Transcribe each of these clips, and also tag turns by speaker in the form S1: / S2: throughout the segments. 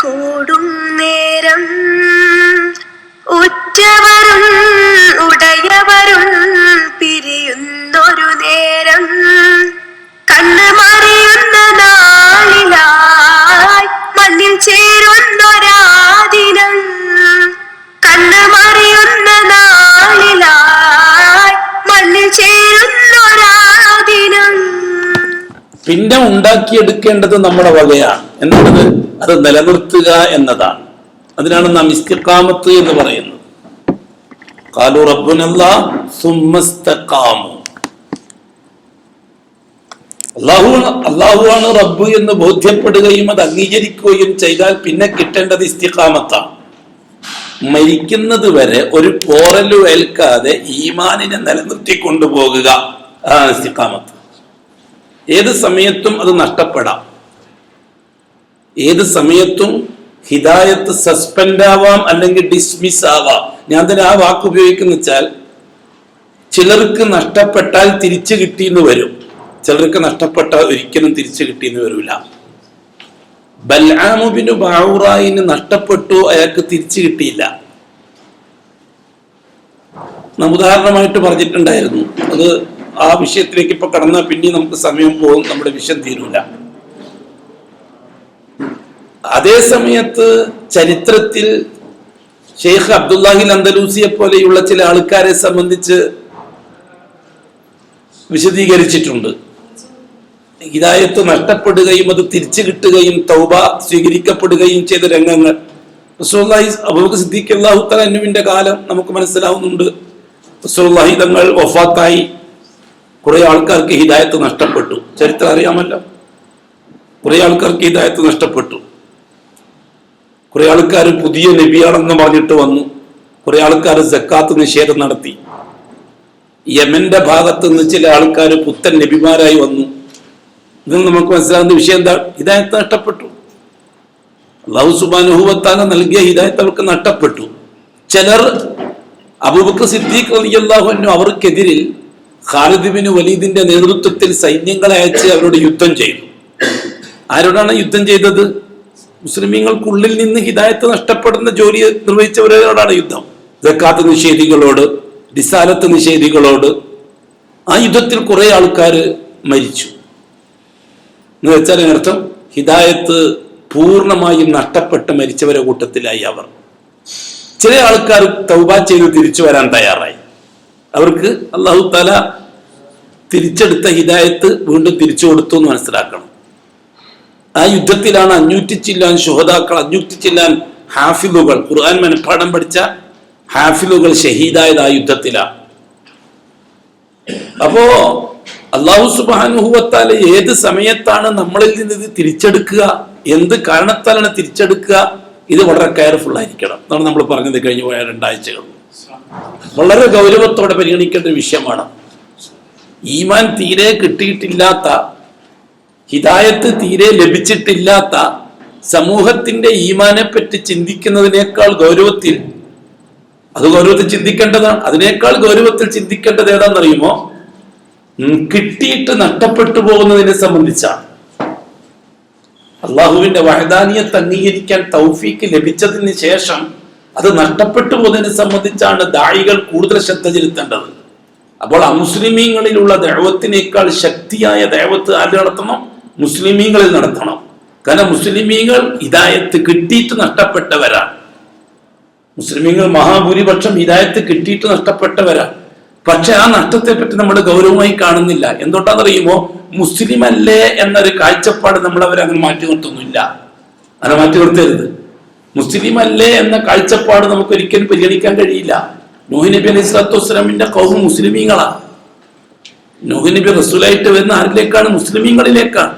S1: കൂടും നേരം ഉറ്റവരും ഉടയവരും പിരിയുന്നൊരു നേരം കണ്ണ് മറിയുന്ന നാളിലായി മണ്ണിൽ ചേരുന്നൊരാദിനം കണ്ണ് മറിയുന്ന നാളിലായി മണ്ണിൽ ചേരുന്നൊരാദിനം.
S2: പിന്നെ ഉണ്ടാക്കിയെടുക്കേണ്ടത് നമ്മുടെ വകയാണ്. എന്നുള്ളത് അത് നിലനിർത്തുക എന്നതാണ്. അതിനാണ് നാം ഇസ്തിഖാമത്ത് എന്ന് പറയുന്നത്. ഖാലു റബ്ബുനല്ലാഹ് സുമ്മ ഇസ്തഖാമു. അള്ളാഹുവാണ് റബ്ബ് എന്ന് ബോധ്യപ്പെടുകയും അത് അംഗീകരിക്കുകയും ചെയ്താൽ പിന്നെ കിട്ടേണ്ടത് ഇസ്തിഖാമത്താണ്. മരിക്കുന്നത് വരെ ഒരു പോറലു ഏൽക്കാതെ ഈമാനിനെ നിലനിർത്തി കൊണ്ടുപോകുക, അതാണ് ഇസ്തിഖാമത്ത്. ഏത് സമയത്തും അത് നഷ്ടപ്പെടാം. ഏത് സമയത്തും ഹിദായത്ത് സസ്പെൻഡ് ആവാം, അല്ലെങ്കിൽ ഡിസ്മിസ് ആവാം. ഞാൻ തന്നെ ആ വാക്ക് ഉപയോഗിക്കുന്ന വെച്ചാൽ, ചിലർക്ക് നഷ്ടപ്പെട്ടാൽ തിരിച്ചു കിട്ടിയെന്ന് വരും, ചിലർക്ക് നഷ്ടപ്പെട്ടാൽ ഒരിക്കലും തിരിച്ചു കിട്ടിയെന്ന് വരില്ല. ബൽആമു ബിൻ ബഊറായിന് നഷ്ടപ്പെട്ടു, അയാൾക്ക് തിരിച്ചു കിട്ടിയില്ല. നാം ഉദാഹരണമായിട്ട് പറഞ്ഞിട്ടുണ്ടായിരുന്നു. അത് ആ വിഷയത്തിലേക്ക് ഇപ്പൊ കടന്നാൽ പിന്നെ നമുക്ക് സമയം പോകും, നമ്മുടെ വിഷയം തീരൂല. അതേ സമയത്ത് ചരിത്രത്തിൽ ഷെയ്ഖ് അബ്ദുല്ലാഹിൽ അന്തലൂസിയെ പോലെയുള്ള ചില ആൾക്കാരെ സംബന്ധിച്ച് വിശദീകരിച്ചിട്ടുണ്ട്. ഹിദായത്ത് നഷ്ടപ്പെടുകയും അത് തിരിച്ചു കിട്ടുകയും തൗബ സ്വീകരിക്കപ്പെടുകയും ചെയ്ത രംഗങ്ങൾ. റസൂലുള്ളാഹി അബൂബക്കർ സിദ്ദീഖ് റളിയല്ലാഹു തആല അൻഹുവിന്റെ കാലം നമുക്ക് മനസ്സിലാവുന്നുണ്ട്. റസൂലുള്ളാഹി തങ്ങൾ വഫാത്തായി, കുറെ ആൾക്കാർക്ക് ഹിദായത്ത് നഷ്ടപ്പെട്ടു. ചരിത്രം അറിയാമല്ലോ. കുറെ ആൾക്കാർക്ക് ഹിദായത്ത് നഷ്ടപ്പെട്ടു. കുറെ ആൾക്കാർ പുതിയ നബിയാണെന്ന് പറഞ്ഞിട്ട് വന്നു. കുറെ ആൾക്കാർ സക്കാത്ത് നിഷേധം നടത്തി. യമന്റെ ഭാഗത്ത് നിന്ന് ചില ആൾക്കാർ പുത്തൻ നബിമാരായി വന്നു. ഇത് നമുക്ക് മനസ്സിലാകുന്ന വിഷയം എന്താ? ഹിദായത്ത് നഷ്ടപ്പെട്ടു. അല്ലാഹു സുബ്ഹാനഹു വ തആല നൽകിയ ഹിദായത്ത് അവർക്ക് നഷ്ടപ്പെട്ടു. ചിലർ അബൂബക്കർ സിദ്ദീഖ് റളിയല്ലാഹു അൻഹു അവർക്കെതിരിൽ ഖാലിദ് ബിൻ വലീദിന്റെ നേതൃത്വത്തിൽ സൈന്യങ്ങളെ അയച്ച് അവരോട് യുദ്ധം ചെയ്തു. ആരോടാണ് യുദ്ധം ചെയ്തത്? മുസ്ലിമീങ്ങൾക്കുള്ളിൽ നിന്ന് ഹിദായത്ത് നഷ്ടപ്പെടുന്ന ജോലി നിർവഹിച്ചവരോടാണ് യുദ്ധം. സക്കാത്ത് നിഷേധികളോട്, റിസാലത്ത് നിഷേധികളോട്. ആ യുദ്ധത്തിൽ കുറെ ആൾക്കാർ മരിച്ചു എന്ന് വെച്ചാൽ അർത്ഥം ഹിദായത്ത് പൂർണ്ണമായും നഷ്ടപ്പെട്ട് മരിച്ചവരെ കൂട്ടത്തിലായി അവർ. ചില ആൾക്കാർ തൗബ ചെയ്ത് തിരിച്ചു വരാൻ തയ്യാറായി. അവർക്ക് അല്ലാഹു തആല തിരിച്ചെടുത്ത ഹിദായത്ത് വീണ്ടും തിരിച്ചു കൊടുത്തു എന്ന് മനസ്സിലാക്കണം. ആ യുദ്ധത്തിലാണ് 500 ചില്ലാൻ ശുഹദാക്കൾ, 500 ചില്ലാൻ ഹാഫിലുകൾ, ഖുർആൻ മനഃപ്പാഠം പഠിച്ച ഹാഫിലുകൾ ഷഹീദായത് ആ യുദ്ധത്തിലാണ്. അപ്പോ അല്ലാഹു സുബ്ഹാനഹു വ തആല ഏത് സമയത്താണ് നമ്മളിൽ നിന്ന് ഇത് തിരിച്ചെടുക്കുക, എന്ത് കാരണത്താലാണ് തിരിച്ചെടുക്കുക, ഇത് വളരെ കെയർഫുൾ ആയിരിക്കണം. അതാണ് നമ്മൾ പറഞ്ഞത് കഴിഞ്ഞു പോയ 2 ആഴ്ചകൾ. വളരെ ഗൗരവത്തോടെ പരിഗണിക്കേണ്ട ഒരു വിഷയമാണ്. ഈമാൻ തീരെ കിട്ടിയിട്ടില്ലാത്ത, ഹിദായത്ത് തീരെ ലഭിച്ചിട്ടില്ലാത്ത സമൂഹത്തിന്റെ ഈമാനെ പറ്റി ചിന്തിക്കുന്നതിനേക്കാൾ ഗൗരവത്തിൽ, അത് ഗൗരവത്തിൽ ചിന്തിക്കേണ്ടതാണ്. അതിനേക്കാൾ ഗൗരവത്തിൽ ചിന്തിക്കേണ്ടത് ഏതാണെന്നറിയുമോ? കിട്ടിയിട്ട് നഷ്ടപ്പെട്ടു പോകുന്നതിനെ സംബന്ധിച്ചാണ്. അള്ളാഹുവിന്റെ വഹദാനിയത്ത് അംഗീകരിക്കാൻ തൗഫീക്ക് ലഭിച്ചതിന് ശേഷം അത് നഷ്ടപ്പെട്ടു പോകുന്നതിനെ സംബന്ധിച്ചാണ് ദായികൾ കൂടുതൽ ശ്രദ്ധ ചെലുത്തേണ്ടത്. അപ്പോൾ അമുസ്ലിമീങ്ങളിലുള്ള ദഅവത്തിനേക്കാൾ ശക്തിയായ ദഅവത്ത് ആര് നടത്തണം? മുസ്ലിമീങ്ങളിൽ നടത്തണം. കാരണം മുസ്ലിമീങ്ങൾ ഹിദായത്ത് കിട്ടിയിട്ട് നഷ്ടപ്പെട്ടവരാണ്. മുസ്ലിമീങ്ങൾ മഹാഭൂരിപക്ഷം ഹിദായത്ത് കിട്ടിയിട്ട് നഷ്ടപ്പെട്ടവരാണ്. പക്ഷെ ആ നഷ്ടത്തെ പറ്റി നമ്മൾ ഗൗരവമായി കാണുന്നില്ല. എന്തുകൊണ്ടാണെന്നറിയുമോ? മുസ്ലിം അല്ലേ എന്നൊരു കാഴ്ചപ്പാട് നമ്മൾ അവരെ അങ്ങനെ മാറ്റി നിർത്തുന്നില്ല. അങ്ങനെ മാറ്റി നിർത്തരുത്. മുസ്ലിം അല്ലേ എന്ന കാഴ്ചപ്പാട് നമുക്ക് ഒരിക്കലും പരിഗണിക്കാൻ കഴിയില്ല. നൂഹ് നബി അലൈഹി സ്വലാത്തു വസ്സലാമിന്റെ ഖൗം മുസ്ലിമീങ്ങളാണ്. നൂഹ് നബി റസൂലായിട്ട് വരുന്ന ആരിലേക്കാണ്? മുസ്ലിമീങ്ങളിലേക്കാണ്.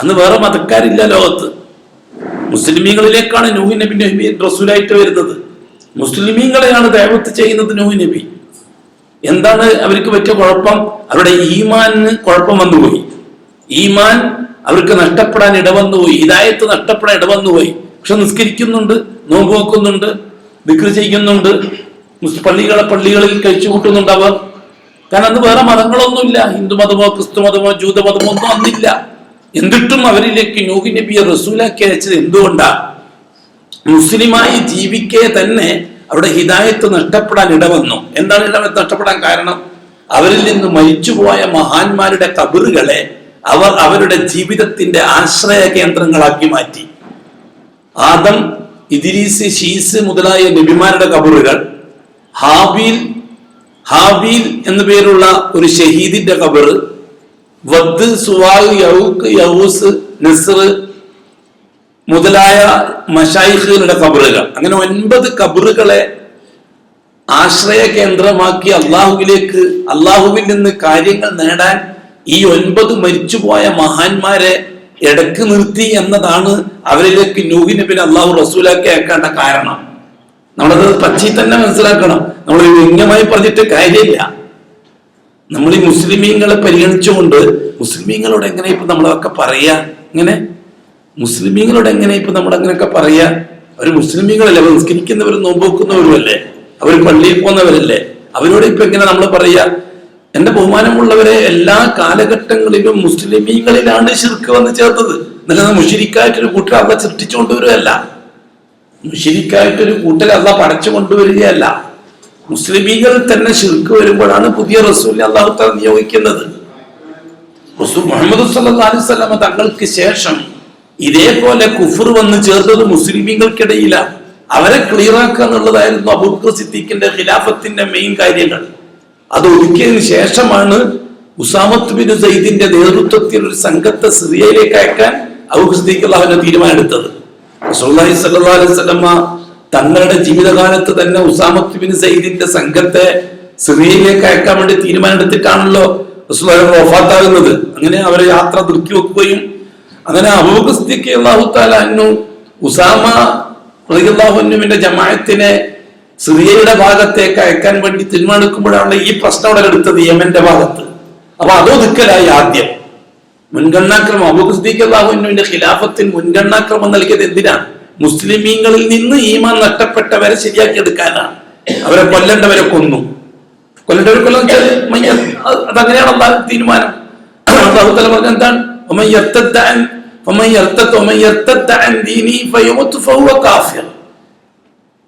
S2: അന്ന് വേറെ മതക്കാരില്ല ലോകത്ത്. മുസ്ലിമീങ്ങളിലേക്കാണ് നൂഹ് നബി റസൂലായിട്ട് വരുന്നത്. മുസ്ലിമീങ്ങളെയാണ് ദഅവത്ത് ചെയ്യുന്നത് നൂഹ് നബി. എന്താണ് അവർക്ക് പറ്റിയ കുഴപ്പം? അവരുടെ ഈമാനിന് കുഴപ്പം വന്നുപോയി. ഈമാൻ അവർക്ക് നഷ്ടപ്പെടാൻ ഇടവന്നുപോയി. ഹിദായത്ത് നഷ്ടപ്പെടാൻ ഇടവന്നുപോയി. പക്ഷെ നിസ്കരിക്കുന്നുണ്ട്, നോമ്പ് വെക്കുന്നുണ്ട്, ദിക്ർ ചെയ്യുന്നുണ്ട്, പള്ളികളിൽ കഴിച്ചു കൂട്ടുന്നുണ്ട് അവർ. കാരണം അന്ന് വേറെ മതങ്ങളൊന്നുമില്ല. ഹിന്ദു മതമോ ക്രിസ്തു മതമോ ജൂത മതമോ ഒന്നും അന്നില്ല. എന്നിട്ടും അവരിലേക്ക് നൂഹ് നബിയെ റസൂലാക്കി അയച്ചത് എന്തുകൊണ്ടാണ്? മുസ്ലിമായി ജീവിക്കെ തന്നെ അവിടെ ഹിദായത്ത് നഷ്ടപ്പെടാൻ ഇടവന്നു. എന്താണ് ഇടവത്ത് നഷ്ടപ്പെടാൻ കാരണം? അവരിൽ നിന്ന് മരിച്ചുപോയ മഹാന്മാരുടെ ഖബറുകളെ അവർ അവരുടെ ജീവിതത്തിന്റെ ആശ്രയ കേന്ദ്രങ്ങളാക്കി മാറ്റി. ആദം, ഇദ്രീസ്, ശീസ് മുതലായ നബിമാരുടെ ഖബറുകൾ, ഹാബീൽ എന്നു പേരുള്ള ഒരു ഷഹീദിന്റെ ഖബർ, വദ്, സുവാഗ്, യൗക്ക്, യൗസ്, നസ്ർ മുതലായ മശായിഖുകളുടെ ഖബറുകൾ, അങ്ങനെ 9 ഖബറുകളെ ആശ്രയ കേന്ദ്രമാക്കി അള്ളാഹുവിൽ നിന്ന് കാര്യങ്ങൾ നേടാൻ ഈ 9 മരിച്ചുപോയ മഹാന്മാരെ ഇടക്ക് നിർത്തി എന്നതാണ് അവരിലേക്ക് നൂഹ് നബിനെ അള്ളാഹു റസൂലാക്കി അയക്കേണ്ട കാരണം. നമ്മളത് പച്ചി തന്നെ മനസ്സിലാക്കണം. നമ്മൾ വ്യംഗ്യമായി പറഞ്ഞിട്ട് കാര്യമില്ല. നമ്മൾ ഈ മുസ്ലിമീങ്ങളെ പരിഗണിച്ചുകൊണ്ട് മുസ്ലിമീങ്ങളോട് എങ്ങനെ ഇപ്പൊ നമ്മളൊക്കെ പറയാ? ഇങ്ങനെ മുസ്ലിമീങ്ങളോട് എങ്ങനെ ഇപ്പൊ നമ്മൾ അങ്ങനെയൊക്കെ പറയാ? അവർ മുസ്ലിമീങ്ങളല്ലേ, അവർ നിസ്കരിക്കുന്നവരും നോമ്പുവെക്കുന്നവരും അല്ലേ, അവർ പള്ളിയിൽ പോകുന്നവരല്ലേ, അവരോട് ഇപ്പൊ എങ്ങനെ നമ്മൾ പറയാ? എന്റെ ബഹുമാനമുള്ളവരെ, എല്ലാ കാലഘട്ടങ്ങളിലും മുസ്ലിമീങ്ങളിലാണ് ശിർക്ക് വന്ന് ചേർത്തത്. എന്നല്ല മുശിരിക്കായിട്ടൊരു കൂട്ടർ അള്ള സൃഷ്ടിച്ചു കൊണ്ടുവരികയല്ല, മുശിരിക്കായിട്ടൊരു കൂട്ടർ അള്ള പടച്ചു കൊണ്ടുവരികയല്ല. മുസ്ലിമീങ്ങൾ തന്നെ ശിർക്ക് വരുമ്പോഴാണ് പുതിയ റസൂൽ അള്ളാഹു തആല നിയോഗിക്കുന്നത്. റസൂൽ മുഹമ്മദ് സല്ലല്ലാഹു അലൈഹി വസല്ലം തങ്ങൾക്ക് ശേഷം ഇതേപോലെ കുഫർ വന്ന് ചേർത്തത് മുസ്ലിമീങ്ങൾക്കിടയില. അവരെ ക്ലിയറാക്കുക എന്നുള്ളതായിരുന്നു അബൂബക്കർ സിദ്ദീഖിന്റെ ഖിലാഫത്തിന്റെ മെയിൻ കാര്യങ്ങൾ. അത് ഒതുക്കിയതിനു ശേഷമാണ് ഉസാമത്ത് ബിൻ സയ്യിദിന്റെ നേതൃത്വത്തിൽ ഒരു സംഘത്തെ സിറിയയിലേക്ക് അയക്കാൻ അബൂബക്കർ സിദ്ദീഖ് അള്ളാഹുവിന്റെ തീരുമാനമെടുത്തത്. റസൂലുള്ളാഹി സ്വല്ലല്ലാഹു അലൈഹി വസല്ലം തങ്ങളുടെ ജീവിതകാലത്ത് തന്നെ ഉസാമത്ത് ബിൻ സയ്യിദിന്റെ സംഘത്തെ സിറിയയിലേക്ക് അയക്കാൻ വേണ്ടി തീരുമാനമെടുത്തിട്ടാണല്ലോ റസൂലുള്ളാഹി വഫാത്താകുന്നത്. അങ്ങനെ അവരെ യാത്ര നിർത്തി വെക്കുകയും അങ്ങനെ അബൂബക്കർ സിദ്ദീഖ് റളിയല്ലാഹു തആല അൻഹു ഉസാമ റളിയല്ലാഹു അൻഹുവിന്റെ ജമാഅത്തിനെ സിറിയയുടെ ഭാഗത്തേക്ക് അയക്കാൻ വേണ്ടി തീരുമാനിക്കുമ്പോഴാണ് ഈ പ്രശ്നം ഉടലെടുത്തത് യമന്റെ ഭാഗത്ത്. അപ്പൊ അതോ നിൽക്കലായി ആദ്യം മുൻഗണനാക്രമം. അബൂബക്കർ സിദ്ദീഖ് റളിയല്ലാഹു അൻഹുവിന്റെ ഖിലാഫത്തിന് മുൻഗണനാക്രമം നൽകിയത് എന്തിനാണ്? മുസ്ലിമീങ്ങളിൽ നിന്ന് ഈമാൻ നഷ്ടപ്പെട്ടവരെ ശരിയാക്കി എടുക്കാനാണ്. അവരെ കൊല്ലേണ്ടവരെ കൊന്നു. കൊല്ലേണ്ടവരെ കൊല്ലാൻ അതങ്ങനെയാണ് അള്ളാഹു തീരുമാനം. അല്ലാഹു തആല പറഞ്ഞ എന്താണ്?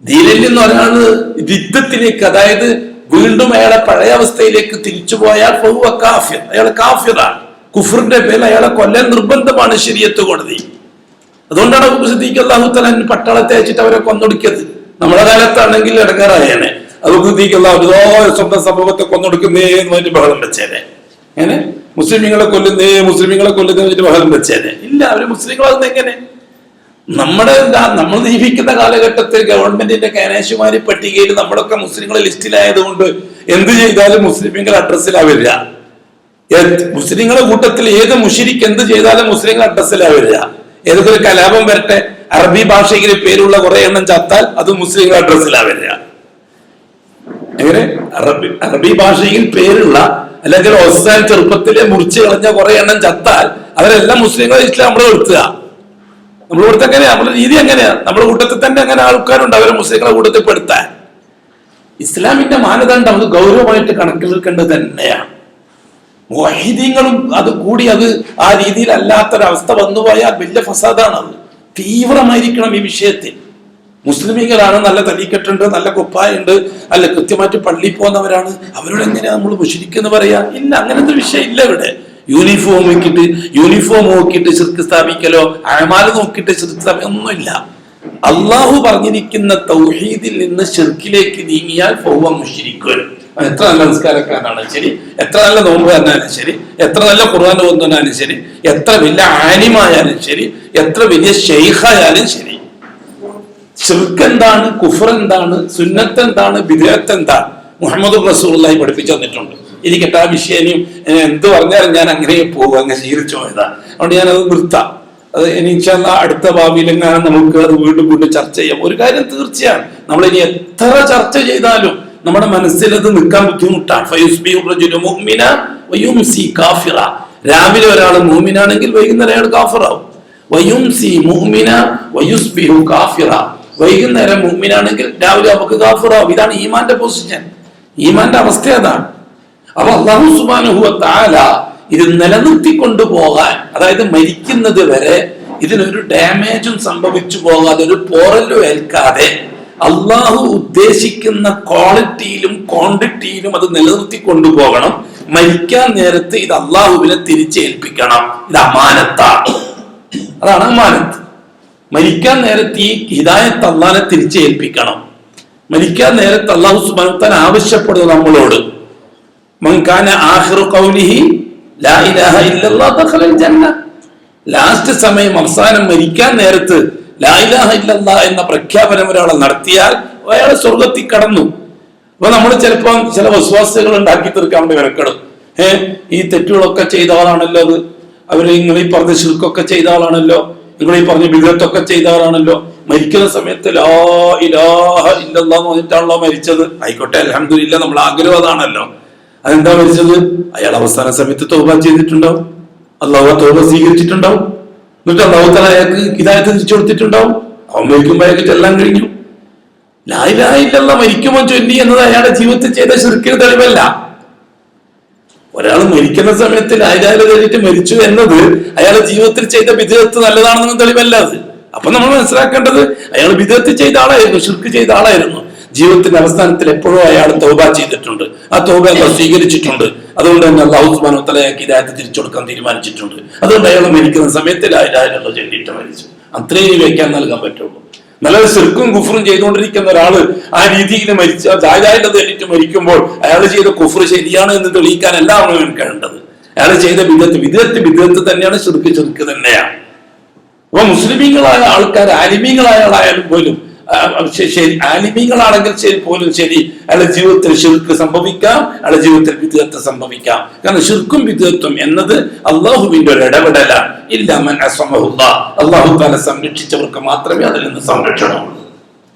S2: ദീനിൽ നിന്ന് ഒരാള് യുദ്ധത്തിലേക്ക്, അതായത് വീണ്ടും അയാളെ പഴയ അവസ്ഥയിലേക്ക് തിരിച്ചുപോയാൽ ഫഹുവ കാഫിർ, അയാൾ കാഫിറാണ്. കുഫറിന്റെ പേരിൽ അയാളെ കൊല്ലാൻ നിർബന്ധമാണ് ശരീഅത്ത് കോടതി. അതുകൊണ്ടാണ് അബൂബക്കർ സിദ്ദീഖ് അല്ലാഹു തആല പട്ടാളത്തെ അയച്ചിട്ട് അവരെ കൊന്നൊടുക്കിയത്. നമ്മുടെ കാലത്താണെങ്കിൽ ഇടങ്ങാറായേനെ. അബൂബക്കർ സിദ്ദീഖ് അല്ലാഹു സ്വന്തം സമൂഹത്തെ കൊന്നൊടുക്കുന്നേ എന്ന് പറഞ്ഞ് ബഹളം വെച്ചേനെ. അങ്ങനെ മുസ്ലിമീങ്ങളെ കൊല്ലുന്നേ വെച്ചിട്ട് ബഹളം വെച്ചേനെ. ഇല്ല, അവര് മുസ്ലിങ്ങളാകുന്ന എങ്ങനെ? നമ്മൾ ജീവിക്കുന്ന കാലഘട്ടത്തിൽ ഗവൺമെന്റിന്റെ കാനേശുമാരി പട്ടികയിൽ നമ്മളൊക്കെ മുസ്ലിങ്ങളെ ലിസ്റ്റിലായതുകൊണ്ട് എന്ത് ചെയ്താലും മുസ്ലിമീങ്ങൾ അഡ്രസ്സിലാവില്ല. മുസ്ലിങ്ങളെ കൂട്ടത്തിൽ ഏത് മുഷിരിക്ക് എന്ത് ചെയ്താലും മുസ്ലിങ്ങൾ അഡ്രസ്സിലാവില്ല. ഏതൊക്കെ ഒരു കലാപം വരട്ടെ, അറബി ഭാഷയിൽ പേരുള്ള കുറെ എണ്ണം ചത്താൽ അത് മുസ്ലിങ്ങൾ അഡ്രസ്സിലാവില്ല. എങ്ങനെ? അറബി ഭാഷയിൽ പേരുള്ള അല്ലെങ്കിൽ ഒസാൻ ചെറുപ്പത്തിലെ മുറിച്ച് കളഞ്ഞ കുറെ എണ്ണം ചത്താൽ അവരെല്ലാം മുസ്ലിങ്ങളെ ലിസ്റ്റിൽ നമ്മൾ എടുത്തുക. നമ്മൾ കൊടുത്ത എങ്ങനെയാ? നമ്മുടെ രീതി എങ്ങനെയാ? നമ്മുടെ കൂട്ടത്തിൽ തന്നെ അങ്ങനെ ആൾക്കാരുണ്ട് അവരെ മുസ്ലിങ്ങളെ കൂട്ടത്തിൽ പെടുത്താൻ. ഇസ്ലാമിന്റെ മാനദണ്ഡം അത് ഗൗരവമായിട്ട് കണക്കിലെടുക്കേണ്ടത് തന്നെയാണ്. മുവഹിദീങ്ങളും അത് കൂടി അത് ആ രീതിയിൽ അല്ലാത്തൊരവസ്ഥ വന്നുപോയാൽ വലിയ ഫസാദാണ്. അത് തീവ്രമായിരിക്കണം ഈ വിഷയത്തിൽ. മുസ്ലിമീങ്ങളാണ്, നല്ല തലീക്കെട്ടുണ്ട്, നല്ല കുപ്പായുണ്ട്, അല്ല കൃത്യമായിട്ട് പള്ളിയിൽ പോകുന്നവരാണ്, അവരോട് എങ്ങനെയാ നമ്മൾ മുശ്രിക്കെന്ന് പറയാ? ഇല്ല, അങ്ങനത്തെ വിഷയം ഇല്ല ഇവിടെ. യൂണിഫോം നോക്കിയിട്ട് ശിർക്ക് സ്ഥാപിക്കലോ അഅമാൽ നോക്കിയിട്ട് ശിർക്ക് സ്ഥാപിക്കലോ ഒന്നുമില്ല. അള്ളാഹു പറഞ്ഞിരിക്കുന്ന തൗഹീദിൽ നിന്ന് ശിർക്കിലേക്ക് നീങ്ങിയാൽ ഫഹുവ മുശ്രിക്കുൻ. എത്ര നല്ല നിസ്കാരക്കാരനാണ് ശരി, എത്ര നല്ല നോമ്പുകാരനായാലും ശരി, എത്ര നല്ല ഖുർആൻ ഓതുന്നവനായാലും ശരി, എത്ര വലിയ ആലിമായാലും ശരി, എത്ര വലിയ ശൈഖായാലും ശരി, ശിർക്ക് എന്താണ്, കുഫർ എന്താണ്, സുന്നത്ത് എന്താണ്, ബിദ്അത്ത് എന്താണ് മുഹമ്മദ് റസൂലുള്ളാഹി പഠിപ്പിച്ചു തന്നിട്ടുണ്ട്. എനിക്കിട്ട് ആ വിഷയം എന്ത് പറഞ്ഞാലും ഞാൻ അങ്ങനെ പോകും, അങ്ങനെ ശീലിച്ചു പോയതാ. അതുകൊണ്ട് ഞാനത് നിർത്താം. അത് ഇൻഷാ അല്ലാഹ് അടുത്ത ഭാവിയിലെങ്ങാനും നമുക്ക് അത് വീണ്ടും ചർച്ച ചെയ്യാം. ഒരു കാര്യം തീർച്ചയാണ്, നമ്മളിനി എത്ര ചർച്ച ചെയ്താലും നമ്മുടെ മനസ്സിലത് നിൽക്കാൻ ബുദ്ധിമുട്ടാണ്. രാവിലെ ഒരാൾ മുഅ്മിനാണെങ്കിൽ വൈകുന്നേരം അയാൾ കാഫിറാവും. വൈകുന്നേരം മുഅ്മിനാണെങ്കിൽ രാവിലെ നമുക്ക് കാഫിറാവും. ഇതാണ് ഈമാന്റെ പൊസിഷൻ, ഈമാന്റെ അവസ്ഥ അതാണ്. അപ്പൊ അല്ലാഹു സുബ്ഹാനഹു വ തആല ഇത് നിലനിർത്തിക്കൊണ്ടു പോകാൻ, അതായത് മരിക്കുന്നത് വരെ ഇതിനൊരു ഡാമേജും സംഭവിച്ചു പോകാതെ, ഒരു പോറലും ഏൽക്കാതെ അള്ളാഹു ഉദ്ദേശിക്കുന്ന ക്വാളിറ്റിയിലും ക്വാണ്ടിറ്റിയിലും അത് നിലനിർത്തി കൊണ്ടുപോകണം. മരിക്കാൻ നേരത്ത് ഇത് അള്ളാഹുവിനെ തിരിച്ചേൽപ്പിക്കണം. ഇത് അമാനത്താണ്. അതാണ് അമാനത്ത്. മരിക്കാൻ നേരത്ത് ഈ ഹിദായത്ത് അള്ളാഹിനെ തിരിച്ചേൽപ്പിക്കണം. മരിക്കാൻ നേരത്ത് അള്ളാഹു സുബ്ഹാനഹു വ തആല ആവശ്യപ്പെടുന്നത് നമ്മളോട്, മൻ കാന ആഖിറു ഖൗലിഹി ലാ ഇലാഹ ഇല്ലല്ലാഹ് ദഖലൽ ജന്ന. ലാസ്റ്റ് സമയം, അവസാനം മരിക്കാൻ നേരത്ത് ലാ ഇലാഹ ഇല്ലല്ലാഹ് എന്ന പ്രഖ്യാപനം ഒരാൾ നടത്തിയാൽ അയാൾ സ്വർഗത്തിൽ കടന്നു. അപ്പൊ നമ്മൾ ചിലപ്പോൾ ചില വസ്വാസുകൾ ഉണ്ടാക്കി തീർക്കാൻ വേണ്ടി വരക്കണം. ഈ തെറ്റുകളൊക്കെ ചെയ്ത ആളാണല്ലോ അത്, അവര് നിങ്ങൾ ഈ പറഞ്ഞ ശിർക്കൊക്കെ ചെയ്ത ആളാണല്ലോ, നിങ്ങൾ ഈ പറഞ്ഞ ബിദഅത്തൊക്കെ ചെയ്ത ആളാണല്ലോ, മരിക്കുന്ന സമയത്ത് ലാ ഇലാഹ ഇല്ലല്ലാഹ് എന്ന് പറഞ്ഞിട്ടാണല്ലോ മരിച്ചത്. ആയിക്കോട്ടെ, അൽഹംദുലില്ലാഹ്, നമ്മൾ ആഗ്രഹം അതാണല്ലോ. അതെന്താ മരിച്ചത്? അയാൾ അവസാന സമയത്ത് തൗബ ചെയ്തിട്ടുണ്ടാവും, അള്ളാഹു തൗബ സ്വീകരിച്ചിട്ടുണ്ടാവും, എന്നിട്ട് അള്ളാഹു തആല അയാൾക്ക് ഹിദായത്ത് തിരിച്ചു കൊടുത്തിട്ടുണ്ടാവും. അവൻ മരിക്കുമ്പോൾ അയാൾക്ക് ചെല്ലാൻ കഴിഞ്ഞു. ലാ ഇലാഹ ഇല്ലല്ലാഹ് മരിക്കുമ്പോൾ ചൊല്ലി എന്നത് അയാളുടെ ജീവിതത്തിൽ ചെയ്ത ശിർക്കിന് തെളിവല്ല. ഒരാൾ മരിക്കുന്ന സമയത്ത് ലാ ഇലാഹ ഇല്ലല്ലാഹ് ചൊല്ലിയിട്ട് മരിച്ചു എന്നത് അയാളുടെ ജീവിതത്തിൽ ചെയ്ത ബിദ്അത്ത് നല്ലതാണെന്ന് തെളിവല്ല അത്. അപ്പൊ നമ്മൾ മനസ്സിലാക്കേണ്ടത്, അയാൾ ബിദ്അത്ത് ചെയ്ത ആളായിരുന്നു, ശിർക്ക് ചെയ്ത ആളായിരുന്നു. ജീവിതത്തിന്റെ അവസാനത്തിൽ എപ്പോഴും അയാൾ തൗബ ചെയ്തിട്ടുണ്ട്. ആ തൗബ അല്ലാഹു സ്വീകരിച്ചിട്ടുണ്ട്. അതുകൊണ്ട് തന്നെ അല്ലാഹു സുബ്ഹാനഹു വ തആല അയാൾക്ക് ഹിദായത്ത് തിരിച്ചു കൊടുക്കാൻ തീരുമാനിച്ചിട്ടുണ്ട്. അതുകൊണ്ട് അയാൾ മരിക്കുന്ന സമയത്ത് ലാ ഇലാഹ ഇല്ലല്ലാഹ് ചൊല്ലിയിട്ട് മരിച്ചു. അത്രയും വയ്ക്കാൻ നൽകാൻ പറ്റുള്ളൂ. നല്ല ശിർക്കും കുഫറും ചെയ്തുകൊണ്ടിരിക്കുന്ന ഒരാള് ആ രീതിയിൽ മരിച്ച ലാ ഇലാഹ ഇല്ലല്ലാഹ് ചൊല്ലിയിട്ട് മരിക്കുമ്പോൾ അയാൾ ചെയ്ത കുഫർ ശരിയാണ് എന്ന് തെളിയിക്കാനല്ല അവന് വേണ്ടത്. അയാൾ ചെയ്ത ബിദ്അത്ത് തന്നെയാണ്, ശിർക്ക് തന്നെയാണ്. അപ്പൊ മുസ്ലിമീങ്ങളായ ആൾക്കാർ, ആലിമീങ്ങളായ ആളായാലും പോലും ശരി, ആലിമീങ്ങളാണെങ്കിൽ ശരി പോലും ശരി, അയാളുടെ ജീവിതത്തിൽ ശിർക്ക് സംഭവിക്കാം, അയാളുടെ ജീവിതത്തിൽ ബിദ്അത്ത് സംഭവിക്കാം. കാരണം ശിർക്കും ബിദ്അത്തും എന്നത് അള്ളാഹുവിന്റെ ഒരു ഇടപെടലാണ്. ഇല്ലാ മൻ അസ്മഹുല്ലാഹ്, അള്ളാഹു തആല സംരക്ഷിച്ചവർക്ക് മാത്രമേ അതിൽ നിന്ന് സംരക്ഷണമുള്ളൂ.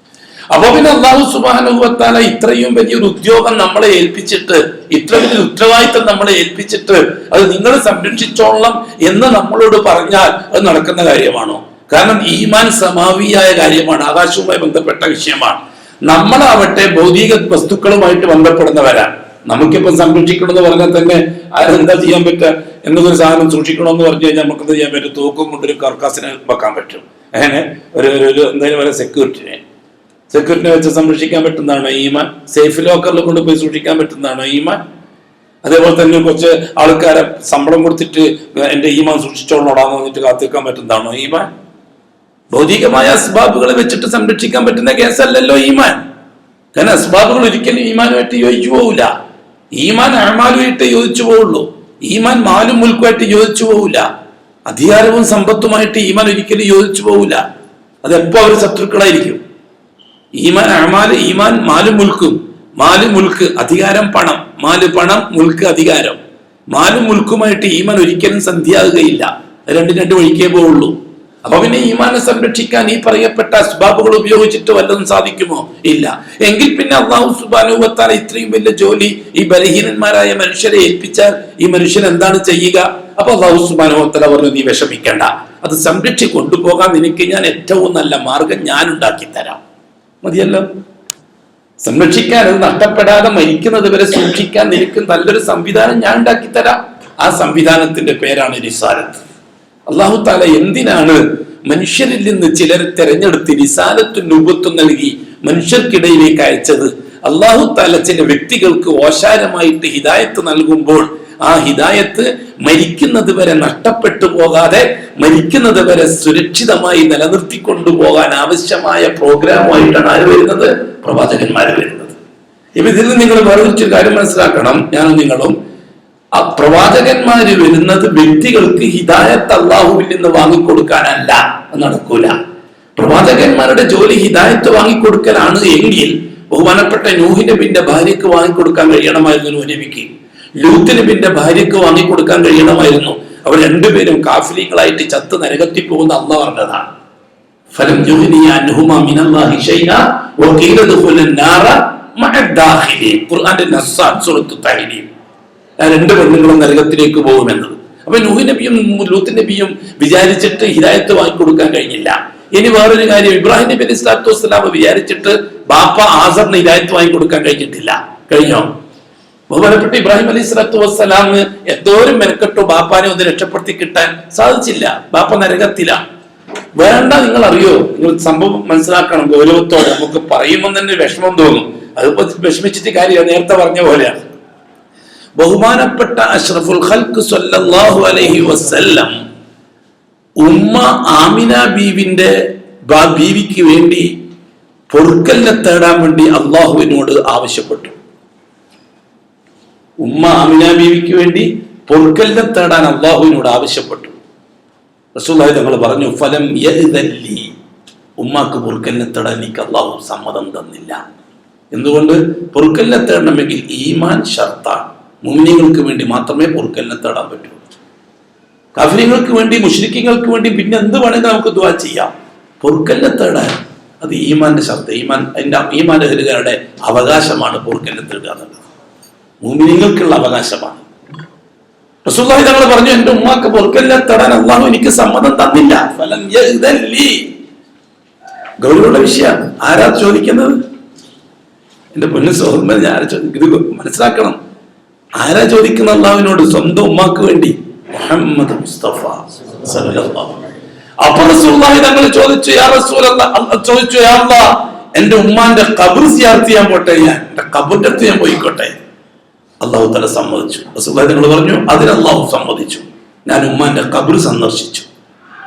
S2: അപ്പൊ പിന്നെ അള്ളാഹു സുബ്ഹാനഹു വ തആല ഇത്രയും വലിയൊരു ഉദ്യോഗം നമ്മളെ ഏൽപ്പിച്ചിട്ട്, ഇത്ര വലിയ ഉത്തരവാദിത്തം നമ്മളെ ഏൽപ്പിച്ചിട്ട് അത് നിങ്ങൾ സംരക്ഷിച്ചോളണം എന്ന് നമ്മളോട് പറഞ്ഞാൽ അത് നടക്കുന്ന കാര്യമാണോ? കാരണം ഈമാൻ സമാവിയായ കാര്യമാണ്, ആകാശവുമായി ബന്ധപ്പെട്ട വിഷയമാണ്. നമ്മളാവട്ടെ ഭൗതിക വസ്തുക്കളുമായിട്ട് ബന്ധപ്പെടുന്നവരാണ്. നമുക്കിപ്പം സംരക്ഷിക്കണമെന്ന് പറഞ്ഞാൽ തന്നെ എന്താ ചെയ്യാൻ പറ്റുക? എന്നൊരു സാധനം സൂക്ഷിക്കണമെന്ന് പറഞ്ഞു കഴിഞ്ഞാൽ നമുക്ക് എന്താ ചെയ്യാൻ പറ്റും? തൂക്കം കൊണ്ടൊരു കർക്കാസിനെ വെക്കാൻ പറ്റും. അങ്ങനെ ഒരു എന്തായാലും പറയുക സെക്യൂരിറ്റിനെ വെച്ച് സംരക്ഷിക്കാൻ പറ്റുന്നതാണോ ഈമാൻ? സേഫ് ലോക്കറിൽ കൊണ്ടുപോയി സൂക്ഷിക്കാൻ പറ്റുന്നതാണോ ഈമാൻ? അതേപോലെ തന്നെ കുറച്ച് ആൾക്കാരെ ശമ്പളം കൊടുത്തിട്ട് എന്റെ ഈമാൻ സൂക്ഷിച്ചോളോടാന്ന് പറഞ്ഞിട്ട് കാത്തിരിക്കാൻ പറ്റുന്നതാണോ ഈമാൻ? ഭൗതികമായ അസ്ബാബുകൾ വെച്ചിട്ട് സംരക്ഷിക്കാൻ പറ്റുന്ന കേസല്ലല്ലോ ഈമാൻ. കാരണം അസ്ബാബുകൾ ഒരിക്കലും ഈമാനുമായിട്ട് യോജിച്ചു പോവില്ല. ഈമാൻ അഅ്മാലുമായിട്ട് യോജിച്ചു പോവുള്ളൂ. ഈമാൻ മാലും മുൽക്കുമായിട്ട് യോജിച്ചു പോവില്ല. അധികാരവും സമ്പത്തുമായിട്ട് ഈമാൻ ഒരിക്കലും യോജിച്ചു പോവില്ല. അതെപ്പോ അവർ ശത്രുക്കളായിരിക്കും. ഈമാൻ അഅ്മാല്, ഈമാൻ മാലും മുൽക്കും. മാല് മുൽക്ക്, അധികാരം പണം, മാല് പണം, മുൽക്ക് അധികാരം. മാലും മുൽക്കുമായിട്ട് ഈമാൻ ഒരിക്കലും സന്ധിയാകുകയില്ല. രണ്ട് വഴിക്കേ പോവുള്ളൂ. അപ്പൊ പിന്നെ ഈമാനെ സംരക്ഷിക്കാൻ ഈ പറയപ്പെട്ട അസ്ബാബുകൾ ഉപയോഗിച്ചിട്ട് വല്ലതും സാധിക്കുമോ? ഇല്ല. എങ്കിൽ പിന്നെ അല്ലാഹു സുബ്ഹാനഹു വ തആല ഇത്രയും വലിയ ജോലി ഈ ബലഹീനന്മാരായ മനുഷ്യരെ ഏൽപ്പിച്ചാൽ ഈ മനുഷ്യൻ എന്താണ് ചെയ്യുക? അപ്പൊ അല്ലാഹു സുബ്ഹാനഹു വ തആല പറഞ്ഞു, നീ വിഷമിക്കേണ്ട, അത് സംരക്ഷിച്ച് കൊണ്ടുപോകാൻ നിനക്ക് ഞാൻ ഏറ്റവും നല്ല മാർഗം ഞാൻ ഉണ്ടാക്കി തരാം. മതിയല്ലോ. സംരക്ഷിക്കാൻ, അത് നഷ്ടപ്പെടാതെ മരിക്കുന്നത് വരെ സൂക്ഷിക്കാൻ നിനക്ക് നല്ലൊരു സംവിധാനം ഞാൻ ഉണ്ടാക്കി തരാം. ആ സംവിധാനത്തിന്റെ പേരാണ് റിസാലത്ത്. അല്ലാഹു തആല എന്തിനാണ് മനുഷ്യരിൽ നിന്ന് ചിലരെ തെരഞ്ഞെടുത്ത് റിസാലത്തും നുബുവത്തും നൽകി മനുഷ്യർക്കിടയിലേക്ക് അയച്ചത്? അല്ലാഹു തആല ചില വ്യക്തികൾക്ക് ഓശാരമായിട്ട് ഹിദായത്ത് നൽകുമ്പോൾ ആ ഹിദായത്ത് മരിക്കുന്നത് വരെ നഷ്ടപ്പെട്ടു പോകാതെ, മരിക്കുന്നത് വരെ സുരക്ഷിതമായി നിലനിർത്തിക്കൊണ്ടുപോകാൻ ആവശ്യമായ പ്രോഗ്രാമായിട്ടാണ് ആര് വരുന്നത്? പ്രവാചകന്മാര് വരുന്നത്. ഇപ്പൊ ഇതിൽ നിന്ന് നിങ്ങൾ വേറൊരു കാര്യം മനസ്സിലാക്കണം, ഞാനും നിങ്ങളും. ആ പ്രവാചകന്മാര് വരുന്നത് വ്യക്തികൾക്ക് ഹിദായത്ത് അള്ളാഹുവിൽ നിന്ന് വാങ്ങിക്കൊടുക്കാനല്ല, നടക്കൂല. പ്രവാചകന്മാരുടെ ജോലി ഹിദായത്ത് വാങ്ങിക്കൊടുക്കലാണ് എങ്കിൽ ബഹുമാനപ്പെട്ട നൂഹ് നബിയുടെ ഭാര്യക്ക് വാങ്ങിക്കൊടുക്കാൻ കഴിയണമായിരുന്നു. നൂഹ് നബിക്ക് ലൂത്ത് നബിയുടെ ഭാര്യക്ക് വാങ്ങിക്കൊടുക്കാൻ കഴിയണമായിരുന്നു. അവർ രണ്ടുപേരും കാഫിലികളായിട്ട് ചത്ത് നരകത്തിൽ പോകുന്ന അള്ളാഹ് പറഞ്ഞതാണ്. ഫലം യുഗ്നിയ അൻഹുമാ മിനല്ലാഹി ശൈഅ വഖീല ദഖുലൻ നാറ മഅ ദാഖിലീൻ. ഖുർആന്റെ നസ്സാൻ സൂറത്തുൽ തഹരീം. രണ്ട് പെണ്ണുങ്ങളും നരകത്തിലേക്ക് പോകുമെന്നത്. അപ്പൊ നൂഹ് നബിയും ലൂത്ത് നബിയും വിചാരിച്ചിട്ട് ഹിദായത്ത് വാങ്ങിക്കൊടുക്കാൻ കഴിഞ്ഞില്ല. ഇനി വേറൊരു കാര്യം, ഇബ്രാഹിം നബി അലൈഹി സ്വലാത്തു വസ്സലാം വിചാരിച്ചിട്ട് ബാപ്പ ആസറിന് ഹിദായത്ത് വാങ്ങിക്കൊടുക്കാൻ കഴിഞ്ഞിട്ടില്ല. കഴിഞ്ഞോ? ബഹുമാനപ്പെട്ട ഇബ്രാഹിം അലൈഹി സ്വലാത്തു വസ്സലാം എന്തോരം മെനക്കെട്ടോ ബാപ്പാനെ ഒന്ന് രക്ഷപ്പെടുത്തി കിട്ടാൻ സാധിച്ചില്ല. ബാപ്പ നരകത്തിലാണ്. വേണ്ട, നിങ്ങൾ അറിയോ, നിങ്ങൾ സംഭവം മനസ്സിലാക്കണം ഗൗരവത്തോടെ. നമുക്ക് പറയുമ്പോൾ തന്നെ വിഷമം തോന്നും. അതിപ്പോ വിഷമിച്ചിട്ട് കാര്യമാണ്, നേരത്തെ പറഞ്ഞ പോലെയാണ്. ബഹുമാനപ്പെട്ട അഷ്റഫുൽ ഖൽഖ് സ്വല്ലല്ലാഹു അലൈഹി വസല്ലം ഉമ്മ ആമിന ബീവിക്ക് വേണ്ടി പൊറുക്കലിനെ തേടാൻ വേണ്ടി അള്ളാഹുവിനോട് ആവശ്യപ്പെട്ടു. ഉമ്മ ആമിന ബീവിക്ക് വേണ്ടി പൊറുക്കലിനെ തേടാൻ അള്ളാഹുവിനോട് ആവശ്യപ്പെട്ടു. റസൂലുള്ളാഹി തങ്ങൾ പറഞ്ഞു, ഫലം യഅ്ദല്ലി, ഉമ്മാക്ക് പൊറുക്കലിനെ തേടാൻ എനിക്ക് അള്ളാഹു സമ്മതം തന്നില്ല. എന്തുകൊണ്ട്? പൊറുക്കലിനെ തേടണമെങ്കിൽ ഈമാൻ ഷർത്താണ്. മുഅ്മിനീങ്ങൾക്ക് വേണ്ടി മാത്രമേ പൊറുക്കലിനെ തേടാൻ പറ്റൂ. കാഫിര്യങ്ങൾക്ക് വേണ്ടി, മുശ്രിക്കീങ്ങൾക്ക് വേണ്ടി പിന്നെ എന്ത് വേണമെങ്കിൽ നമുക്ക് ദുആ ചെയ്യാം. പൊറുക്കലിനെ തേടാൻ അത് ഈമാന്റെ ഷർത്ത്, ഈമാന്റെ അവകാശമാണ് പൊറുക്കലിനെ തേടുക എന്നുള്ളത്. മുഅ്മിനീങ്ങൾക്കുള്ള അവകാശമാണ്. റസൂലുള്ളാഹി തങ്ങൾ പറഞ്ഞു, എന്റെ ഉമ്മാക്ക് പൊറുക്കലിനെ തേടാൻ അല്ലാഹു എനിക്ക് സമ്മതം തന്നില്ല. ഫലം യഅ്ദല്ലി. ഗൗരവമുള്ള വിഷയമാണ്. ആരാ ചോദിക്കുന്നത്? എന്റെ പൊന്നു സഹോദരൻ, ആരാ ചോദിക്കുന്നത്? ഇത് മനസ്സിലാക്കണം. ആരാ ചോദിക്കുന്ന അല്ലാഹുവിനോട്? സ്വന്തം ഉമ്മാക്ക് വേണ്ടി മുഹമ്മദ് മുസ്തഫ സല്ലല്ലാഹു. അപ്പോൾ റസൂലുള്ളാഹി തങ്ങൾ ചോദിച്ചു, യാ റസൂലല്ലാഹ്, യാ അല്ലാഹ്, എന്റെ ഉമ്മാന്റെ ഖബർ സിയാറത്ത് ചെയ്യാൻ പോട്ടെ, എന്റെ ഖബറിന്റെ അടുത്ത് ഞാൻ പോയിക്കോട്ടെ. അല്ലാഹു തആല സമ്മതിച്ചു. റസൂലുള്ളാഹി തങ്ങൾ പറഞ്ഞു, അതിന് അല്ലാഹു സമ്മതിച്ചു. ഞാൻ ഉമ്മാന്റെ ഖബർ സന്ദർശിച്ചു.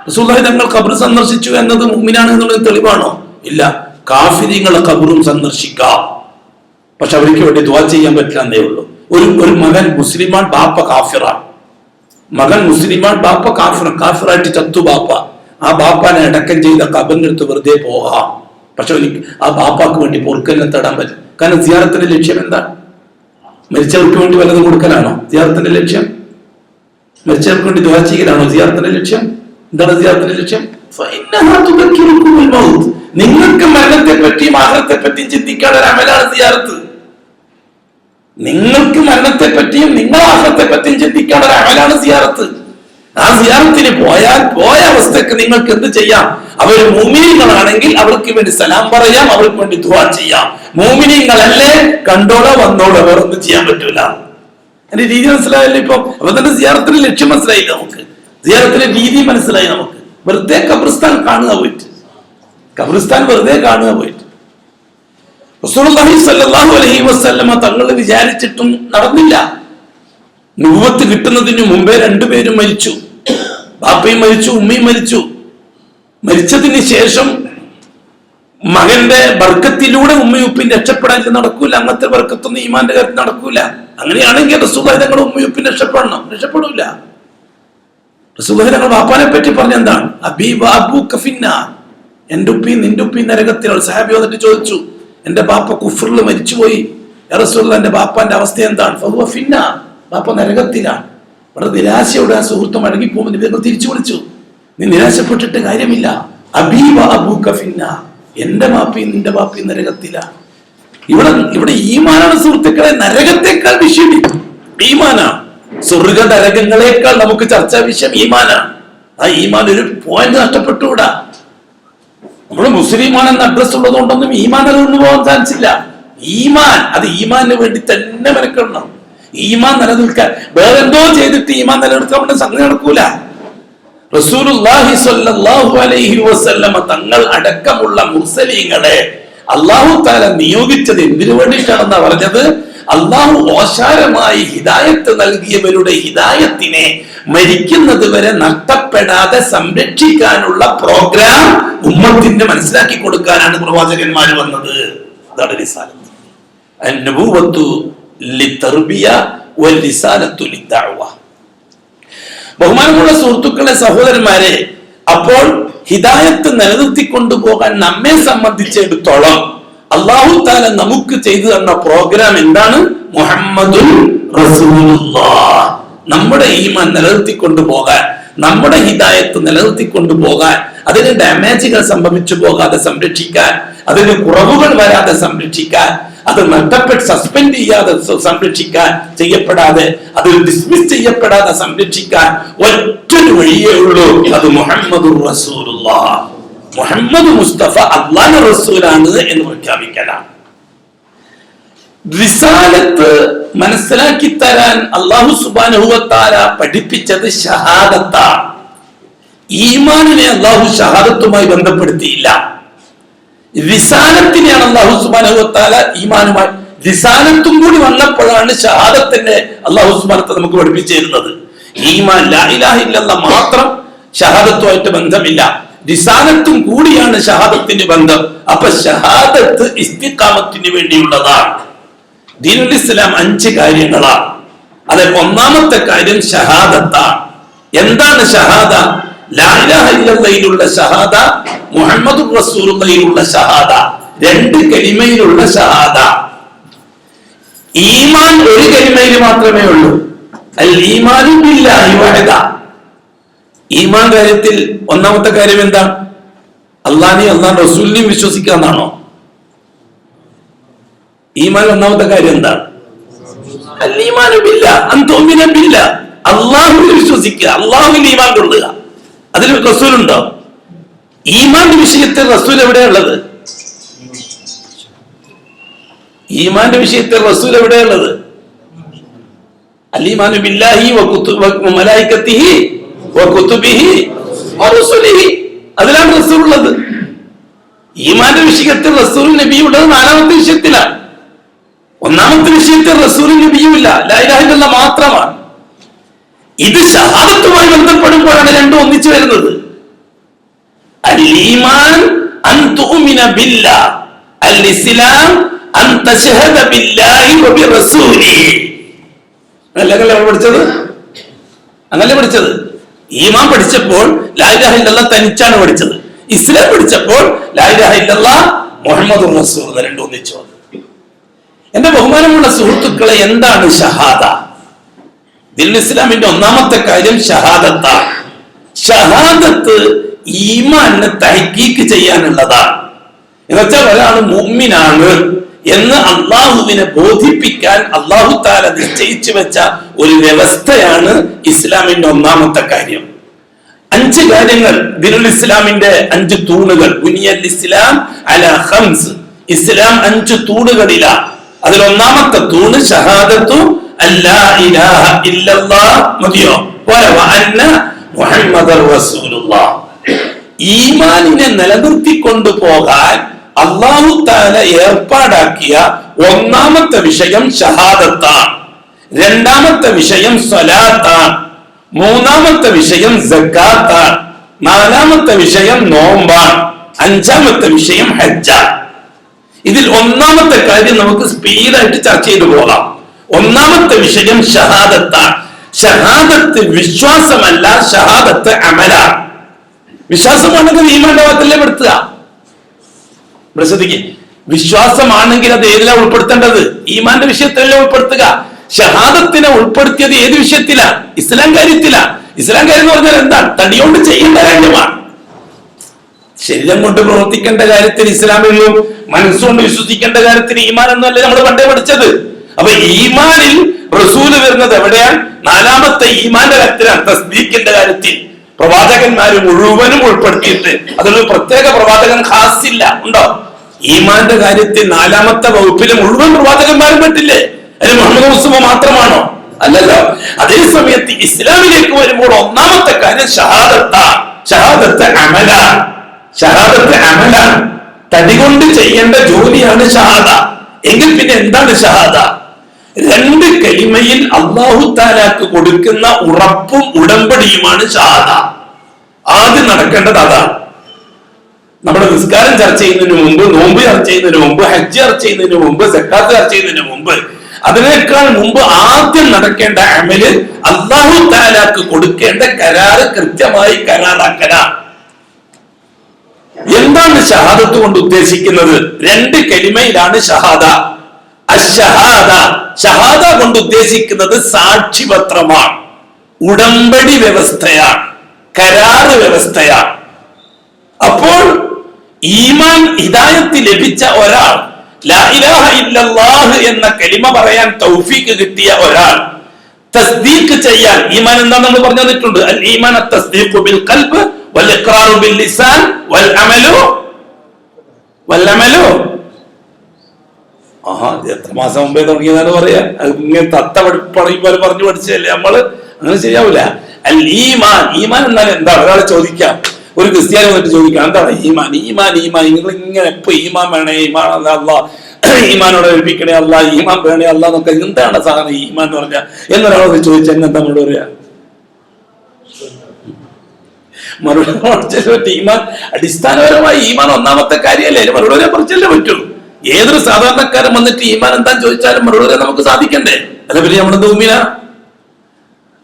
S2: റസൂലുള്ളാഹി തങ്ങൾ ഖബർ സന്ദർശിച്ചു എന്നത് മുഅ്മിനാണ് എന്നുള്ളത് തെളിവാണോ? ഇല്ല. കാഫിരീങ്ങളെ ഖബറും സന്ദർശിക്കാം, പക്ഷെ അവർക്ക് വേണ്ടി ദുആ ചെയ്യാൻ പറ്റില്ലെന്നേ ഉള്ളൂ. ഒരു മകൻ മുസ്ലിമാൻ, ബാപ്പ കാഫിറാണ്. മകൻ മുസ്ലിമാൻ, ബാപ്പ കാഫിറായിട്ട് ചത്തു ബാപ്പ. ആ ബാപ്പാനെ അടക്കം ചെയ്ത ഖബറിന്റെ അടുത്ത് വെറുതെ പോകാം, പക്ഷെ ആ ബാപ്പാക്ക് വേണ്ടി പൊറുക്കലിനെ തേടാൻ പറ്റും. കാരണം സിയാറത്തിന്റെ ലക്ഷ്യം എന്താണ്? മരിച്ചവർക്ക് വേണ്ടി വല്ലതും കൊടുക്കലാണോ സിയാറത്തിന്റെ ലക്ഷ്യം? മരിച്ചവർക്ക് വേണ്ടി ദുആ ചെയ്യലാണോ സിയാറത്തിന്റെ ലക്ഷ്യം? എന്താണ് സിയാറത്തിന്റെ ലക്ഷ്യം? നിങ്ങൾക്ക് മരണത്തെ പറ്റിയും ആഖിറത്തെ പറ്റിയും ചിന്തിക്കാനുള്ള ഒരു അമലാണ് സിയാറത്ത്. നിങ്ങൾക്ക് മരണത്തെ പറ്റിയും നിങ്ങൾ ആഖിറത്തെ പറ്റിയും ചിന്തിക്കാനുള്ള ഒരു അമലാണ് സിയാറത്ത്. ആ സിയാറത്തിന് പോയ അവസ്ഥക്ക് നിങ്ങൾക്ക് എന്ത് ചെയ്യാം? അവർ മുഅ്മിനീങ്ങളാണെങ്കിൽ അവർക്ക് വേണ്ടി സലാം പറയാം, അവർക്ക് വേണ്ടി ദുആ ചെയ്യാം. മുഅ്മിനീങ്ങളല്ലേ, കണ്ടോളോ വന്നോളോ, വേറൊന്നും ചെയ്യാൻ പറ്റൂല. അതിന്റെ രീതി മനസ്സിലായല്ലോ ഇപ്പൊ. അപ്പൊ തന്നെ സിയാറത്തിന്റെ ലക്ഷ്യം മനസ്സിലായി നമുക്ക്, സിയാറത്തിന്റെ രീതി മനസ്സിലായി നമുക്ക്. വെറുതെ ഖബർസ്ഥാൻ കാണുക പോയിട്ട്, ഖബർസ്ഥാൻ വെറുതെ കാണുക പോയിട്ട്. റസൂലുള്ളാഹി സ്വല്ലല്ലാഹു അലൈഹി വസല്ലമ തങ്ങൾ വിചാരിച്ചിട്ടും നടന്നില്ല. നുബുവത്ത് കിട്ടുന്നതിന് മുമ്പേ രണ്ടുപേരും മരിച്ചു. ബാപ്പയും മരിച്ചു, ഉമ്മയും മരിച്ചു. മരിച്ചതിന് ശേഷം മകന്റെ ബർക്കത്തിലൂടെ ഉമ്മയും ഉപ്പയും രക്ഷപ്പെടാൻ നടക്കൂല. അങ്ങനത്തെ ബർക്കത്തൊന്നും ഈമാന്റെ കാര്യത്തിൽ നടക്കൂല. അങ്ങനെയാണെങ്കിൽ റസൂലുള്ളാഹി തങ്ങൾ ഉമ്മയും ഉപ്പയും രക്ഷപ്പെടൂല. റസൂലുള്ളാഹി തങ്ങൾ ബാപ്പാനെ പറ്റി പറഞ്ഞ എന്താണ്? അബൂക ഫിന്നാർ, എന്റെ ഉപ്പയും നിന്റെ ഉപ്പയും നരകത്തിലാണ്. സഹാബി വന്നിട്ട് ചോദിച്ചു, എന്റെ ബാപ്പ കുഫറിൽ മരിച്ചുപോയി, യാ റസൂലുള്ളാഹി, എന്റെ ബാപ്പാന്റെ അവസ്ഥ എന്താണ്? ഫഹുവ ഫിന്നാർ, ബാപ്പ നരകത്തിലാണ്. വളരെ നിരാശയോടെ ആ സുഹൃത്ത് മടങ്ങി പോകുമ്പോൾ നിങ്ങൾ തിരിച്ചു വിളിച്ചു, നീ നിരാശപ്പെട്ടിട്ട് കാര്യമില്ല. അബൂക ഫിന്നാർ, എന്റെ ബാപ്പയും നിന്റെ ബാപ്പയും നരകത്തിലാണ്. ഇവിടെ ഈമാനാണ് സുഹൃത്തുക്കളെ, നരകത്തെക്കാൾ വിഷയം ഈമാനാണ്. സ്വർഗ നരകങ്ങളെക്കാൾ നമുക്ക് ചർച്ചാ വിഷയം ഈമാനാണ്. ആ ഈമാൻ ഒരു പോയിന്റ് നഷ്ടപ്പെട്ടുകൂടാ. നമ്മൾ മുസ്ലിമാണെന്ന് അഡ്രസ് ഉള്ളതുകൊണ്ടൊന്നും ഈമാൻ നിലനിന്ന് പോകാൻ ചാൻസ് ഇല്ല. ഈമാൻ അത് ഈമാനിന് വേണ്ടി തന്നെ മെനക്കെടണം. ഈമാൻ നിലനിൽക്കാൻ വേറെ എന്തോ ചെയ്തിട്ട് ഈമാൻ നിലനിർത്താൻ വേണ്ടി സംഗതി നടക്കൂല. റസൂലുള്ളാഹി സ്വല്ലല്ലാഹു അലൈഹി വസല്ലമ തങ്ങൾ അടക്കമുള്ള മുർസലീങ്ങളെ അല്ലാഹു തആല നിയോഗിച്ചത് എന്തിനു വേണ്ടിയിട്ടാണെന്നാ പറഞ്ഞത്? അല്ലാഹു ഓശാരമായി ഹിദായത്ത് നൽകിയവരുടെ ഹിദായത്തിനെ മരിക്കുന്നത് വരെ നഷ്ടപ്പെടാതെ സംരക്ഷിക്കാനുള്ള പ്രോഗ്രാം ഉമ്മത്തിന് മനസ്സിലാക്കി കൊടുക്കാനാണ് പ്രവാചകന്മാർ വന്നത്. അതാണ് റിസാലത്ത്. അൻ-നബുവത്തു ലിതർബിയ വൽ-റിസാലത്തു ലിദഅവ. ബഹുമാനമുള്ള സുഹൃത്തുക്കളെ, സഹോദരന്മാരെ, അപ്പോൾ ഹിദായത്ത് നിലനിർത്തിക്കൊണ്ടുപോകാൻ നമ്മെ സംബന്ധിച്ചിടത്തോളം അല്ലാഹു തആല നമുക്ക് ചെയ്തു തന്ന പ്രോഗ്രാം എന്താണ്? മുഹമ്മദുൻ റസൂലുള്ളാഹ്. നമ്മുടെ ഈമാൻ നിലനിർത്തിക്കൊണ്ടുപോകാൻ, നമ്മുടെ ഹിദായത്ത് നിലനിർത്തിക്കൊണ്ടുപോകാൻ, അതിന് ഡാമേജുകൾ സംഭവിച്ചു പോകാതെ സംരക്ഷിക്കാൻ, അതിന് കുറവുകൾ വരാതെ സംരക്ഷിക്കാൻ, അത് നഷ്ടപ്പെട്ട് സസ്പെൻഡ് ചെയ്യാതെ സംരക്ഷിക്കാൻ, ചെയ്യപ്പെടാതെ, അത് ഡിസ്മിസ് ചെയ്യപ്പെടാതെ സംരക്ഷിക്കാൻ ഒറ്റൊരു വഴിയേ ഉള്ളൂ. അത് മുഹമ്മദുർ റസൂലുള്ളാഹ്, മുഹമ്മദ് മുസ്തഫ അല്ലാഹുവിന്റെ റസൂലാണ് എന്ന് പ്രഖ്യാപിക്കലാണ്. റിസാലത്ത് മനസ്സിലാക്കി തരാൻ അല്ലാഹു സുബ്ഹാനഹു വ തആല പഠിപ്പിച്ചത് ഷഹാദത്താണ്. ഈമാനിനെ അള്ളാഹു ഷഹാദത്തുമായി ബന്ധപ്പെടുത്തിയില്ല. റിസാലത്തിനെയാണ് അള്ളാഹു സുബ്ഹാനഹു വ തആല ഈമാനുമായി, റിസാലത്തും കൂടി വന്നപ്പോഴാണ് ഷഹാദത്തിന്റെ അള്ളാഹു സുബ്ഹാനഹു വ തആല നമുക്ക് പഠിപ്പിച്ചു തരുന്നത്. ഈമാൻ ലാ ഇലാഹ ഇല്ലല്ലാഹ് മാത്രം ഷഹാദത്തുമായിട്ട് ബന്ധമില്ല, റിസാലത്തും കൂടിയാണ് ഷഹാദത്തിന് ബന്ധം. അപ്പൊ ഷഹാദത്ത് ഇസ്തിഖാമത്തിന് വേണ്ടിയുള്ളതാണ്. ദീനുൽ ഇസ്ലാം 5 കാര്യങ്ങളാണ്. അതിൽ ഒന്നാമത്തെ കാര്യം ഷഹാദത്താണ്. എന്താണ് ഷഹാദ? ലാ ഇലാഹ ഇല്ലല്ലാഹിലുള്ള ഷഹാദ, മുഹമ്മദുർ റസൂലുള്ളാഹിലുള്ള ഷഹാദ, 2 കലിമയിലുള്ള ഷഹാദ. ഈമാൻ ഒരു കലിമയിൽ മാത്രമേ ഉള്ളൂ, അൽ ഈമാനു ബില്ലാഹി വഹദ. ഈമാൻ കാര്യത്തിൽ ഒന്നാമത്തെ കാര്യം എന്താ? അള്ളാഹിനെയും അള്ളാഹുവിന്റെ റസൂലിനെയും വിശ്വസിക്കാന്നാണോ? ഈമാൻ ഒന്നാമത്തെ കാര്യം എന്താണ്? അൽ ഈമാനു ബില്ലാഹ്, അൻ തുഅ്മിന ബില്ലാഹ്, അള്ളാഹുവിൽ വിശ്വസിക്കുക, അള്ളാഹുവിൽ ഈമാൻ കൊള്ളുക. അതിൽ റസൂലുണ്ടോ? ഈമാന്റെ വിഷയത്തിൽ റസൂൽ എവിടെയുള്ളത്? ഈമാന്റെ വിഷയത്തിൽ റസൂൽ എവിടെയുള്ളത്? അൽ ഈമാനു ബില്ലാഹി വ മലായികതിഹി വകുതുബിഹി വറുസുലിഹി, അതിലാണ് റസൂൽ ഉള്ളത്. ഈമാന്റെ വിഷയത്തിൽ റസൂലും നബിയും ഉള്ളത് 4ാമത്തെ വിഷയത്തിലാണ്. ഒന്നാമത്തെ വിഷയത്തിൽ റസൂലും നബിയും ഇല്ല, ലാ ഇലാഹ ഇല്ലല്ലാഹ് മാത്രമാണ്. ഇത് ഷഹാദത്തുമായി ബന്ധപ്പെടുമ്പോഴാണ് രണ്ടും ഒന്നിച്ചു വരുന്നത്. അൽ ഈമാൻ അൻ തുഅ്മിന ബില്ലാഹ്, അൽ ഇസ്ലാം അൻ തശ്ഹദ ബില്ലാഹി വ ബിറസൂലിഹി. അങ്ങനെയല്ലേ പഠിച്ചത്? അങ്ങനെ പഠിച്ചത്. ഈമാൻ പഠിച്ചപ്പോൾ ലാ ഇലാഹ ഇല്ലല്ലാഹ് തനിച്ചാണ് പഠിച്ചത്. ഇസ്ലാം പഠിച്ചപ്പോൾ ലാ ഇലാഹ ഇല്ലല്ലാഹ് മുഹമ്മദുർ റസൂൽ രണ്ടും ഒന്നിച്ചു വന്നു. എന്റെ ബഹുമാനമുള്ള സുഹൃത്തുക്കളെ, എന്താണ് ഷഹാദ? ദീനുൽ ഇസ്ലാമിന്റെ ഒന്നാമത്തെ കാര്യം ഷഹാദത്താണ്. ഷഹാദത്ത് ഈമാനെ തഹ്ഖീഖ് ചെയ്യാനുള്ളതാണ്. എന്നുവെച്ചാൽ ഒരാൾ മുഅ്മിനാണ് എന്ന് അള്ളാഹുവിനെ ബോധിപ്പിക്കാൻ അള്ളാഹു തആല നിശ്ചയിച്ചു വെച്ച ഒരു വ്യവസ്ഥയാണ് ഇസ്ലാമിന്റെ ഒന്നാമത്തെ കാര്യം. 5 കാര്യങ്ങൾ ദീനുൽ ഇസ്ലാമിന്റെ 5 തൂണുകൾ. ബുനിയൽ ഇസ്ലാം അലാ 5. ഇസ്ലാം 5 തൂണുകളിലാണ്. അതിൽ ഒന്നാമത്തെ തൂണ് ഷഹാദത്തു അല്ലാ ഇലാഹ ഇല്ലല്ലാഹ്, മതിയോ? വ അന്ന മുഹമ്മദർ റസൂലുള്ളാഹ്. ഈമാനിനെ നിലനിർത്തിക്കൊണ്ടു പോകാൻ അല്ലാഹു തആല ഏർപ്പാടാക്കിയ ഒന്നാമത്തെ വിഷയം ഷഹാദത്താണ്. 2ാമത്തെ വിഷയം സ്വലാത്താണ്. 3ാമത്തെ വിഷയം സക്കാത്താണ്. 4ാമത്തെ വിഷയം നോമ്പാണ്. 5ാമത്തെ വിഷയം ഹജ്ജാണ്. ഇതിൽ ഒന്നാമത്തെ കാര്യം നമുക്ക് സ്പീഡായിട്ട് ചർച്ച ചെയ്തു പോകാം. ഒന്നാമത്തെ വിഷയം ഷഹാദത്താണ്. ഷഹാദത്ത് വിശ്വാസമല്ല, ഷഹാദത്ത് അമലാണ്. വിശ്വാസമാണെങ്കിൽ ഈമാന്റെ ഭാഗത്തല്ലേ പെടുത്തുക? ശ്രദ്ധിക്കുക, വിശ്വാസമാണെങ്കിൽ അത് ഏതിലാണ് ഉൾപ്പെടുത്തേണ്ടത്? ഈമാന്റെ വിഷയത്തിലല്ലേ ഉൾപ്പെടുത്തുക. ഷഹാദത്തിനെ ഉൾപ്പെടുത്തിയത് ഏത് വിഷയത്തിലാണ്? ഇസ്ലാം കാര്യത്തിലാണ്. ഇസ്ലാം കാര്യം എന്ന് പറഞ്ഞാൽ എന്താണ്? തടിയോണ്ട് ചെയ്യേണ്ട കാര്യമാണ്. ശരീരം കൊണ്ട് പ്രവർത്തിക്കേണ്ട കാര്യത്തിൽ ഇസ്ലാമിലും മനസ്സുകൊണ്ട് വിശ്വസിക്കേണ്ട കാര്യത്തിൽ ഈമാൻ എന്നല്ലേ നമ്മൾ പണ്ടേ പഠിച്ചത്. അപ്പൊ ഈമാനിൽ റസൂല് വരുന്നത് എവിടെയാണ്? 4ാമത്തെ ഈമാന്റെ കാര്യത്തിലാണ്, തസ്ദീഖിന്റെ കാര്യത്തിൽ. പ്രവാചകന്മാര് മുഴുവനും ഉൾപ്പെടുത്തിയിട്ട് അതിലൊരു പ്രത്യേക പ്രവാചകൻ ഖാസില്ല, ഉണ്ടോ? ഈമാന്റെ കാര്യത്തിൽ 4ാമത്തെ വകുപ്പിൽ മുഴുവൻ പ്രവാചകന്മാരും പെട്ടില്ലേ? അതിന് മുഹമ്മദ് മുസ്തഫ മാത്രമാണോ? അല്ലല്ലോ. അതേ സമയത്ത് ഇസ്ലാമിലേക്ക് വരുമ്പോൾ ഒന്നാമത്തെ കാര്യം ഷഹാദത്താണ്. ഷഹാദത്ത് അമലാണ്. ഷഹാദത്ത് അമലാണ്. തടി കൊണ്ട് ചെയ്യേണ്ട ജോലിയാണ് ഷഹാദ. എങ്കിൽ പിന്നെ എന്താണ് ഷഹാദ? 2 കലിമയിൽ അല്ലാഹു തആലാക്ക് കൊടുക്കുന്ന ഉറപ്പും ഉടമ്പടിയുമാണ് ഷഹാദ. ആദ്യം നടക്കേണ്ടത് അതാണ്. നമ്മുടെ നിസ്കാരം ചർച്ച ചെയ്യുന്നതിന് മുമ്പ്, നോമ്പ് ചർച്ച ചെയ്യുന്നതിന് മുമ്പ്, ഹജ്ജ് ചർച്ച ചെയ്യുന്നതിന് മുമ്പ്, സക്കാത്ത് ചർച്ച ചെയ്യുന്നതിന് മുമ്പ്, അതിനേക്കാൾ മുമ്പ് ആദ്യം നടക്കേണ്ട അമല് അല്ലാഹു തആലാക്ക് കൊടുക്കേണ്ട കരാറ് കൃത്യമായി കരാറാക്കലാണ്. എന്താണ് ഷഹാദത്ത് കൊണ്ട് ഉദ്ദേശിക്കുന്നത്? 2 കലിമയിലാണ് ഷഹാദ. അശ്ശഹാദ, ഷഹാദ കൊണ്ട് ഉദ്ദേശിക്കുന്നത് സാക്ഷിപത്രമാണ്, ഉടമ്പടി വ്യവസ്ഥയാണ്, കരാറ് വ്യവസ്ഥയാണ്. അപ്പോൾ ഈമാൻ ഹിദായത്ത് ലഭിച്ച ഒരാൾ, ലാ ഇലാഹ ഇല്ലല്ലാഹ് എന്ന കലിമ പറയാൻ തൗഫീഖ് കിട്ടിയ ഒരാൾ, തസ്ദീഖ് ചെയ്യാൻ, ഈമാൻ എന്താണെന്ന് നമ്മൾ പറഞ്ഞു തന്നിട്ടുണ്ട്. അൽ ഈമാൻ അത്തസ്ദീഖു ബിൽ ഖൽബ് വൽ ഇഖ്റാറു ബിൽ ലിസാൻ വൽ അമലു എത്ര മാസം മുമ്പേ തുടങ്ങിയതാണ് പറയാ. ഇങ്ങനെ തത്ത പറയുമ്പോൾ പറഞ്ഞു പഠിച്ചല്ലേ നമ്മള്. അങ്ങനെ ശരിയാവില്ല. അൽ ഈമാൻ. ഈമാൻ എന്നാൽ എന്താണ്? ഒരാളെ ചോദിക്കാം, ഒരു ക്രിസ്ത്യാനി വന്നിട്ട് ചോദിക്കാം എന്താണ് ഈമാൻ? ഈമാൻ ഈമാൻ നിങ്ങൾ ഇങ്ങനെ എപ്പോ ഈമാൻ വേണേ, ഈമാൻ അല്ലാ, ഈമാനോടെ ഏൽപ്പിക്കണേ അല്ല, ഈമാൻ വേണേ അല്ല എന്നൊക്കെ എന്താണ് സാധനം ഈമാൻ എന്ന് പറഞ്ഞാൽ എന്നൊരാളോട് ചോദിച്ചാൽ എന്താ നമ്മളോട് പറയാ? മറുപടി ഈമാൻ അടിസ്ഥാനപരമായി ഈമാൻ ഒന്നാമത്തെ കാര്യമല്ലേ, മറുപടി പറിച്ചല്ലേ പറ്റൂ. ഏതൊരു സാധാരണക്കാരൻ വന്നിട്ട് ഈമാൻ എന്താന്ന് ചോദിച്ചാലും മറുപടി നമുക്ക് സാധിക്കണ്ടേ? അല്ല പിന്നെ നമ്മളെന്ത് ഭൂമിന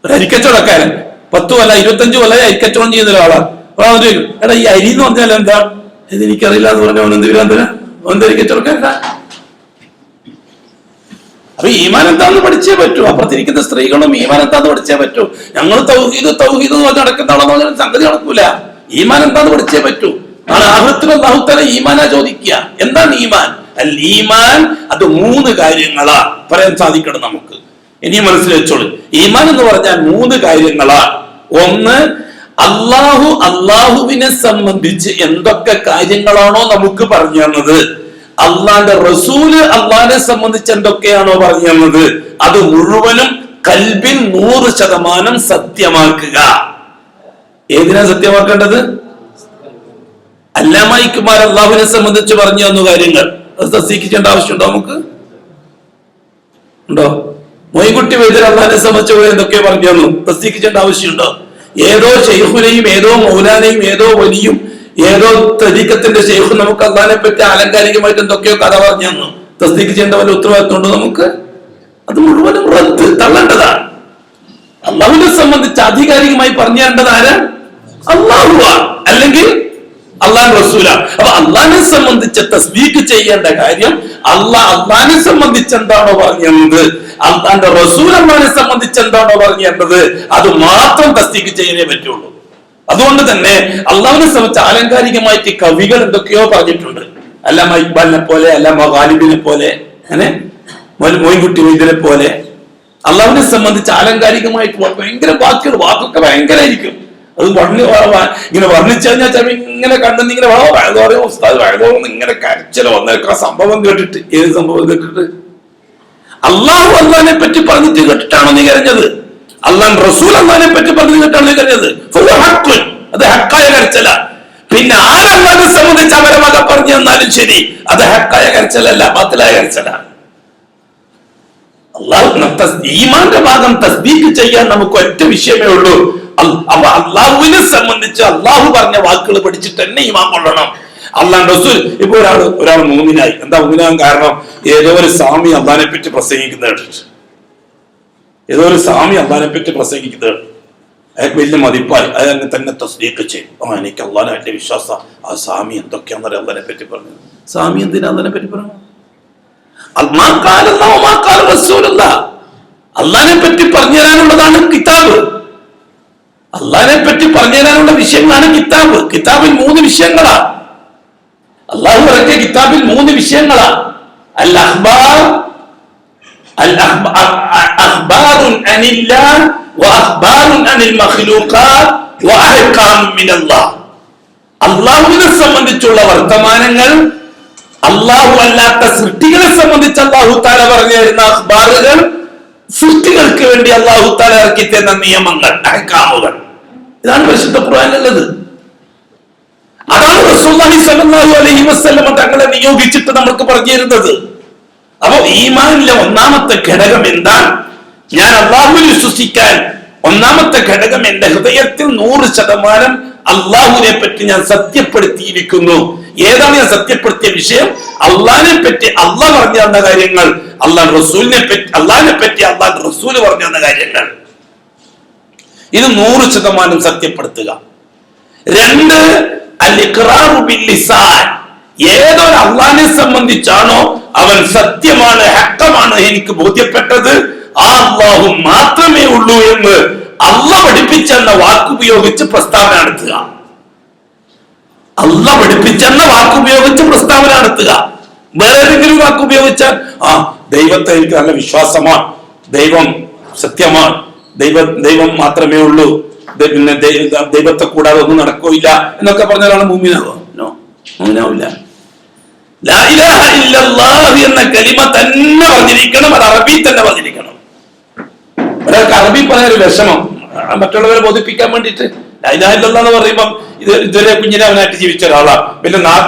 S2: ഒരു അരിക്കച്ചവടക്കാരൻ 10 കൊല്ല 25 കൊല്ല അരിക്കച്ചവടം ചെയ്യുന്ന ഒരാളാണ്. എടാ ഈ അരി എന്ന് പറഞ്ഞാൽ എന്താ? ഇത് എനിക്കറിയില്ല എന്ന് പറഞ്ഞ അവനെന്ത് വിരാന്തന അവന്റെ അരിക്കച്ചവടക്കാരന. അപ്പൊ ഈമാൻ എന്താന്ന് പഠിച്ചേ പറ്റൂ. അപ്പുറത്തിരിക്കുന്ന സ്ത്രീകളും ഈമാൻ എന്താന്ന് പഠിച്ചേ പറ്റൂ. ഞങ്ങൾ തൗഹീദ് തൗഹീദ് നടക്കുന്നതാണെന്ന് പറഞ്ഞാൽ സംഗതി നടക്കൂല. ഈമാൻ എന്താന്ന് പഠിച്ചേ പറ്റൂ. നാളെ ആഹ്റത്തിൽ അല്ലാഹു തആല ഈമാനാ ചോദിക്കുക. എന്താണ് ഈമാൻ? അൽ ഈമാൻ അത് 3 കാര്യങ്ങളാ പറയാൻ സാധിക്കണം നമുക്ക്. ഇനിയും മനസ്സിൽ വെച്ചോളൂ, ഈമാൻ എന്ന് പറഞ്ഞാൽ 3 കാര്യങ്ങളാ. ഒന്ന്, അള്ളാഹുവിനെ സംബന്ധിച്ച് എന്തൊക്കെ കാര്യങ്ങളാണോ നമുക്ക് പറഞ്ഞു തന്നത്, അള്ളാന്റെ റസൂല് അള്ളാഹിനെ സംബന്ധിച്ച് എന്തൊക്കെയാണോ പറഞ്ഞു തന്നത്, അത് മുഴുവനും കൽബിൽ 100% സത്യമാക്കുക. ഏതിനാ സത്യമാക്കേണ്ടത്? അല്ലാമ ഇക്ബാൽ അള്ളാഹുവിനെ സംബന്ധിച്ച് പറഞ്ഞു തന്ന കാര്യങ്ങൾ അത് തസ്ദീഖിക്കേണ്ട ആവശ്യമുണ്ടോ? നമുക്ക് ഉണ്ടോ? മൊയ്ൻകുട്ടി വൈദ്യർ അള്ളാഹിനെ സംബന്ധിച്ച് എന്തൊക്കെയോ പറഞ്ഞു തന്നു, തസ്ദീഖിക്കേണ്ട ആവശ്യമുണ്ടോ? ഏതോ ഷെയ്ഖുനെയും ഏതോ മൗലാനെയും ഏതോ വലിയും ഏതോ തരീഖത്തിന്റെ ഷെയ്ഖും നമുക്ക് അള്ളാഹിനെ പറ്റി ആലങ്കാരികമായിട്ട് എന്തൊക്കെയോ കഥ പറഞ്ഞു തന്നു, തസ്ദീഖ് ചെയ്യേണ്ട വല്ല ഉത്തരവാദിത്വം ഉണ്ടോ നമുക്ക്? അത് മുഴുവനും റദ്ദ് തള്ളേണ്ടതാണ്. അള്ളാഹുവിനെ സംബന്ധിച്ച് ആധികാരികമായി പറഞ്ഞു തരേണ്ടത് ആരാ? അള്ളാഹുവാണ്, അല്ലെങ്കിൽ അള്ളാഹു റസൂലാണ്. അപ്പൊ അള്ളാഹിനെ സംബന്ധിച്ച് തസ്ദീഖ് ചെയ്യേണ്ട കാര്യം അള്ളാഹിനെ സംബന്ധിച്ച് എന്താണോ പറഞ്ഞത്, അള്ളാന്റെ റസൂൽ അള്ളാഹിനെ സംബന്ധിച്ച് എന്താണോ പറഞ്ഞത്, അത് മാത്രം തസ്ദീഖ് ചെയ്യാനേ പറ്റുള്ളൂ. അതുകൊണ്ട് തന്നെ അള്ളാഹുവിനെ സംബന്ധിച്ച് ആലങ്കാരികമായിട്ട് കവികൾ എന്തൊക്കെയോ പറഞ്ഞിട്ടുണ്ട്. അല്ലാമ ഇക്ബാലിനെ പോലെ, അല്ലാമ ഗാലിബിനെ പോലെ, അങ്ങനെ മൊയ്ൻകുട്ടി വൈദ്യരെ പോലെ അള്ളാഹുവിനെ സംബന്ധിച്ച് ആലങ്കാരികമായിട്ട് ഭയങ്കര വാക്കൊക്കെ ഭയങ്കരമായിരിക്കും. അത് ഇങ്ങനെ വർണ്ണിച്ചു കഴിഞ്ഞാൽ ഇങ്ങനെ കണ്ടെന്നിങ്ങനെ വഴതോറിയോ ഉസ്താദ് വഴതോന്ന് ഇങ്ങനെ കരച്ചില വന്നേക്കാ സംഭവം കേട്ടിട്ട്. ഏത് സംഭവം കേട്ടിട്ട്? അള്ളാഹു അള്ളാഹിനെ പറ്റി പറഞ്ഞിട്ട് കേട്ടിട്ടാണോ നീ കരഞ്ഞത്? അള്ളാഹ് റസൂൽ അള്ളാഹിനെ പറ്റി പറഞ്ഞു കേട്ടാണ് നീ കരഞ്ഞത്? അത് ഹക്കായ കരച്ചല. പിന്നെ ആരല്ലാതെ സംബന്ധിച്ച് അവരെ മത പറഞ്ഞു തന്നാലും ശരി, അത് ഹക്കായ കരച്ചലല്ല, ബാത്തിലായ കരച്ചലാണ്. ഈമാന്റെ ഭാഗം തസ്ദീഖ് ചെയ്യാൻ നമുക്ക് ഒറ്റ വിഷയമേ ഉള്ളൂ. അപ്പൊ അള്ളാഹുവിനെ സംബന്ധിച്ച് അള്ളാഹു പറഞ്ഞ വാക്കുകൾ പഠിച്ചിട്ട് തന്നെ ഈമാൻ കൊള്ളണം. അള്ളാഹ് റസൂൽ ഇപ്പൊ ഒരാൾ മൂമിനായി. എന്താ മൂമിനാകാൻ കാരണം? ഏതോ ഒരു സ്വാമി അള്ളാഹിനെ പറ്റി പ്രസംഗിക്കുന്നത്, ഏതോ ഒരു സ്വാമി അള്ളാഹിനെ പറ്റി പ്രസംഗിക്കുന്നത് അയാൾക്ക് വലിയ മതിപ്പായി, അയാൾ തന്നെ തസ്ദീഖ് ചെയ്യും. എനിക്ക് അള്ളാഹിനെ വലിയ വിശ്വാസം. ആ സ്വാമി എന്തൊക്കെയാണെന്ന് അള്ളാഹിനെ പറ്റി പറഞ്ഞു. സ്വാമി എന്തിനാ അള്ളാഹിനെ പറ്റി പറഞ്ഞു? അള്ളാഹിനെ പറ്റി പറഞ്ഞു തരാനുള്ളതാണ് കിതാബ്. അള്ളാഹിനെ പറ്റി പറഞ്ഞു തരാനുള്ള വിഷയങ്ങളാണ് കിതാബ്. കിതാബിൽ 3 വിഷയങ്ങളാണ്. അള്ളാഹു ഇറക്കിയ കിതാബിൽ 3 വിഷയങ്ങളാണ്. അൽ അഖ്ബാർ, അഖ്ബാറുൻ അനില്ലാഹ് വഅഖ്ബാറുൻ അനിൽ മഖ്ലൂഖാത്ത് വഅഹ്കാമുൻ മിനല്ലാഹ്. അള്ളാഹുവിനെ സംബന്ധിച്ചുള്ള വർത്തമാനങ്ങൾ, അള്ളാഹു അല്ലാത്ത സൃഷ്ടികളെ സംബന്ധിച്ച് അള്ളാഹു തആല പറഞ്ഞു തരുന്ന അഖ്ബാറുകൾ, സൃഷ്ടികൾക്ക് വേണ്ടി അള്ളാഹു തആല ഇറക്കി തരുന്ന നിയമങ്ങൾ, അഹ്കാമുകൾ. ഇതാണ് പരിശുദ്ധ ഖുർആനിലുള്ളത്. അതാണ് റസൂലുള്ളാഹി സ്വല്ലല്ലാഹു അലൈഹി വസല്ലം തങ്ങളെ നിയോഗിച്ചിട്ട് നമുക്ക് പറഞ്ഞു തരുന്നത്. അപ്പൊ ഈമാനിലെ ഒന്നാമത്തെ ഘടകം എന്താണ്? ഞാൻ അള്ളാഹുവിൽ വിശ്വസിക്കാൻ ഒന്നാമത്തെ ഘടകം എന്റെ ഹൃദയത്തിൽ 100% അള്ളാഹുവിനെ പറ്റി ഞാൻ സത്യപ്പെടുത്തിയിരിക്കുന്നു. ഏതാണ് ഞാൻ സത്യപ്പെടുത്തിയ വിഷയം? അള്ളാഹിനെ പറ്റി അള്ളാഹ് പറഞ്ഞു തന്ന കാര്യങ്ങൾ, അള്ളാഹ് റസൂലിനെ പറ്റി അള്ളാഹിനെ പറ്റി അള്ളാഹ് റസൂല് പറഞ്ഞു തന്ന കാര്യങ്ങൾ. ഇത് 100% സത്യപ്പെടുത്തുക. 2, അൽ ഇഖ്റാറു ബിൽ ലിസാൻ. ഏതൊരു അള്ളാഹിനെ സംബന്ധിച്ചാണോ അവൻ സത്യമാണ്, ഹക്കമാണ് എനിക്ക് ബോധ്യപ്പെട്ടത്, ആ അള്ളാഹു മാത്രമേ ഉള്ളൂ എന്ന് അള്ളാഹ് പഠിപ്പിച്ചെന്ന വാക്കുപയോഗിച്ച് പ്രസ്താവന നടത്തുക. അള്ളാഹ് പഠിപ്പിച്ചെന്ന വാക്കുപയോഗിച്ച് പ്രസ്താവന നടത്തുക. വേറെ ഏതെങ്കിലും വാക്കുപയോഗിച്ചാൽ ദൈവത്തെ എനിക്ക് നല്ല വിശ്വാസമാണ്, ദൈവം സത്യമാണ്, ദൈവം മാത്രമേ ഉള്ളൂ, പിന്നെ ദൈവത്തെ കൂടാതെ ഒന്നും നടക്കില്ല എന്നൊക്കെ പറഞ്ഞാലാണ് മുഅ്മിനാവുക? മുഅ്മിനാവില്ല. ലാ ഇലാഹ ഇല്ലല്ലാഹ് എന്ന കലിമ തന്നെ പറഞ്ഞിരിക്കണം. അത് അറബി തന്നെ പറഞ്ഞിരിക്കണം. ഒരാൾക്ക് അറബി പറയാൻ ഒരു വിഷമം, മറ്റുള്ളവരെ ബോധിപ്പിക്കാൻ വേണ്ടിയിട്ട്. ലാ ഇലാഹ ഇല്ലല്ലാഹ് എന്ന് പറയുമ്പം ഇതുവരെ കുഞ്ഞിനെ അവനായിട്ട് ജീവിച്ച ഒരാളാ, വലിയ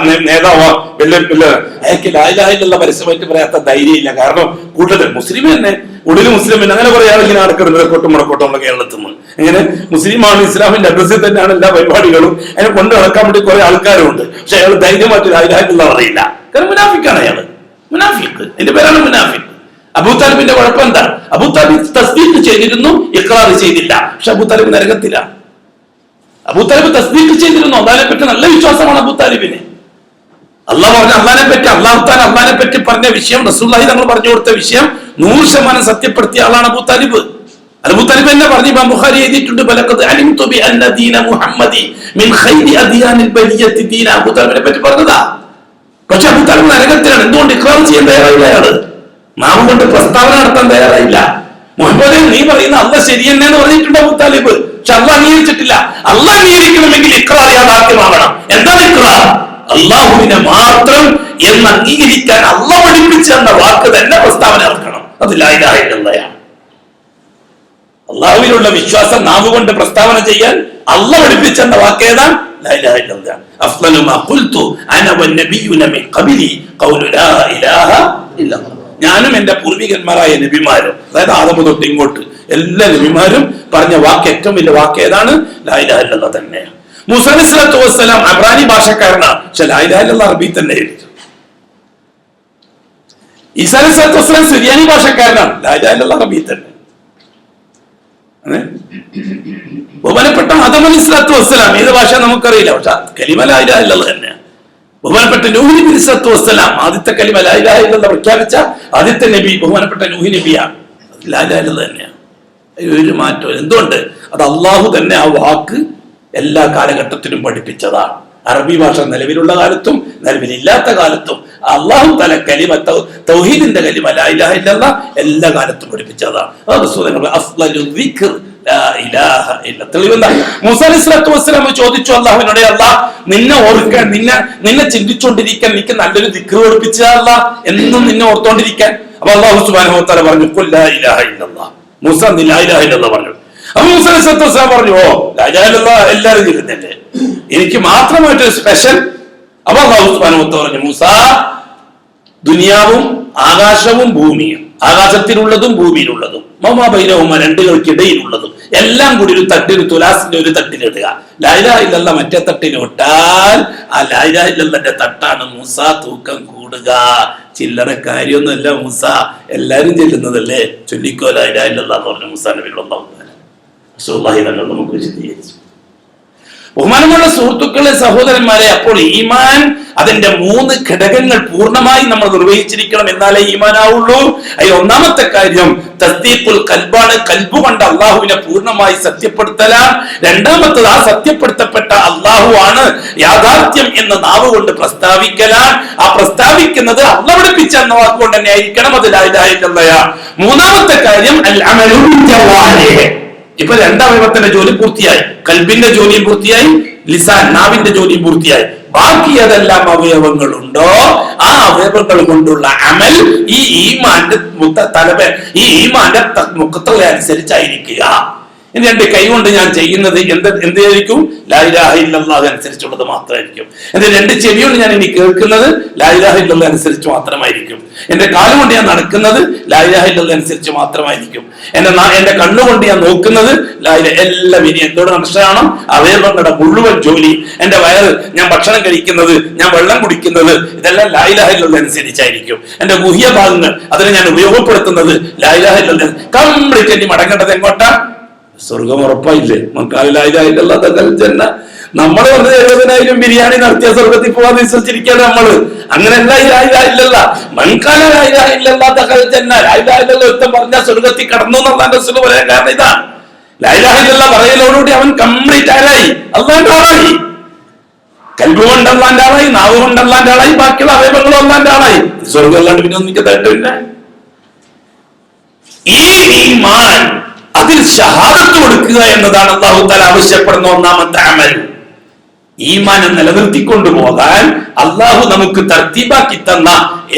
S2: നേതാവാ, അയാൾക്ക് ലാ ഇലാഹ ഇല്ലല്ലാഹ് പരസ്യമായിട്ട് പറയാത്ത ധൈര്യമില്ല. കാരണം കൂട്ടത്തിൽ മുസ്ലിം തന്നെ, ഉള്ളിൽ മുസ്ലിം തന്നെ, അങ്ങനെ കുറെ ആളിങ്ങനെ നടക്കുന്നത് കൊട്ടും മുടക്കോട്ടും നമ്മുടെ കേരളത്തിൽ നിന്ന്. ഇങ്ങനെ മുസ്ലിമാണ്, ഇസ്ലാമിന്റെ അഡ്രസ്സിൽ തന്നെയാണ് എല്ലാ പരിപാടികളും, അതിനെ കൊണ്ട് നടക്കാൻ വേണ്ടി കുറെ ആൾക്കാരും ഉണ്ട്. പക്ഷെ അയാൾ ധൈര്യമായിട്ട് ലാ ഇലാഹ ഇല്ലല്ലാഹ് അറിയില്ല. കാരണം മുനാഫിക്കാണ് അയാള്, മുനാഫിക്ക്, എന്റെ പേരാണ് മുനാഫിക്ക്. അബൂതാലിബിന്റെ കുഴപ്പം എന്താ? അബൂതാലിബ് തസ്ദീഖ് ചെയ്തിരുന്നു, ഇഖ്റാർ ചെയ്തില്ല. പക്ഷെ അബൂതാലിബ് നരകത്തില. അബൂതാലിബ് തസ്ദീഖ് ചെയ്തിരുന്നു, അള്ളാഹിനെ പറ്റി നല്ല വിശ്വാസമാണ് അബൂതാലിബിന്. അള്ളാഹ് പറഞ്ഞ അള്ളാഹിനെ പറ്റി, അള്ളാഹിനെ പറ്റി പറഞ്ഞ വിഷയം, റസൂലുള്ളാഹി തങ്ങൾ പറഞ്ഞു കൊടുത്ത വിഷയം 100% സത്യപ്പെടുത്തിയ ആളാണ് അബൂതാലിബ്. അബൂതാലിബ് എന്നെ പറഞ്ഞു, ഇമാം ബുഖാരി എഴുതിയിട്ടുണ്ട്, ബലഖദ് അലിംതു ബി അന്ന ദീന മുഹമ്മദി മിൻ ഖൈരി അദിയാനിൽ ബരിയത്തി ദീന. അബൂതാലിബിനെ പറ്റി പറഞ്ഞതാ. പക്ഷെ അബൂതാലിബ് നരകത്തിലാണ്. എന്തുകൊണ്ട്? ഇഖ്റാർ ചെയ്യാൻ തയ്യാറായില്ല അയാള്, നാം കൊണ്ട് പ്രസ്താവന നടത്താൻ തയ്യാറായില്ല. മുഹമ്മദ് നീ പറയുന്ന അള്ളാഹ് ശരിയെന്നു പറഞ്ഞിട്ടുണ്ട് അബൂതാലിബ്, പക്ഷെ അള്ളാഹ് അംഗീകരിച്ചിട്ടില്ല. അള്ളാഹ് അംഗീകരിക്കണമെങ്കിൽ ഇഖ്റാർ യാഥാർത്ഥ്യമാകണം. എന്താണ് ഇഖ്റാർ? അള്ളാഹുവിനെ മാത്രം എന്ന് അംഗീകരിക്കാൻ അള്ളാഹ് പഠിപ്പിച്ച എന്ന വാക്ക് തന്നെ പ്രസ്താവന ഇറക്കണം. അത് ലാ ഇലാഹ ഇല്ലല്ലാഹ്. അള്ളാഹുവിനുള്ള വിശ്വാസം നാവ് കൊണ്ട് പ്രസ്താവന ചെയ്യാൻ അള്ളാഹ് പഠിപ്പിച്ചെന്ന വാക്ക് ഏതാണ്? ലാ ഇലാഹ ഇല്ലല്ലാഹ്. അഫ്ളലു മാ ഖുൽതു അന വന്നബിയ്യുന മിൻ ഖബ്ലി ഖൗലു ലാ ഇലാഹ ഇല്ലല്ലാഹ്. ഞാനും എന്റെ പൂർവികന്മാരായ നബിമാരും, അതായത് ആദം തൊട്ട് ഇങ്ങോട്ട് എല്ലാ നബിമാരും പറഞ്ഞ വാക്ക്, ഏറ്റവും വലിയ വാക്ക് ഏതാണ്? ലാ ഇലാഹ ഇല്ലല്ലാഹ് തന്നെയാണ്. മൂസാ അലൈഹി സ്വലാത്തു വസ്സലാം അബ്രാനി ഭാഷക്കാരനാണ്, പക്ഷെ ലാ ഇലാഹ ഇല്ലല്ലാഹ് അറബി തന്നെ എഴുതി. ഈസാ അലൈഹി സ്വലാത്തു വസ്സലാം സിറിയാനി ഭാഷക്കാരനാണ്, ലാ ഇലാഹ ഇല്ലല്ലാഹ് അറബി തന്നെ. ബഹുമാനപ്പെട്ട ആദം അലൈഹി സ്വലാത്തു വസ്സലാം ഏത് ഭാഷ നമുക്കറിയില്ല, പക്ഷെ കലിമ ലാ ഇലാഹ ഇല്ലല്ലാഹ് തന്നെയാണ്. ബഹുമാനപ്പെട്ട നൂഹ് നബി അലൈഹി സ്വലാത്തു വസ്സലാം ആദ്യത്തെ കലിമ ലാ ഇലാഹ ഇല്ലല്ലാഹ് പ്രഖ്യാപിച്ച ആദ്യത്തെ നബി ബഹുമാനപ്പെട്ട നൂഹ് നബിയാണ്. ലാ ഇലാഹ ഇല്ലല്ലാഹ് തന്നെയാണ്, ഒരു മാറ്റം. എന്തുകൊണ്ട്? അത് അള്ളാഹു തന്നെ ആ വാക്ക് എല്ലാ കാലഘട്ടത്തിലും പഠിപ്പിച്ചതാണ്. അറബി ഭാഷ നിലവിലുള്ള കാലത്തും നിലവിലില്ലാത്ത കാലത്തും അള്ളാഹു തല കലിമ, തൗഹീദിന്റെ കലിമ ലാ ഇലാഹ ഇല്ലല്ലാഹ് എല്ലാ കാലത്തും പഠിപ്പിച്ചതാണ്. മൂസാ അലൈഹി സ്വലാത്തു വസ്സലാം ചോദിച്ചു അള്ളാഹുവിനോട്, അള്ളാഹ് നിന്നെ ഓർക്കാൻ, നിന്നെ ചിന്തിച്ചുകൊണ്ടിരിക്കാൻ എനിക്ക് നല്ലൊരു ദിക്ർ പഠിപ്പിച്ചതല്ല, എന്നും നിന്നെ ഓർത്തോണ്ടിരിക്കാൻ. അപ്പൊ അള്ളാഹു സുബ്ഹാനഹു വ തആല പറഞ്ഞു, ഖുൽ ലാ ഇലാഹ ഇല്ലല്ലാഹ്. മൂസ നീ ലാ ഇലാഹ ഇല്ലല്ലാഹ് പറഞ്ഞു. അപ്പൊ മൂസാ അലൈഹി സ്വലാത്തു വസ്സലാം പറഞ്ഞു, ഓ ലാ ഇലാഹ ഇല്ലല്ലാഹ് എല്ലാവരും ചൊല്ലുന്നല്ലേ, എനിക്ക് മാത്രമായിട്ടൊരു സ്പെഷ്യൽ. അപ്പൊ അള്ളാഹു സുബ്ഹാനഹു വ തആല പറഞ്ഞു, മൂസാ ദുനിയാവും ആകാശവും ഭൂമിയും, ആകാശത്തിലുള്ളതും ഭൂമിയിലുള്ളതും, മമാ ബൈനഹുമ രണ്ടുകൾക്കിടയിലുള്ളതും എല്ലാം കൂടി ഒരു തട്ടിൽ, തുലാസിന്റെ ഒരു തട്ടിലിടുക. ലാ ഇലാഹ ഇല്ലല്ലാഹ് മറ്റേ തട്ടിലിട്ടാൽ ആ ലാ ഇലാഹ ഇല്ലല്ലാഹ്ന്റെ തട്ടാണ് മൂസ തൂക്കം കൂടുക. ചില്ലറ കാര്യമൊന്നുമല്ല മൂസ, എല്ലാരും ചെല്ലുന്നതല്ലേ, ചൊല്ലിക്കോ ലാ ഇലാഹ ഇല്ലല്ലാഹ് എന്ന് പറഞ്ഞു മൂസാ നബി റസൂലുള്ളാഹി തങ്ങൾ നമുക്ക് വിശദീകരിച്ചു. ബഹുമാനമുള്ള സുഹൃത്തുക്കളെ, സഹോദരന്മാരെ, അപ്പോൾ ഈമാൻ അതിന്റെ 3 ഘടകങ്ങൾ പൂർണ്ണമായി നമ്മൾ നിർവഹിച്ചിരിക്കണം, എന്നാലേ ഈമാൻ ആവുള്ളൂ. അതിൽ ഒന്നാമത്തെ കാര്യം തസ്ദീഖുൽ ഖൽബാണ്, കൽബ് കൊണ്ട് അള്ളാഹുവിനെ പൂർണ്ണമായി സത്യപ്പെടുത്തലാണ്. രണ്ടാമത്തത് ആ സത്യപ്പെടുത്തപ്പെട്ട അള്ളാഹു ആണ് യാഥാർത്ഥ്യം എന്ന് നാവ് കൊണ്ട് പ്രസ്താവിക്കലാണ്. ആ പ്രസ്താവിക്കുന്നത് അള്ളാഹ് പഠിപ്പിച്ച എന്ന വാക്കുകൊണ്ട് തന്നെ ആയിരിക്കണം, അത് ലാ ഇലാഹ ഇല്ലല്ലാഹ്. മൂന്നാമത്തെ കാര്യം അൽ അമലു ബിൽ ജവാരിഹ്. ഇപ്പൊ 2 അവയവത്തിന്റെ ജോലി പൂർത്തിയായി, കൽബിന്റെ ജോലിയും പൂർത്തിയായി, ലിസാൻ നാവിന്റെ ജോലിയും പൂർത്തിയായി. ബാക്കി ഏതെല്ലാം അവയവങ്ങളുണ്ടോ ആ അവയവങ്ങൾ കൊണ്ടുള്ള അമൽ ഈ ഈമാന്റെ ഈമാന്റെ മുഖത്തുള്ള അനുസരിച്ചായിരിക്കുക. ഇനി 2 കൈ കൊണ്ട് ഞാൻ ചെയ്യുന്നത് എന്തായിരിക്കും? ലാ ഇലാഹ ഇല്ലല്ലാഹ് അനുസരിച്ചുള്ളത് മാത്രമായിരിക്കും. എന്റെ 2 ചെവി കൊണ്ട് ഞാൻ ഇനി കേൾക്കുന്നത് ലാ ഇലാഹ ഇല്ലല്ലാഹ് അനുസരിച്ച് മാത്രമായിരിക്കും. എന്റെ കാലുകൊണ്ട് ഞാൻ നടക്കുന്നത് ലാ ഇലാഹ ഇല്ലല്ലാഹ് അനുസരിച്ച് മാത്രമായിരിക്കും. എന്റെ കണ്ണുകൊണ്ട് ഞാൻ നോക്കുന്നത് എല്ലാം ഇനി എന്തോട് നഷ്ടമാണ്? അവയവങ്ങളുടെ മുഴുവൻ ജോലി, എന്റെ വയറ്, ഞാൻ ഭക്ഷണം കഴിക്കുന്നത്, ഞാൻ വെള്ളം കുടിക്കുന്നത്, ഇതെല്ലാം ലാ ഇലാഹ ഇല്ലല്ലാഹ് അനുസരിച്ചായിരിക്കും. എന്റെ ഗുഹ്യ ഭാഗങ്ങൾ, അതിനെ ഞാൻ ഉപയോഗപ്പെടുത്തുന്നത് ലാ ഇലാഹ ഇല്ലല്ലാഹ്. കംപ്ലീറ്റ് ഇനി മടങ്ങേണ്ടത് എങ്ങോട്ടാ? സ്വർഗം ഉറപ്പായില്ലേ? നമ്മള് പറഞ്ഞ 70,000 ബിരിയാണി നടത്തിയ സ്വർഗത്തിൽ പോവാൻ വിശ്വസിച്ചിരിക്കുകയാണ് നമ്മള്. അങ്ങനെയല്ല. ഒരുത്തം പറഞ്ഞ സ്വർഗത്തിൽ കടന്നു എന്നുള്ള റസൂൽ പറയാൻ കാരണം ഇതാണ്. ലാ ഇലാഹ ഇല്ലല്ലാഹ് പറയലോടുകൂടി അവൻ കംപ്ലീറ്റ് ആരായി? അല്ലാഹുവിന്റെ ആളായി. കൽബ് കൊണ്ട് അല്ലാഹുവിന്റെ ആളായി, നാവ് കൊണ്ട് അല്ലാഹുവിന്റെ ആളായി, ബാക്കിയുള്ള അവയവങ്ങളും അല്ലാഹുവിന്റെ ആളായി. സ്വർഗം അല്ലാണ്ട് പിന്നെ ഒന്നും തേട്ടമില്ല. ഈ ഈമാൻ, അതിൽ ഷഹാദത്ത് കൊടുക്കുക എന്നതാണ് അല്ലാഹു തആല ആവശ്യപ്പെടുന്ന ഒന്നാമത്തെ അമൽ. ഈമാനെ നിലനിർത്തിക്കൊണ്ടു പോകാൻ അല്ലാഹു നമുക്ക് തർത്തീബാക്കി തന്ന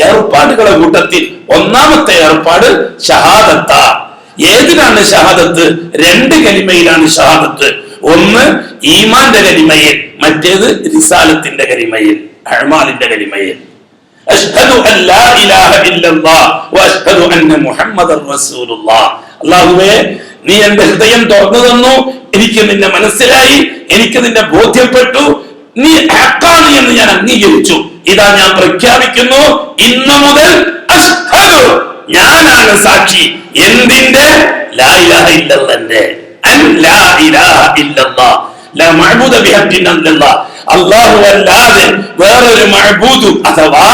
S2: ഏർപ്പാടുകളെ കൂട്ടത്തിൽ ഒന്നാമത്തെ ഏർപ്പാട് ഷഹാദത്ത. ഏതിനാണ് ഷഹാദത്ത്? രണ്ട് കലിമയിലാണ് ഷഹാദത്ത്. ഒന്ന് ഈമാന്റെ കലിമയിൽ, മറ്റേത് റിസാലത്തിന്റെ കലിമയിൽ, അഅ്മാലിന്റെ കലിമയിൽ. അശ്ഹദു അൻ ലാ ഇലാഹ ഇല്ലല്ലാഹ് വ അശ്ഹദു അന്ന മുഹമ്മദർ റസൂലുള്ളാഹ്. അല്ലാഹുവേ, നീ എന്റെ ഹൃദയം തുറന്നു തന്നു, എനിക്ക് നിന്നെ മനസ്സിലായി, എനിക്ക് നിന്നെ ബോധ്യപ്പെട്ടു, നീ ഹഖാണ് എന്ന് ഞാൻ അംഗീകരിച്ചു. ഇതാ ഞാൻ പ്രഖ്യാപിക്കുന്നു, ഇന്നു മുതൽ അശ്ഹദു, ഞാനാണ് സാക്ഷി. എന്തിന്റെ? ലാ ഇലാഹ ഇല്ലല്ലാഹ്. അൻ ലാ ഇലാഹ ഇല്ലല്ലാഹ്, ലാ മഅബൂദ ബിഹഖിൻ ഇല്ലല്ലാഹ്. അല്ലാഹു അല്ലാതെ വേറൊരു മഅബൂദ് അഥവാ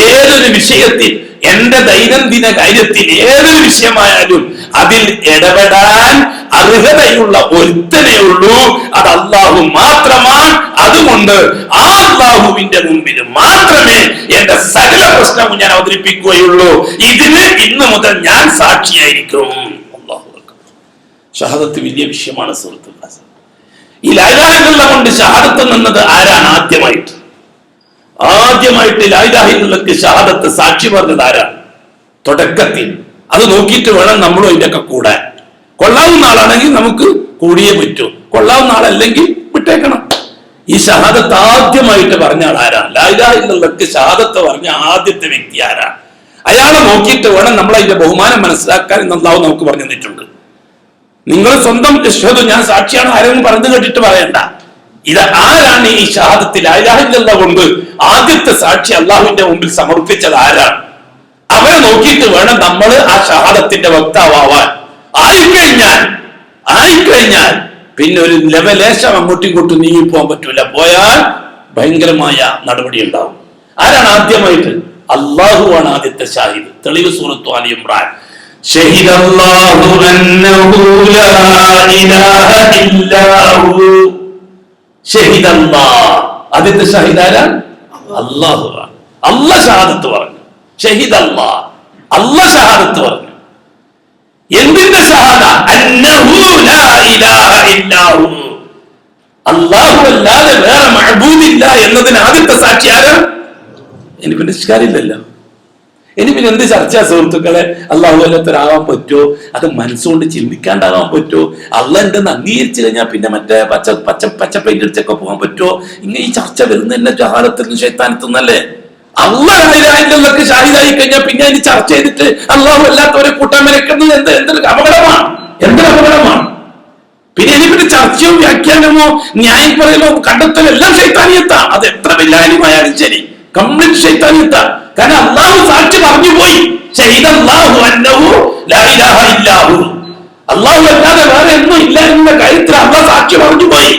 S2: ഏതൊരു വിഷയത്തിൽ, എന്റെ ദൈനംദിന കാര്യത്തിൽ ഏതൊരു വിഷയമായാലും അതിൽ ഇടപെടാൻ അർഹതയുള്ള ഒരുത്തനേ ഉള്ളൂ, അത് അല്ലാഹു മാത്രമാണ്. അതുകൊണ്ട് ആ അല്ലാഹുവിന്റെ മുമ്പിൽ മാത്രമേ എന്റെ സകല പ്രശ്നവും ഞാൻ അവതരിപ്പിക്കുകയുള്ളൂ. ഇതിന് ഇന്നു മുതൽ ഞാൻ സാക്ഷിയായിരിക്കും. അല്ലാഹു അക്ബർ. ഷഹാദത്ത് വലിയ വിഷയമാണ് സുഹൃത്തുക്കളെ. ഈ ലാ ഇലാഹ ഇല്ലല്ലാഹ് കൊണ്ട് ഷഹാദത്ത് നിന്നത് ആരാണ്? ആദ്യമായിട്ട് ലാ ഇലാഹ ഇല്ലല്ലാഹ്ക്ക് ഷഹാദത്ത് സാക്ഷി പറഞ്ഞത് ആരാണ്? തുടക്കത്തിൽ. അത് നോക്കിയിട്ട് വേണം നമ്മളും അതിൻ്റെയൊക്കെ കൂടാൻ. കൊള്ളാവുന്ന ആളാണെങ്കിൽ നമുക്ക് കൂടിയേ പറ്റൂ, കൊള്ളാവുന്ന ആളല്ലെങ്കിൽ വിട്ടേക്കണം. ഈ ഷഹാദത്ത് ആദ്യമായിട്ട് പറഞ്ഞ ആൾ ആരാണ്? ലാ ഇലാഹ ഇല്ലല്ലാഹ്ക്ക് ഷഹാദത്ത് പറഞ്ഞ ആദ്യത്തെ വ്യക്തി ആരാണ്? അയാളെ നോക്കിയിട്ട് വേണം നമ്മൾ അതിന്റെ ബഹുമാനം മനസ്സിലാക്കാൻ എന്ന് അല്ലാഹു നമുക്ക് പറഞ്ഞു തന്നിട്ടുണ്ട്. നിങ്ങൾ സ്വന്തം അശ്ഹദു, ഞാൻ സാക്ഷിയാണ്, ആരെങ്കിലും പറഞ്ഞു കേട്ടിട്ട് പറയണ്ട. ഇത് ആരാണ്? ഈ ഷഹാദത്തിൽ ലാ ഇലാഹ ഇല്ലല്ലാഹ് കൊണ്ട് ആദ്യത്തെ സാക്ഷി അള്ളാഹുവിന്റെ മുമ്പിൽ സമർപ്പിച്ചത് ആരാണ്? അവരെ നോക്കിയിട്ട് വേണം നമ്മൾ ആ ഷഹാദത്തിന്റെ വക്താവാൻ. ആയിക്കഴിഞ്ഞാൽ പിന്നെ ഒരു ലെവലേശം അങ്ങോട്ടും ഇങ്ങോട്ടും നീങ്ങി പോകാൻ പറ്റൂല. പോയാൽ ഭയങ്കരമായ നടപടി ഉണ്ടാവും. ആരാണ് ആദ്യമായിട്ട്? അള്ളാഹുവാണ് ആദ്യത്തെ ഷാഹിദ്. തെളിവ് സൂറത്ത് ആലി ഇംറാൻ. ഷഹിദല്ലാഹു അന്നഹു ലാ ഇലാഹ ഇല്ലാഹു. ഷഹിദല്ലാഹ്, ആദ്യത്തെ ഷാഹിദ് ആരാണ്? അല്ലാഹുവാണ്. അല്ലാഹ് ഷഹാദത്ത് പറഞ്ഞു. ഷഹിദല്ലാഹ്, അല്ലാഹ് ഷഹാദത്ത് പറഞ്ഞു. എന്തിന്റെ ഷഹാദ? അന്നഹു ലാ ഇലാഹ ഇല്ലാഹു, അല്ലാഹു അല്ലാതെ വേറെ മഅബൂദില്ല എന്നതിന് ആദ്യത്തെ സാക്ഷി ആരാണ്? ഇനി പിന്നെ നിഷ്കാരില്ലല്ലോ. ഇനി പിന്നെ എന്ത് ചർച്ചാ സുഹൃത്തുക്കളെ? അള്ളാഹു അല്ലാത്തൊരാവാൻ പറ്റുമോ? അത് മനസ്സുകൊണ്ട് ചിന്തിക്കാണ്ടാവാൻ പറ്റുമോ? അള്ളാഹ് ഉണ്ടെന്ന് അംഗീകരിച്ചു കഴിഞ്ഞാൽ പിന്നെ മറ്റേ പച്ച പെയിന്റ് അടിച്ചൊക്കെ പോകാൻ പറ്റുമോ? ഇങ്ങനെ ഈ ചർച്ച വരുന്നതന്നെ ജഹാലത്തിൽ ശൈത്താനത്തുന്നല്ലേ? അള്ളാഹ് ഷാഹിദായി കഴിഞ്ഞാൽ പിന്നെ അതിന് ചർച്ച ചെയ്തിട്ട് അള്ളാഹു അല്ലാത്തവരെ കൂട്ടാൻ മെനക്കുന്നത് എന്തൊരു അപകടമാണ്, എന്തൊരു അപകടമാണ്. പിന്നെ ഇതിന്റെ ചർച്ചയോ വ്യാഖ്യാനമോ ന്യായം പറയലോ കണ്ടെത്തലോ എല്ലാം ശൈത്താനിയത്താ. അത് എത്ര വല്യാനുമായാലും ശരി, കംപ്ലീറ്റ് ശൈത്താനിയത്താ. കാരണം അള്ളാഹു സാക്ഷി പറഞ്ഞു പോയി. ഷഹിദല്ലാഹു അന്നഹു ലാ ഇലാഹ ഇല്ലാഹു, അള്ളാഹു അല്ലാതെ വേറെ ഒന്നും ഇല്ല എന്ന കാര്യത്തിൽ അള്ളാഹ് സാക്ഷി പറഞ്ഞു പോയി.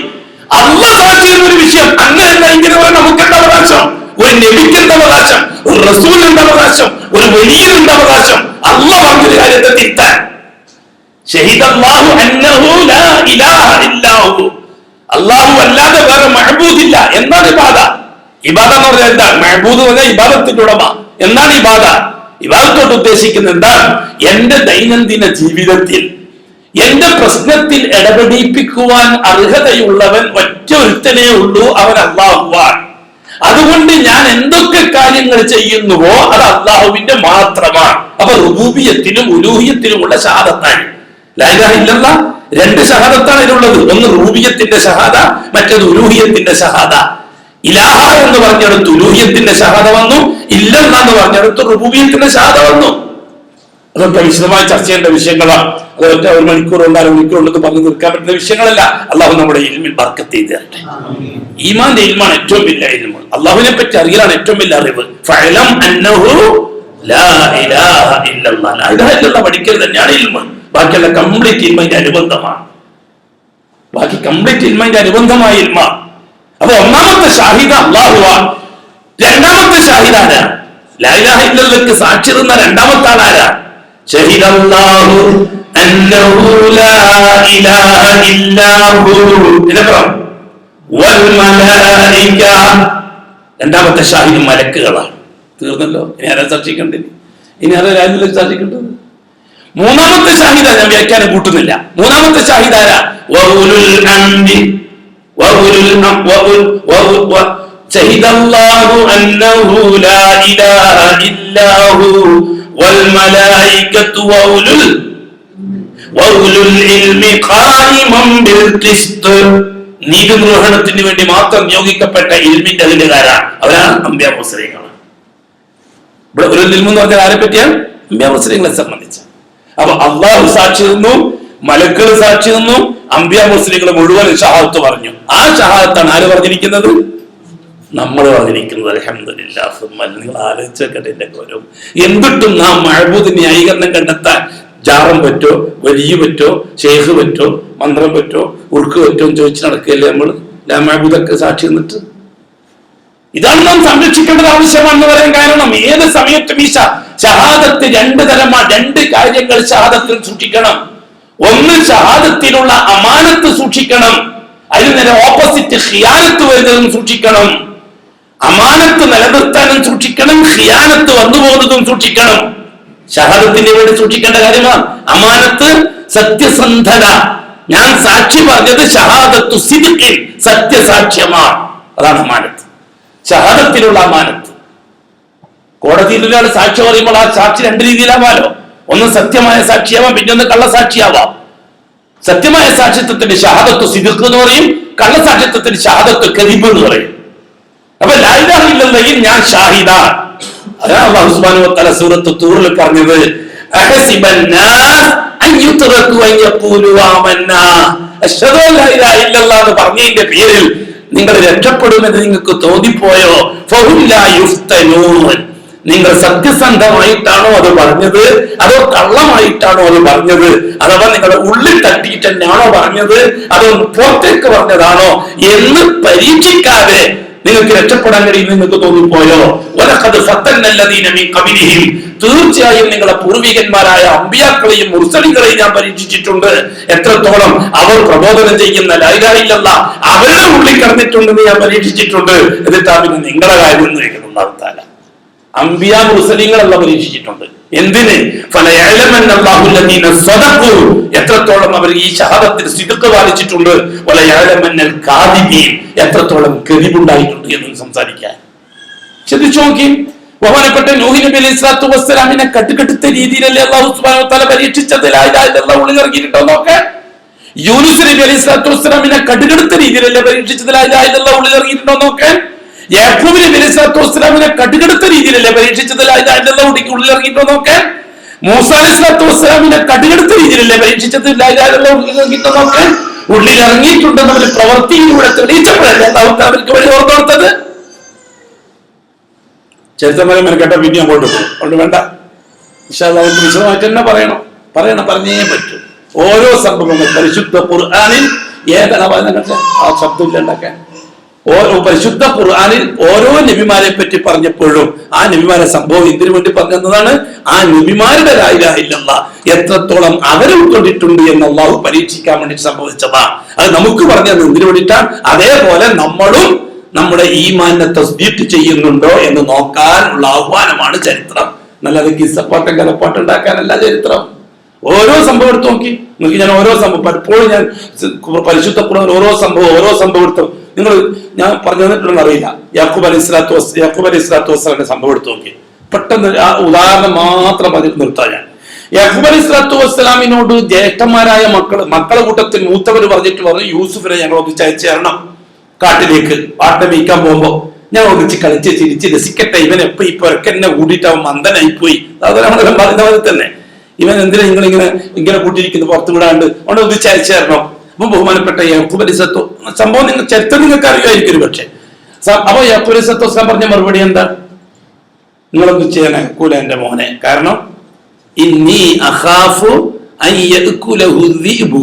S2: അള്ളാഹ് സാക്ഷി എന്നൊരു വിഷയം അങ്ങനെയല്ല. ഇങ്ങനെ നമുക്ക് എന്താ അവകാശം? ഒരു നബിക്കുണ്ട് അവകാശം, ഒരു റസൂലിന്റെ അവകാശം, ഒരു വലിയന്റെ അവകാശം. അള്ളാഹ് പറഞ്ഞൊരു കാര്യത്തെ തിരുത്താൻ. ഷഹിദല്ലാഹു അന്നഹു ലാ ഇലാഹ ഇല്ലാഹു, അള്ളാഹു അല്ലാതെ വേറെ മഅബൂദില്ല. എന്താണ് ഇബാദ? ഇബാദ എന്ന് പറഞ്ഞാൽ എന്താണ്? മഅബൂദ് എന്ന് പറഞ്ഞാൽ ഇബാദത്തിന്റെ ഉടമ. എന്താണ് ഇബാദ? ഇബാദത്തോട് ഉദ്ദേശിക്കുന്നത് എന്താണ്? എന്റെ ദൈനംദിന ജീവിതത്തിൽ എന്റെ പ്രശ്നത്തിൽ ഇടപെടിപ്പിക്കുവാൻ അർഹതയുള്ളവൻ ഒറ്റ ഒരുത്തനേ ഉള്ളൂ, അവൻ അല്ലാഹുവാണ്. അതുകൊണ്ട് ഞാൻ എന്തൊക്കെ കാര്യങ്ങൾ ചെയ്യുന്നുവോ അത് അല്ലാഹുവിന്റെ മാത്രമാണ്. അപ്പൊ റുബൂബിയത്തിലും ഉലൂഹിയത്തിലുമുള്ള ഷഹാദത്താണ് ലാ ഇലാഹ ഇല്ലല്ലാഹ്. രണ്ട് ഷഹാദത്താണ് ഇതിലുള്ളത്. ഒന്ന് റുബൂബിയത്തിന്റെ ഷഹാദ, മറ്റേത് ഉലൂഹിയത്തിന്റെ ഷഹാദ. ഇലാഹ എന്ന് പറഞ്ഞെടുത്ത് ഉലൂഹിയത്തിന്റെ ഷഹാദ വന്നു, ഇല്ലല്ലാഹ് എന്ന് പറഞ്ഞെടുത്ത് റുബൂബിയത്തിന്റെ ഷഹാദ വന്നു. അതൊക്കെ വിശദമായി ചർച്ച ചെയ്യേണ്ട വിഷയങ്ങളാണ്. അതൊക്കെ ഒരു മണിക്കൂർ കൊണ്ട് 1/2 മണിക്കൂർ കൊണ്ട് പറഞ്ഞു തീർക്കാൻ പറ്റുന്ന വിഷയങ്ങളല്ല. അള്ളാഹു നമ്മുടെ ഇൽമിൽ ബർക്കത്ത് ചെയ്ത് തരട്ടെ. ഈമാന്റെ ഇൽമാണ് ഏറ്റവും വലിയ ഇൽമ്. അള്ളാഹുവിനെ പറ്റി അറിയലാണ് ഏറ്റവും വലിയ അറിവ്. ഫഅലം അന്നഹു ലാ ഇലാഹ ഇല്ലല്ലാഹ്, ലാ ഇലാഹ ഇല്ലല്ലാഹ് പഠിക്കൽ തന്നെയാണ് ഇൽമ്. ബാക്കിയുള്ള കംപ്ലീറ്റ് ഇൽമിന്റെ അനുബന്ധമാണ്. ബാക്കി കംപ്ലീറ്റ് ഇൽമിന്റെ അനുബന്ധമായ ഇൽമാണ്. അപ്പൊ ഒന്നാമത്തെ ഷാഹിദ അല്ലാഹുവാണ്. രണ്ടാമത്തെ ഷാഹിദ ആരാണ്? ലാ ഇലാഹ ഇല്ലല്ലാഹ്ക്ക് സാക്ഷി നിന്ന രണ്ടാമത്തെ ആളാരാ? ഷഹിദല്ലാഹു അന്നഹു ലാ ഇലാഹ ഇല്ലാഹു വൽ മലായിക. രണ്ടാമത്തെ ഷാഹിദ് മലക്കുകളാണ്. തീർന്നല്ലോ. ഇനി ആരാ സാക്ഷിക്കണ്ടേ? ഇനി ആരാ രാജ്യത്തിൽ സാക്ഷിക്കേണ്ടത്? മൂന്നാമത്തെ ഷാഹിദ ഞാൻ വ്യാഖ്യാനം കൂട്ടുന്നില്ല. മൂന്നാമത്തെ ഷാഹിദ് ആരാ? വഉലുൽ അംരി ഷഹിദല്ലാഹു അന്നഹു ലാ ഇലാഹ ഇല്ലാഹു വൽ മലായികത്തു വഉലുൽ നീതി നിർവഹണത്തിന് വേണ്ടി മാത്രം നിയോഗിക്കപ്പെട്ട ഇൽമിന്റെ അധികാരാണ്. അവരാണ് അംബിയാ മുസ്ലിങ്ങൾ. ഇവിടെ ഒരു ഇൽമു എന്ന് പറഞ്ഞാൽ ആരെ പറ്റിയാണ്? അംബിയാ മുസ്ലിങ്ങളെ സംബന്ധിച്ച്. അപ്പൊ അള്ളാഹു സാക്ഷി നിന്നു, മലക്കുകൾ സാക്ഷി നിന്നു, അംബിയാ മുസ്ലിങ്ങൾ മുഴുവൻ ഷഹാദത്ത് പറഞ്ഞു. ആ ഷഹാദത്താണ് ആര് പറഞ്ഞിരിക്കുന്നത്? നമ്മൾ പറഞ്ഞിരിക്കുന്നത്. അൽഹംദുലില്ലാഹ്. നിങ്ങൾ ആലോചിച്ചേക്കട്ടെ എന്റെ ഗൗരവം. എന്നിട്ടും നാം മഅബൂദ് ന്യായീകരണം കണ്ടെത്താൻ ജാറം പറ്റോ, വലിയ പറ്റോ, ഷെയ്ഖ് പറ്റോ, മന്ത്രം പറ്റോ, ഉറുക്ക് പറ്റോ എന്ന് ചോദിച്ച് നടക്കുകയല്ലേ നമ്മൾ? മഅബൂദൊക്കെ സാക്ഷി നിന്നിട്ട് ഇതാണ് നാം സംരക്ഷിക്കേണ്ടത്, ആവശ്യമാണെന്ന് പറയാൻ കാരണം ഏത് സമയത്തും ഈ ഷഹാദത്ത് രണ്ട് തരമാണ്. രണ്ട് കാര്യങ്ങൾ ഷഹാദത്തിൽ സൂക്ഷിക്കണം. ഒന്ന്, ഷഹാദത്തിലുള്ള അമാനത്ത് സൂക്ഷിക്കണം. അതിന് നേരെ ഓപ്പോസിറ്റ് ഖിയാനത്ത് വരുന്നതും സൂക്ഷിക്കണം. അമാനത്ത് നിലനിർത്താനും സൂക്ഷിക്കണം, ഖിയാനത്ത് വന്നു പോകുന്നതും സൂക്ഷിക്കണം. ഷഹാദത്തിന് വേണ്ടി സൂക്ഷിക്കേണ്ട കാര്യമാണ് അമാനത്ത്, സത്യസന്ധത. ഞാൻ സാക്ഷി പറഞ്ഞത് ഷഹാദത്തു സിദ്ഖിൻ, സത്യസാക്ഷ്യമാണ്. അതാണ് അമാനത്ത്, ഷഹാദത്തിലുള്ള അമാനത്ത്. കോടതിയിൽ ഒരാൾ സാക്ഷി പറയുമ്പോൾ ആ സാക്ഷി രണ്ട് രീതിയിലാവാലോ. ഒന്ന് സത്യമായ സാക്ഷിയാവാം, പിന്നെ ഒന്ന് കള്ളസാക്ഷിയാവാം. സത്യമായ സാക്ഷിത്വത്തിന് ഷഹാദത്തു സിദ്ഖ് എന്ന് പറയും, കള്ളസാക്ഷിത്വത്തിന് ഷഹാദത്തു കദിബ് എന്ന് പറയും. അപ്പൊ ലാ ഇലാഹ ഇല്ലല്ലാഹ് ഞാൻ ഷാഹിദാണ്. അതാണ് അല്ലാഹു സുബ്ഹാനഹു വ തആല സൂറത്ത് തൂറിൽ പറഞ്ഞത്, അഹസിബൻ നാസ് അൻ യുത്റകു അൻ യഖൂലു ആമന്നാ അശ്ഹദു അൻ ലാ ഇലാഹ ഇല്ലല്ലാഹ് എന്ന് പറഞ്ഞതിന്റെ പേരിൽ നിങ്ങൾ രക്ഷപ്പെടുമെന്ന് നിങ്ങൾക്ക് തോന്നിപ്പോയോ? ഫഹും ലാ യുഫ്തനൂൻ. നിങ്ങൾ സത്യസന്ധമായിട്ടാണോ അത് പറഞ്ഞത്, അതോ കള്ളമായിട്ടാണോ അത് പറഞ്ഞത്, അഥവാ നിങ്ങളുടെ ഉള്ളിൽ തട്ടിയിട്ട് തന്നെയാണോ പറഞ്ഞത്, അതോ പുറത്തേക്ക് പറഞ്ഞതാണോ എന്ന് പരീക്ഷിക്കാതെ നിങ്ങൾക്ക് രക്ഷപ്പെടാൻ കഴിയും നിങ്ങൾക്ക് തോന്നിപ്പോയോ? തീർച്ചയായും നിങ്ങളുടെ പൂർവികന്മാരായ അമ്പിയാക്കളെയും മുർസലികളെയും ഞാൻ പരീക്ഷിച്ചിട്ടുണ്ട്. എത്രത്തോളം അവർ പ്രബോധനം ചെയ്യുന്ന ലാ ഇലാഹ ഇല്ലല്ലാഹ് അവരുടെ ഉള്ളിൽ കടന്നിട്ടുണ്ടെന്ന് ഞാൻ പരീക്ഷിച്ചിട്ടുണ്ട്. എന്നിട്ടാ പിന്നെ നിങ്ങളുടെ കാര്യം എന്ന് ചോദിക്കുന്നു. അല്ലാഹു തആല അമ്പിയാ മുർസലിങ്ങളല്ല പരീക്ഷിച്ചിട്ടുണ്ട്. എന്തിന്? എത്രത്തോളം അവർ ഈ ഷഹാദത്തിൽ സിദ്ഖ് പാലിച്ചിട്ടുണ്ട്, എത്രത്തോളം കദിബുണ്ടായിട്ടുണ്ട് എന്നും സംസാരിക്കാൻ. ശ്രദ്ധിച്ചു നോക്കി. ബഹുമാനപ്പെട്ട നൂഹ് നബി അലൈഹി സ്വലാത്തു വസ്സലാമിനെ കട്ടുകെട്ടുത്ത രീതിയിലല്ലേ അല്ലാഹു സുബ്ഹാനഹു വ തആല പരീക്ഷിച്ചത്. ലാ ഇലാഹ ഇല്ലല്ലാഹ് ഉള്ളിൽ ഇറങ്ങിയിട്ടുണ്ടോ നോക്കെ. യൂനുസ് നബി അലൈഹി സ്വലാത്തു വസ്സലാമിനെ കട്ടുകെടുത്ത രീതിയിലല്ലേ പരീക്ഷിച്ചത്. ലാ ഇലാഹ ഇല്ലല്ലാഹ് ഉള്ളിൽ ഇറങ്ങിയിട്ടുണ്ടോ നോക്കെ. യാക്കൂബ് നബി അലൈഹി സ്വലാത്തു വസ്സലാമിനെ കടുകെടുത്ത രീതിയിലല്ലേ പരീക്ഷിച്ചത്. ലാ ഇലാഹ ഇല്ലല്ലാഹ് ഉള്ളിൽ ഇറങ്ങിയിട്ടോ നോക്കാൻ. മൂസാ അലൈഹി സ്വലാത്തു വസ്സലാമിനെ കടുകെടുത്ത രീതിയിലല്ലേ പരീക്ഷിച്ചത്. ലാ ഇലാഹ ഇല്ലല്ലാഹ് ഉള്ളിൽ ഇറങ്ങിയിട്ടോ നോക്കാൻ. ഉള്ളിൽ ഇറങ്ങിയിട്ടുണ്ടെന്ന് അവർ പ്രവൃത്തിയിലൂടെ തെളിയിച്ചപ്പോഴല്ലേ അവർക്ക് വഴി ഓർമ്മ കൊടുത്തത്. ചരിത്രപരം കേട്ട പിന്നെ അങ്ങോട്ട് പോകും. അതുകൊണ്ട് വേണ്ട, അവർക്ക് വിശദമായിട്ട് തന്നെ പറഞ്ഞേ പറ്റൂ. ഓരോ സംഭവങ്ങൾ പരിശുദ്ധ ഖുർആനിൽ ആ ശബ്ദമില്ല ഉണ്ടാക്കാൻ. ഓരോ പരിശുദ്ധ ഖുർആനിൽ ഓരോ നബിമാരെ പറ്റി പറഞ്ഞപ്പോഴും ആ നബിമാരെ സംഭവം എന്തിനു വേണ്ടി പറഞ്ഞതാണ്? ആ നബിമാരുടെ ലാ ഇലാഹ ഇല്ലല്ലാഹ് എത്രത്തോളം അവരെ ഉൾക്കൊണ്ടിട്ടുണ്ട് എന്ന് അല്ലാഹു പരീക്ഷിക്കാൻ വേണ്ടി സംഭവിച്ചതാണ്. അത് നമുക്ക് പറഞ്ഞത് എന്തിനു വേണ്ടിയിട്ടാണ്? അതേപോലെ നമ്മളും നമ്മുടെ ഈമാനിനെ തസ്ദീഖ് ചെയ്യുന്നുണ്ടോ എന്ന് നോക്കാനുള്ള ആഹ്വാനമാണ് ചരിത്രം. നല്ലത് കിസ്സപ്പാട്ടും കലപ്പാട്ടും ഉണ്ടാക്കാനല്ല ചരിത്രം. ഓരോ സംഭവം എടുത്ത് നോക്കി. ഞാൻ ഓരോ സംഭവം പലപ്പോഴും ഞാൻ പരിശുദ്ധ ഖുർആൻ ഓരോ സംഭവം എടുത്തു ഞാൻ പറഞ്ഞു തന്നിട്ടുണ്ടെന്ന് അറിയില്ല. യാക്കൂബ് അലൈഹി സ്വലാത്തു വസ്സലാമിന്റെ സംഭവം എടുത്തു നോക്കി. പെട്ടെന്ന് ആ ഉദാഹരണം മാത്രം അതിൽ നിർത്താൻ ഞാൻ. യാക്കൂബ് അലൈഹി സ്വലാത്തു വസ്സലാമിനോട് ജ്യേഷ്ഠന്മാരായ മക്കളെ കൂട്ടത്തിൽ മൂത്തവർ പറഞ്ഞു, യൂസുഫിനെ ഞങ്ങൾ ഒന്നിച്ച് അയച്ചു തരണം കാട്ടിലേക്ക്. പാട്ട വീക്കാൻ പോകുമ്പോ ഞാൻ ഒന്നിച്ച് കളിച്ച് ചിരിച്ച് രസിക്കട്ടെ. ഇവൻ എപ്പോ ഈ പെരക്കെന്നെ കൂട്ടിയിട്ട് അവൻ മന്ദനായി പോയി. അതെല്ലാം പറയുന്ന പോലെ തന്നെ ഇവൻ എന്തിനാ ഇങ്ങനെ കൂട്ടിയിരിക്കുന്നു പുറത്തു വിടാണ്ട് അവിടെ ഒന്നിച്ച് അയച്ചു തരണം. അപ്പൊ ബഹുമാനപ്പെട്ട യാക്കൂബ് അലൈഹി സ്വലാത്തു സംഭവം ചരിത്രം നിങ്ങൾക്ക് അറിയുമായിരിക്കും ഒരു പക്ഷെ. അപ്പൊ യാക്കൂബ് അലൈഹി സ്വലാത്തു വസ്സലാം പറഞ്ഞ മറുപടി എന്താ? നിങ്ങളൊന്നും ചെയ്യാൻ അയക്കൂല എന്റെ മോനെ, കാരണം ഇന്നി അഖാഫു അൻ യഅകുലഹു ദിബു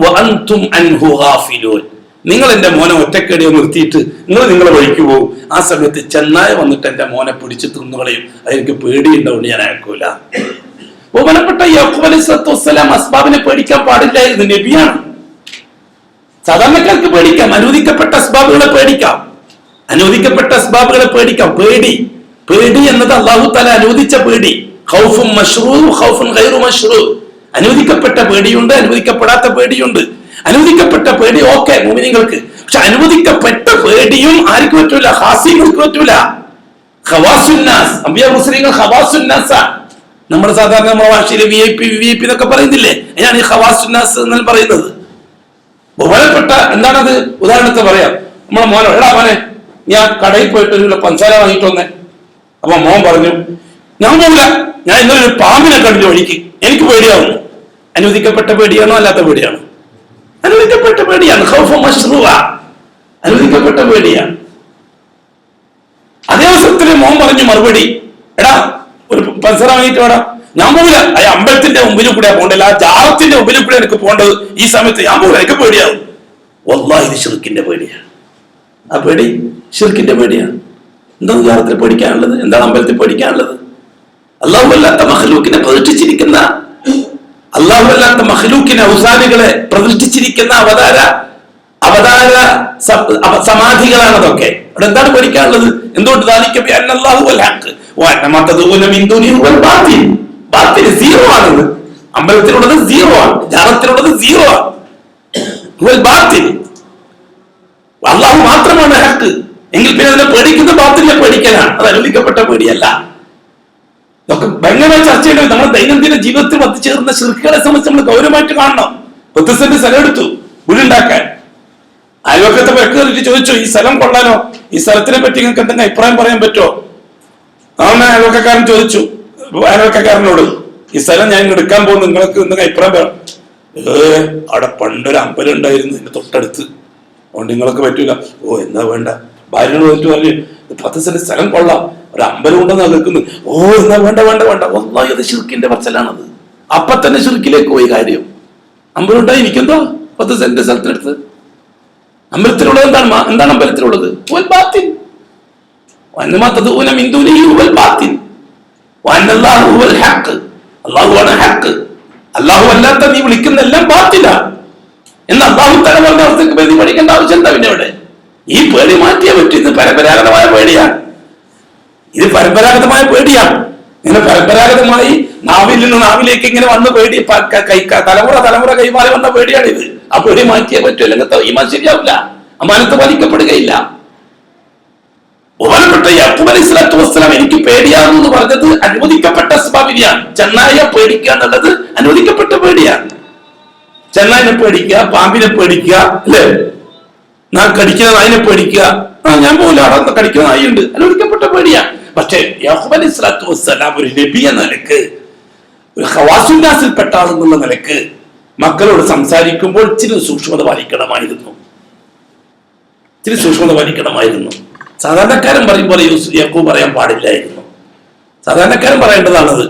S2: വഅൻതും അൻഹു ഗാഫിലൂൻ. നിങ്ങൾ എന്റെ മോനെ ഒറ്റക്കടിയോ നിർത്തിയിട്ട് നിങ്ങളെ വഴിക്ക് പോകും. ആ സമയത്ത് ചെന്നായ വന്നിട്ട് എന്റെ മോനെ പിടിച്ചു തിന്നുകളയും. അതെനിക്ക് പേടിയുണ്ടാവുകൊണ്ട് ഞാൻ അയക്കൂല. ബഹുമാനപ്പെട്ട യാക്കൂബ് അലൈഹി സ്വലാത്തു വസ്സലാം അസ്ബാബിനെ പേടിക്കാൻ പാടില്ലായിരുന്നു. നബിയാണ്. സാധാരണക്കാർക്ക് പേടിക്കാം, അനുവദിക്കപ്പെട്ട അസ്ബാബുകളെ പേടിക്കാം. പേടി എന്നത് അല്ലാഹു തആല അനുവദിച്ച പേടി. ഖൗഫുൻ മശ്റൂ ഖൗഫുൻ ഗൈറു മശ്റൂ. അനുവദിക്കപ്പെട്ട പേടിയുണ്ട്, അനുവദിക്കപ്പെടാത്ത പേടിയുണ്ട്. അനുവദിക്കപ്പെട്ട പേടി ഓക്കെ മുഅ്മിനീങ്ങൾക്ക്. പക്ഷെ അനുവദിക്കപ്പെട്ട പേടിയും ആർക്ക് പറ്റൂല? ഖാസിങ്ങൾക്ക് പറ്റൂല. ഖവാസുന്നാസ് അംബിയാ മുസ്ലിങ്ങൾ ഖവാസുന്നാസ. നമ്മുടെ സാധാരണ നമ്മുടെ ഭാഷയിൽ VIP എന്നൊക്കെ പറയുന്നില്ലേ, അതിനാണ് ഈ ഖവാസുന്നാസ് എന്ന് പറയുന്നത്. ബഹുമാനപ്പെട്ട എന്താണത്? ഉദാഹരണത്തിന് പറയാം, നമ്മളെ മോനോ, എടാ മോനെ ഞാൻ കടയിൽ പോയിട്ട് ഒരു പഞ്ചസാര വാങ്ങിയിട്ട് വന്നേ. അപ്പൊ മോൻ പറഞ്ഞു, ഞാൻ പോകില്ല, ഞാൻ ഇന്നലെ ഒരു പാമ്പിനെ കണ്ടു വഴിക്ക്, എനിക്ക് പേടിയാവുന്നു. അനുവദിക്കപ്പെട്ട പേടിയാണോ അല്ലാത്ത പേടിയാണോ? അനുവദിക്കപ്പെട്ട പേടിയാണ്. ഖൗഫ് മശ്റൂഅ, അനുവദിക്കപ്പെട്ട പേടിയാണ്. അതേ അവസരത്തിൽ മോൻ പറഞ്ഞു മറുപടി, എടാ ഒരു പഞ്ചസാര വാങ്ങിയിട്ട് വേടാ. ഞാൻ പോകില്ല, ആ അമ്പലത്തിന്റെ മുമ്പിൽ കൂടെ പോകണ്ടല്ല, ആ ജാറത്തിന്റെ മുമ്പിൽ കൂടെ എനിക്ക് പോകേണ്ടത്, ഈ സമയത്ത് ഞാൻ പോകില്ല, എനിക്ക് പേടിയാവും. വല്ലാഹി ഇത് ശിർക്കിന്റെ പേടിയാണ്. ആ പേടി ശിർക്കിന്റെ പേടിയാണ്. എന്താണ് ജാറത്തിൽ പേടിക്കാനുള്ളത്? എന്താണ് അമ്പലത്തിൽ പേടിക്കാനുള്ളത്? അല്ലാഹു അല്ലാത്ത മഖ്ലൂക്കിനെ പ്രതിഷ്ഠിച്ചിരിക്കുന്ന, അല്ലാഹു അല്ലാത്ത മഖ്ലൂക്കിനെ, ഔസാനുകളെ പ്രതിഷ്ഠിച്ചിരിക്കുന്ന അവതാര സമാധികളാണ് അതൊക്കെ. അവിടെ എന്താണ് പേടിക്കാനുള്ളത്? എന്തുകൊണ്ട്? സീറോ ആണത്. അമ്പലത്തിലുള്ളത് സീറോ ആണ്, ജാറത്തിലുള്ളത് സീറോ ആണ്. അള്ളാഹു മാത്രമാണ് ഹക്ക്. എങ്കിൽ പിന്നെ അതിനെ പേടിക്കുന്ന ബാത്തിലെ പേടിക്കലാണ്. അത് അനുവദിക്കപ്പെട്ട പേടിയല്ല. ഇതൊക്കെ ഭയങ്കരമായി ചർച്ച ചെയ്യേണ്ടത്. നമ്മുടെ ദൈനംദിന ജീവിതത്തിൽ വന്നുചേർന്ന ശിർക്കുകളെ സംബന്ധിച്ച് നമ്മൾ ഗൗരവമായിട്ട് കാണണം. 10 സെന്റ് സ്ഥലം എടുത്തു വീടുണ്ടാക്കാൻ. അയൽവക്കത്തെ വെക്കേറിട്ട് ചോദിച്ചു, ഈ സ്ഥലം കൊള്ളാനോ, ഈ സ്ഥലത്തിനെ പറ്റി നിങ്ങൾക്ക് എന്തെങ്കിലും അഭിപ്രായം പറയാൻ പറ്റുമോ? അങ്ങനെ അയൽവക്കക്കാരൻ ചോദിച്ചു അയൽവക്കക്കാരനോട്, ഈ സ്ഥലം ഞാൻ എടുക്കാൻ പോകുന്നു, നിങ്ങൾക്ക് എന്തെങ്കിലും അഭിപ്രായം പറയാം? അവിടെ പണ്ടൊരു അമ്പലം ഉണ്ടായിരുന്നു ഇതിന്റെ തൊട്ടടുത്ത്, അതുകൊണ്ട് നിങ്ങൾക്ക് പറ്റൂല. ഓ എന്താ വേണ്ട, ഭാര്യനോട് പറ്റു പറഞ്ഞു, 10 സെന്റ് സ്ഥലം കൊള്ളാം, ഒരു അമ്പലം ഉണ്ടെന്ന് കേൾക്കുന്നു. ഓ എന്നാ വേണ്ട വേണ്ട വേണ്ട. ഒന്നായി അത് ശിർക്കിന്റെ പറച്ചിലാണത്. അപ്പൊ തന്നെ ശിർക്കിലേക്ക് പോയി കാര്യം. അമ്പലം ഉണ്ടായി എനിക്കെന്തോ 10 സെന്റ് സ്ഥലത്തിനടുത്ത്. അമ്പലത്തിലുള്ളത് എന്താണ്? എന്താണ് അമ്പലത്തിലുള്ളത്? അള്ളാഹുവാണ് ഹക്ക്. അള്ളാഹു അല്ലാത്ത നീ വിളിക്കുന്ന എല്ലാം ബാത്തില എന്ന് അള്ളാഹു തല പറഞ്ഞ അവസ്ഥക്ക് പേടി പഠിക്കേണ്ട ആവശ്യം എന്താ പിന്നെ അവിടെ? ഈ പേടി മാറ്റിയേ പറ്റും. ഇത് പരമ്പരാഗതമായ പേടിയാണ്. ഇത് പരമ്പരാഗതമായ പേടിയാണ്. ഇങ്ങനെ പരമ്പരാഗതമായി നാവിൽ നിന്ന് നാവിലേക്ക് ഇങ്ങനെ വന്ന പേടി, തലമുറ കൈമാറി വന്ന പേടിയാണ് ഇത്. ആ പേടി മാറ്റിയേ പറ്റൂ, അല്ലെങ്കിൽ ഈമാൻ ശരിയാവില്ല, അമാനത്ത് പാലിക്കപ്പെടുകയില്ല. ബഹുമാനപ്പെട്ട യാക്കൂബ് അലൈഹി സ്വലാത്തു വസ്സലാം എനിക്ക് പേടിയാണെന്ന് പറഞ്ഞത് അനുവദിക്കപ്പെട്ട സ്വഭാവിയാണ്. ചെന്നായെ പേടിക്കുക എന്നുള്ളത് അനുവദിക്കപ്പെട്ട പേടിയാണ്. ചെന്നായിനെ പേടിക്കുക, പാമ്പിനെ പേടിക്കുക, അല്ലേ? ഞാൻ കടിക്കുന്ന നായിനെ പേടിക്കുക. ഞാൻ പോലും അവിടെ കടിക്കുന്ന നായുണ്ട്, അനുവദിക്കപ്പെട്ട പേടിയാണ്. പക്ഷേ യാക്കൂബ് അലൈഹി സ്വലാത്തു വസ്സലാം ഒരു നബി എന്ന നിലക്ക്, ഒരു ഖവാസുന്നാസിൽപ്പെട്ട ആളെന്നുള്ള നിലക്ക് മക്കളോട് സംസാരിക്കുമ്പോൾ ഇച്ചിരി സൂക്ഷ്മത പാലിക്കണമായിരുന്നു. സാധാരണക്കാരൻ പറയുമ്പോൾ യാക്കൂബ് പറയാൻ പാടില്ലായിരുന്നു. സാധാരണക്കാരൻ പറയേണ്ടതാണത്.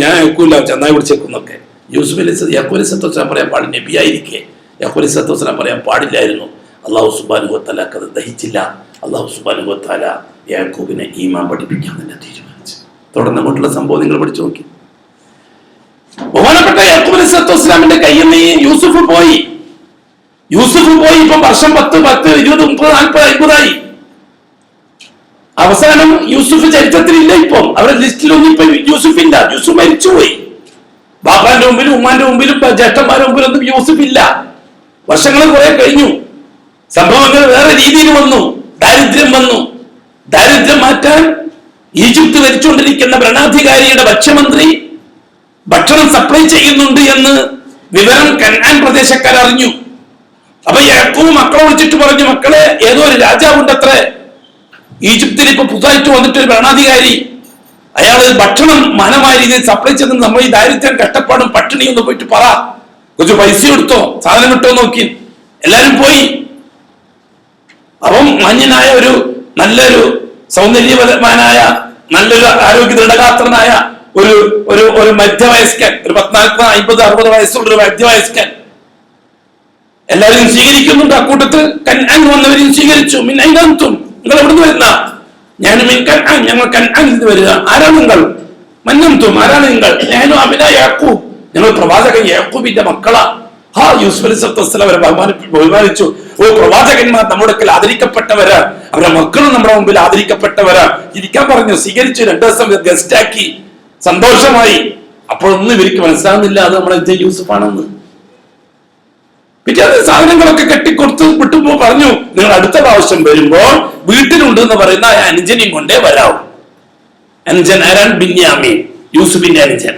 S2: ഞാൻ യാക്കൂബില്ല, ചെന്നായി പിടിച്ചേക്കുന്നൊക്കെ. യൂസുഫ് യാക്കൂബ് അലൈഹി സ്വലാത്തു വസ്സലാം പറയാൻ പാടില്ല, നബിയായിരിക്കെ യാക്കൂബ് അലൈഹി സ്വലാത്തു വസ്സലാം പറയാൻ പാടില്ലായിരുന്നു. അള്ളാഹു സുബ്ഹാനഹു വ തആല അത് ദഹിച്ചില്ല. അള്ളാഹു സുബ്ഹാനഹു വ തആല യാക്കൂബിനെ ഈമാൻ പഠിപ്പിക്കാൻ തന്നെ തീരുമാനിച്ചു. തുടർന്ന് അങ്ങോട്ടുള്ള സംഭവം നിങ്ങൾ പഠിച്ചു നോക്കി. ബഹുമാനപ്പെട്ട യാക്കൂബ് അലൈഹി സ്വലാത്തു വസ്സലാമിന്റെ കയ്യിൽ നിന്ന് യൂസുഫ് പോയി. ഇപ്പം വർഷം 10, 20, 30, 40, 50 അവസാനം യൂസുഫ് ചരിത്രത്തിലില്ല. ഇപ്പം അവരുടെ ലിസ്റ്റിലൊന്നും ഇപ്പൊ യൂസുഫ് ഇല്ല. യൂസുഫ് മരിച്ചുപോയി. ബാപ്പാന്റെ മുമ്പിലും ഉമ്മാന്റെ മുമ്പിലും ജ്യേഷ്ഠന്മാരുടെ മുമ്പിലും ഒന്നും യൂസുഫ് ഇല്ല. വർഷങ്ങൾ കുറെ കഴിഞ്ഞു. സംഭവങ്ങൾ വേറെ രീതിയിൽ വന്നു. ദാരിദ്ര്യം വന്നു. ദാരിദ്ര്യം മാറ്റാൻ ഈജിപ്ത് ഭരിച്ചുകൊണ്ടിരിക്കുന്ന ഭരണാധികാരിയുടെ ഭക്ഷ്യമന്ത്രി ഭക്ഷണം സപ്ലൈ ചെയ്യുന്നുണ്ട് എന്ന് വിവരം കനാൻ പ്രദേശക്കാർ അറിഞ്ഞു. അപ്പൊ യാക്കൂബ് മക്കളെ വിളിച്ചിട്ട് പറഞ്ഞു, മക്കളെ ഏതോ ഒരു രാജാവുണ്ടത്രേ ഈജിപ്തിൽ, ഇപ്പൊ പുതുതായിട്ട് വന്നിട്ടൊരു ഭരണാധികാരി, അയാൾ ഭക്ഷണം മാനമായ രീതിയിൽ സപ്ലൈ ചെയ്ത് നമ്മൾ ഈ ദാരിദ്ര്യം, കഷ്ടപ്പാടും പട്ടിണിയും ഒന്ന് പോയിട്ട് പറ, കുറച്ച് പൈസ എടുത്തോ, സാധനം കിട്ടോ നോക്കി. എല്ലാരും പോയി. അപ്പം മഞ്ഞനായ ഒരു നല്ലൊരു സൗന്ദര്യവാനായ നല്ലൊരു ആരോഗ്യ ദൃഢഗാത്രനായ ഒരു മധ്യവയസ്കൻ, ഒരു 40, 50, 60 വയസ്സുള്ള ഒരു മധ്യവയസ്കൻ എല്ലാവരും സ്വീകരിക്കുന്നുണ്ട്. അക്കൂട്ടത്തിൽ കൻആൻ വന്നവരെയും സ്വീകരിച്ചു. മിൻഅയ്നന്തും, നിങ്ങൾ എവിടുന്ന് വരുന്ന? ഞാൻ മിൻ കൻആൻ, ഞങ്ങൾ കൻആനിൽ നിന്ന് വരിക. ആരാണ് നിങ്ങൾ? മന്നന്തും, ആരാണ് നിങ്ങൾ? ഞാനും അബിനാ യാക്കൂബ്, ഞങ്ങൾ പ്രവാചകൻ യാക്കൂബിന്റെ മക്കളാ. യൂസുഫ് അലൈഹി സ്വലാത്തു വസ്സലാം അവരെ ബഹുമാനിച്ചു. ഓ പ്രവാചകന്മാർ നമ്മുടെ അടുക്കൽ ആദരിക്കപ്പെട്ടവരാ, അവരുടെ മക്കളും നമ്മുടെ മുമ്പിൽ ആദരിക്കപ്പെട്ടവരാ. ഇരിക്കാൻ പറഞ്ഞു, സ്വീകരിച്ചു. 2 ദിവസം ഗസ്റ്റ് ആക്കി, സന്തോഷമായി. അപ്പോഴൊന്നും ഇവർക്ക് മനസ്സിലാകുന്നില്ല അത് നമ്മളെ യൂസുഫാണെന്ന്. പിറ്റേ സാധനങ്ങളൊക്കെ കെട്ടിക്കൊടുത്ത് വിട്ടുമ്പോ പറഞ്ഞു, നിങ്ങൾ അടുത്ത പ്രാവശ്യം വരുമ്പോൾ വീട്ടിലുണ്ട് എന്ന് പറയുന്ന അനുജനെയും കൊണ്ടേ വരാവും. അനുജൻ ആരാണ്? ബിന്യാമീൻ, യൂസുഫിന്റെ അനുജൻ.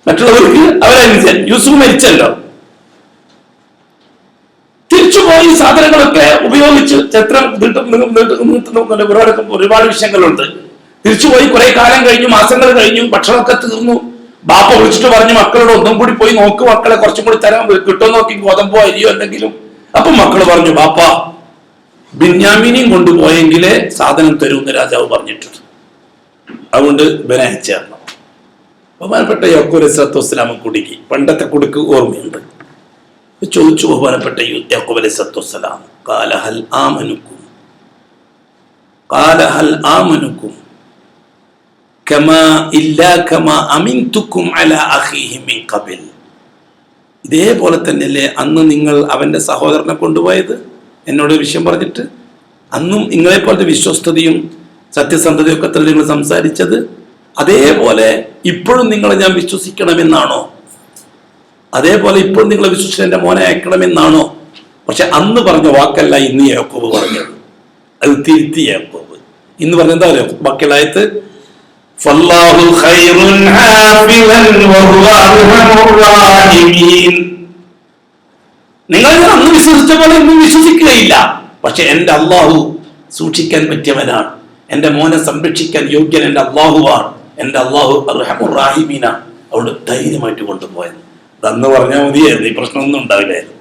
S2: മറ്റുള്ളവർക്ക് അവരനുസരിച്ച്. യൂസുഫ് മരിച്ചല്ലോ, തിരിച്ചുപോയി സാധനങ്ങളൊക്കെ ഉപയോഗിച്ച് ചരിത്രം ഒരുപാട് വിഷയങ്ങളുണ്ട്. തിരിച്ചുപോയി കുറെ കാലം കഴിഞ്ഞു, മാസങ്ങൾ കഴിഞ്ഞു, ഭക്ഷണമൊക്കെ തീർന്നു. ബാപ്പ വിളിച്ചിട്ട് പറഞ്ഞു മക്കളോട് ഒന്നും കൂടി പോയി നോക്ക് മക്കളെ, കുറച്ചും കൂടി തരാൻ കിട്ടുമോ നോക്കി, ഗോതമ്പോ അരിയോ എന്തെങ്കിലും. അപ്പൊ മക്കള് പറഞ്ഞു ബാപ്പ ബിന്യാമീനെയും കൊണ്ടുപോയെങ്കിലേ സാധനം തരൂന്ന് രാജാവ് പറഞ്ഞിട്ടുണ്ട്, അതുകൊണ്ട് ഇവനെ അയച്ചേർന്നു. ബഹുമാനപ്പെട്ട യാക്കൂബ് അലൈഹിസ്സലാത്തു വസ്സലാം കുടുക്കി. പണ്ടത്തെ കുടുക്ക് ഓർമ്മയുണ്ട്. ചോദിച്ചു ബഹുമാനപ്പെട്ട യാക്കൂബ് അലൈഹിസ്സലാത്തു വസ്സലാം, ഖാല ഹൽ ആമനുക്കും കമാ ഇല്ലാ കമാ അമിൻതുക്കും അലാ അഖീഹി മിൻ ഖബൽ. ഇതേപോലെ തന്നെയല്ലേ അന്ന് നിങ്ങൾ അവന്റെ സഹോദരനെ കൊണ്ടുപോയത്, എന്നോട് വിഷയം പറഞ്ഞിട്ട്? അന്നും നിങ്ങളെപ്പോലത്തെ വിശ്വസ്തതയും സത്യസന്ധതയും ഒക്കെ തന്നെ നിങ്ങൾ സംസാരിച്ചത്. അതേപോലെ ഇപ്പോഴും നിങ്ങളെ ഞാൻ വിശ്വസിക്കണമെന്നാണോ? അതേപോലെ ഇപ്പോഴും നിങ്ങളെ വിശ്വസിച്ച് എന്റെ മോനെ അയക്കണമെന്നാണോ? പക്ഷെ അന്ന് പറഞ്ഞ വാക്കല്ല ഇന്ന് യാക്കോബ് പറഞ്ഞത്, അത് തിരുത്തി യാക്കോബ്. ഇന്ന് പറഞ്ഞെന്താ പറയുക ബാക്കിയുള്ളായത്ത്, നിങ്ങൾ അന്ന് വിശ്വസിച്ച പോലെ ഇന്നും വിശ്വസിക്കുകയില്ല, പക്ഷെ എന്റെ അള്ളാഹു സൂക്ഷിക്കാൻ പറ്റിയവനാണ്, എന്റെ മോനെ സംരക്ഷിക്കാൻ യോഗ്യൻ എന്റെ അള്ളാഹുവാണ്, എന്റെ അള്ളാഹു അർഹമുർ റഹീമീനാണ്. അവിടെ ധൈര്യമായിട്ട് കൊണ്ടുപോയത്. അന്ന് പറഞ്ഞാൽ മതിയായിരുന്നു, ഈ പ്രശ്നമൊന്നും ഉണ്ടാവില്ലായിരുന്നു.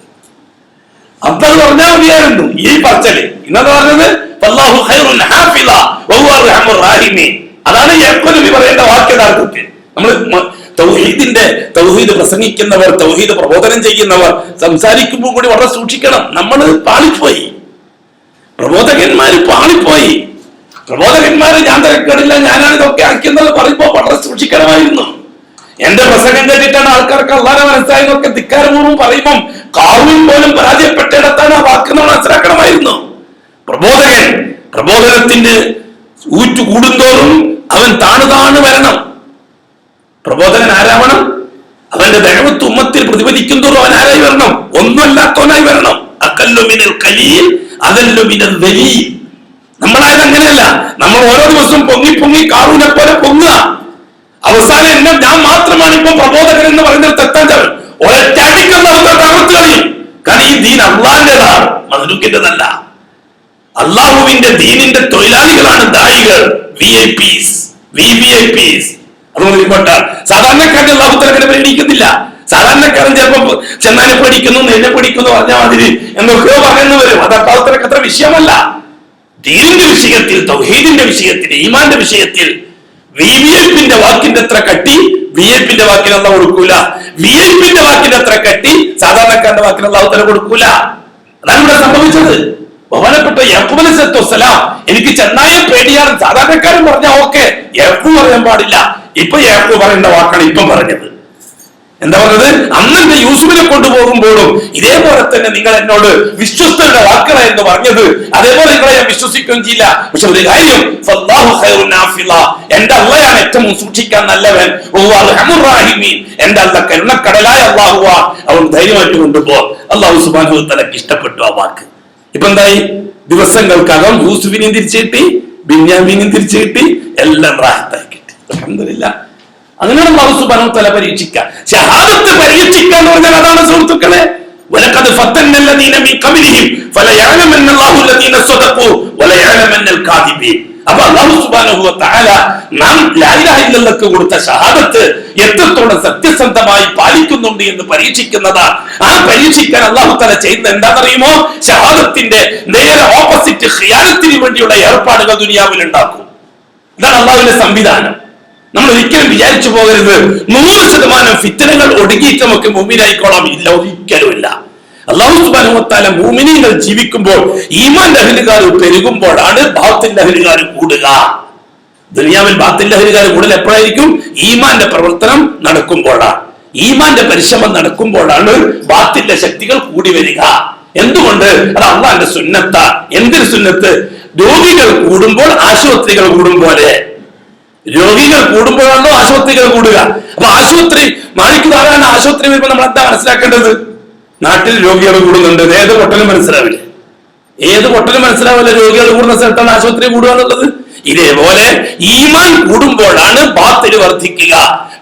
S2: അന്ന് പറഞ്ഞാൽ മതിയായിരുന്നു ഈ പറച്ചല്. ഇന്നത് പറഞ്ഞത് അല്ലാഹു ഖൈറുൻ ഹാഫിള വഹുവ അർഹമുർ റഹീമീൻ. അതാണ് യാക്കൂബ് നബി പറയേണ്ട വാക്യദാർഢ്യം. നമ്മൾ തൗഹീദ് പ്രസംഗിക്കുന്നവർ, തൗഹീദ് പ്രബോധനം ചെയ്യുന്നവർ സംസാരിക്കുമ്പോൾ കൂടി വളരെ സൂക്ഷിക്കണം. നമ്മൾ പാളിപ്പോയി, പ്രബോധകന്മാര് പാളിപ്പോയി. പ്രബോധകന്മാര് ഞാൻ തിരക്കേടില്ല, ഞാനാണ് ഇതൊക്കെ ആക്കിയെന്നത് പറയുമ്പോൾ വളരെ സൂക്ഷിക്കണമായിരുന്നു. എന്റെ പ്രസംഗം കേട്ടിട്ടാണ് ആൾക്കാർക്ക് അള്ളാഹനെ മനസ്സിലായെന്നൊക്കെ ധിക്കാരപൂർവ്വം പറയുമ്പം കാറൂൻ പോലും പരാജയപ്പെട്ടിടത്താണ് ആ വാക്ക് നമ്മൾ മനസ്സിലാക്കണമായിരുന്നു. പ്രബോധനത്തിന്റെ ഊറ്റു കൂടുന്തോറും അവൻ താണു വരണം. പ്രബോധകൻ ആരാവണം? അവന്റെ ദഅവത്ത് ഉമ്മത്തിൽ പ്രതിഫലിക്കും തോറും അവൻ ആരായി വരണം? ഒന്നുമല്ലാത്തവനായി വരണം. അഖല്ലു മിനൽ ഖലീൽ അദല്ലു മിനൽ ദലീൽ. നമ്മളായത് അങ്ങനെയല്ല. നമ്മൾ ഓരോ ദിവസവും പൊങ്ങി കാറൂനെ പോലെ പൊങ്ങുക. അവസാനം ഞാൻ മാത്രമാണ് ഇപ്പൊ പ്രബോധകൻ എന്ന് പറയുന്നത് തെറ്റാൻ ഒരറ്റാടിക്കുന്ന തകർത്ത് കളയും. കാരണം ഈ ദീൻ അള്ളാഹിന്റേതാണ്, മദ്ലൂക്കിന്റേതല്ല. അള്ളാഹുവിന്റെ ദീനിന്റെ തൊഴിലാളികളാണ് ദായികൾ, VIPs. അതുകൊണ്ട് സാധാരണക്കാരൻ അള്ളാഹു തആല പേടിക്കുന്നില്ല. സാധാരണക്കാരൻ ചിലപ്പോ ചെന്നാനെ പേടിക്കുന്നു, നെല്ലെ പേടിക്കുന്നു പറഞ്ഞാൽ മാതിരി എന്നൊക്കെയോ പറയുന്നു വരും. അത് അള്ളാഹുവിനൊക്കെ അത്ര വിഷയമല്ല. ദീനിന്റെ വിഷയത്തിൽ, തൗഹീദിന്റെ വിഷയത്തിൽ, ഈമാന്റെ വിഷയത്തിൽ VVIPന്റെ വാക്കിന്റെ അത്ര കട്ടി VIPന്റെ വാക്കിന് അള്ളാഹു കൊടുക്കൂല. VIPന്റെ വാക്കിന്റെ അത്ര കട്ടി സാധാരണക്കാരന്റെ വാക്കിന് അള്ളാഹു തആല കൊടുക്കൂല. അതാണ് ഇവിടെ സംഭവിച്ചത്. ബഹുമാനപ്പെട്ട യാക്കൂബ് അലൈഹിസ്സലാത്തു വസ്സലാം, എനിക്ക് ചെന്നായെ പേടിയാണ്. സാധാരണക്കാരൻ പറഞ്ഞാൽ ഓക്കെ, യാക്കൂബ് പറയാൻ പാടില്ല. ഇപ്പൊ യാക്കൂബ് പറയേണ്ട വാക്കാണ് ഇപ്പം പറഞ്ഞത്. എന്താ പറഞ്ഞത്? അന്ന് എന്റെ യൂസുഫിനെ കൊണ്ടുപോകുമ്പോഴും ഇതേപോലെ തന്നെ നിങ്ങൾ എന്നോട് വിശ്വസ്തരുടെ വാക്കുകളായിരുന്നു പറഞ്ഞത്. അതേപോലെ നിങ്ങളെ ഞാൻ വിശ്വസിക്കുകയും ചെയ്യില്ല. പക്ഷെ ഒരു കാര്യം, എന്റെ അള്ളയാണ് ഏറ്റവും സൂക്ഷിക്കാൻ നല്ലവൻ, എന്റെ അള്ള കരുണക്കടലായ അള്ളാഹുവാ. അവൻ ധൈര്യമായിട്ട് കൊണ്ടുപോ. അള്ളാഹു സുബ്ഹാനഹു വ തആലക്ക് ഇഷ്ടപ്പെട്ടു ആ വാക്ക്. ഇപ്പൊ എന്തായി? ദിവസങ്ങൾക്കകം യൂസുഫിനെയും തിരിച്ചു കിട്ടി, ബിന്യാമീനെയും തിരിച്ചു കിട്ടി, എല്ലാം റാഹത്തായി കിട്ടി. അൽഹംദുലില്ലാഹ്. അങ്ങനെയാണ് അല്ലാഹു സുബ്ഹാനഹു വ തആല പരീക്ഷിക്കുക. ഷഹാദത്ത് പരീക്ഷിക്കുക എന്ന് പറഞ്ഞാൽ അതാണ് സുഹൃത്തുക്കളെ. വലഖദ് ഫത്തന്നല്ലദീന മിൻ ഖബ്ലിഹിം ഫലയഅലമന്നല്ലാഹു അല്ലദീന സ്വദഖൂ വലയഅലമന്നൽ കാദിബീൻ. അപ്പൊ അല്ലാഹു സുബ്ഹാനഹു വ തആല നാം ലാ ഇലാഹ ഇല്ലല്ലാഹ് കൊടുത്ത ഷഹാദത്ത് എത്രത്തോളം സത്യസന്ധമായി പാലിക്കുന്നുണ്ട് എന്ന് പരീക്ഷിക്കുന്നതാണ്. ആ പരീക്ഷിക്കാൻ അല്ലാഹു തആല ചെയ്യുന്നത് എന്താണെന്നറിയുമോ? ഷഹാദത്തിന്റെ നേരെ ഓപ്പോസിറ്റ് ഖിയാനത്തിന് വേണ്ടിയുള്ള ഏർപ്പാടുകൾ ദുനിയാവിൽ ഉണ്ടാക്കും. ഇതാണ് അല്ലാഹുവിന്റെ സംവിധാനം. നമ്മൾ ഒരിക്കലും വിചാരിച്ചു പോകരുത് 100% ഫിത്നകൾ ഒടുങ്ങിയിട്ട് നമുക്ക് മുഅ്മിനായിക്കോളാം. ഇല്ല, ഒരിക്കലും ഇല്ല. അല്ലാഹു സുബ്ഹാനഹു വ തആല മുഅ്മിനീങ്ങൾ ജീവിക്കുമ്പോൾ, ഈമാന്റെ അഹ്ലുകാർ പെരുകുമ്പോഴാണ് ബാത്തിന്റെ അഹ്ലുകാർ കൂടുക. ദുനിയാവിൽ ബാത്തിന്റെ അഹ്ലുകാർ കൂടുതൽ എപ്പോഴായിരിക്കും? ഈമാന്റെ പ്രവർത്തനം നടക്കുമ്പോഴാണ്, ഈമാന്റെ പരിശ്രമം നടക്കുമ്പോഴാണ് ബാത്തിന്റെ ശക്തികൾ കൂടി വരിക. എന്തുകൊണ്ട്? അത് അള്ളാന്റെ സുന്നത്താ. എന്തൊരു സുന്നത്ത്? രോഗികൾ കൂടുമ്പോൾ ആശുപത്രികൾ കൂടും പോലെ. രോഗികൾ കൂടുമ്പോഴാണോ ആശുപത്രികൾ കൂടുക? അപ്പൊ ആശുപത്രി മാണിക്ക് ധാരാളം ആശുപത്രി വരുമ്പോൾ നമ്മൾ എന്താ മനസ്സിലാക്കേണ്ടത്? നാട്ടിൽ രോഗികൾ കൂടുന്നുണ്ട്. ഏത് പൊട്ടലും മനസ്സിലാവില്ല. രോഗികൾ കൂടുന്ന സ്ഥലത്താണ് ആശുപത്രി കൂടുക എന്നുള്ളത്. ഇതേപോലെ ഈമാൻ കൂടുമ്പോഴാണ് ബാത്തില് വർദ്ധിക്കുക.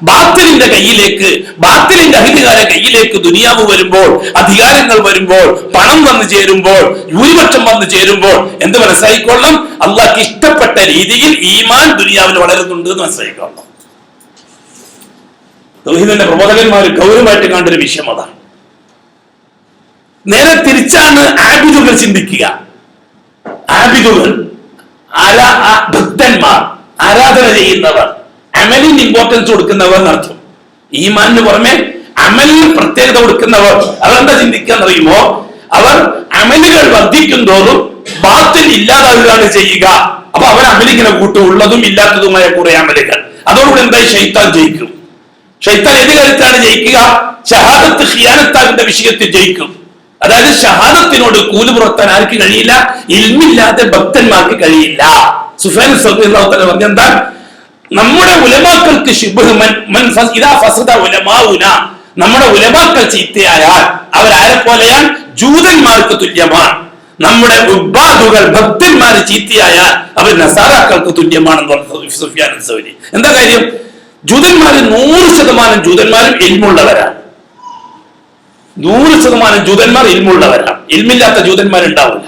S2: ബാത്തിലിന്റെ കയ്യിലേക്ക്, ബാത്തിലിന്റെ അധികാര കയ്യിലേക്ക് ദുനിയാവ് വരുമ്പോൾ, അധികാരങ്ങൾ വരുമ്പോൾ, പണം വന്നു ചേരുമ്പോൾ, ഭൂരിപക്ഷം വന്നു ചേരുമ്പോൾ എന്ത് മനസ്സിലായിക്കൊള്ളണം? അള്ളാഹ്ക്ക് ഇഷ്ടപ്പെട്ട രീതിയിൽ ഈമാൻ ദുനിയാവിൽ വളരുന്നുണ്ട് എന്ന് മനസ്സിലായിക്കൊള്ളണം. തൗഹീദിന്റെ പ്രബോധകന്മാർ ഗൗരവമായിട്ട് കണ്ടൊരു വിഷയം അതാണ്. നേരെ തിരിച്ചാണ് ആബിദുകൾ ചിന്തിക്കുക. ആബിദുകൾ ഭക്തന്മാർ, ആരാധന ചെയ്യുന്നവർ, അമലിന് ഇമ്പോർട്ടൻസ് കൊടുക്കുന്നവർ എന്നർത്ഥം. ഈമാനിന് പുറമെ അമലിന് പ്രത്യേകത കൊടുക്കുന്നവർ അവരെന്താ ചിന്തിക്കാന്ന് അറിയുമോ? അവർ അമലുകൾ വർദ്ധിക്കും തോറും ബാത്തിൽ ഇല്ലാതാവുകയാണ് ചെയ്യുക. അപ്പൊ അവർ അമലിങ്ങനെ കൂട്ടും, ഉള്ളതും ഇല്ലാത്തതുമായ കുറെ അമലുകൾ. അതോടുകൂടി എന്തായി? ശൈത്താൻ ജയിക്കും. ശൈത്താൻ ഏത് കാര്യത്തിലാണ് ജയിക്കുക? ഷഹാദത്ത് ഖിയാനത്താവിന്റെ വിഷയത്തിൽ ജയിക്കും. അതായത് ഷഹാദത്തിനോട് കൂലി പുറത്താൻ ആർക്ക് കഴിയില്ല? ഇൽമില്ലാത്ത ഭക്തന്മാർക്ക് കഴിയില്ല. സുഫിയാൻ റളിയല്ലാഹു തആല പറഞ്ഞെന്താ? നമ്മുടെ ഉലമാക്കൾക്ക് നമ്മുടെ ഉലമാക്കൾ ചീത്തയായാൽ അവരാരെ പോലെയാണ്? ജൂതന്മാർക്ക് തുല്യമാണ്. നമ്മുടെ ഉബ്ബാദുകൾ, ഭക്തന്മാർ ചീത്തയായാൽ അവർ നസാറാക്കൾക്ക് തുല്യമാണെന്ന് പറഞ്ഞു സുഫിയാൻ സൗരി. എന്താ കാര്യം? ജൂതന്മാര് 100% ജൂതന്മാരും ഇൽമുള്ളവരാണ്. 100% ജൂതന്മാർ ഇൽമുള്ളവരാണ്. ഇൽമില്ലാത്ത ജൂതന്മാരുണ്ടാവില്ല.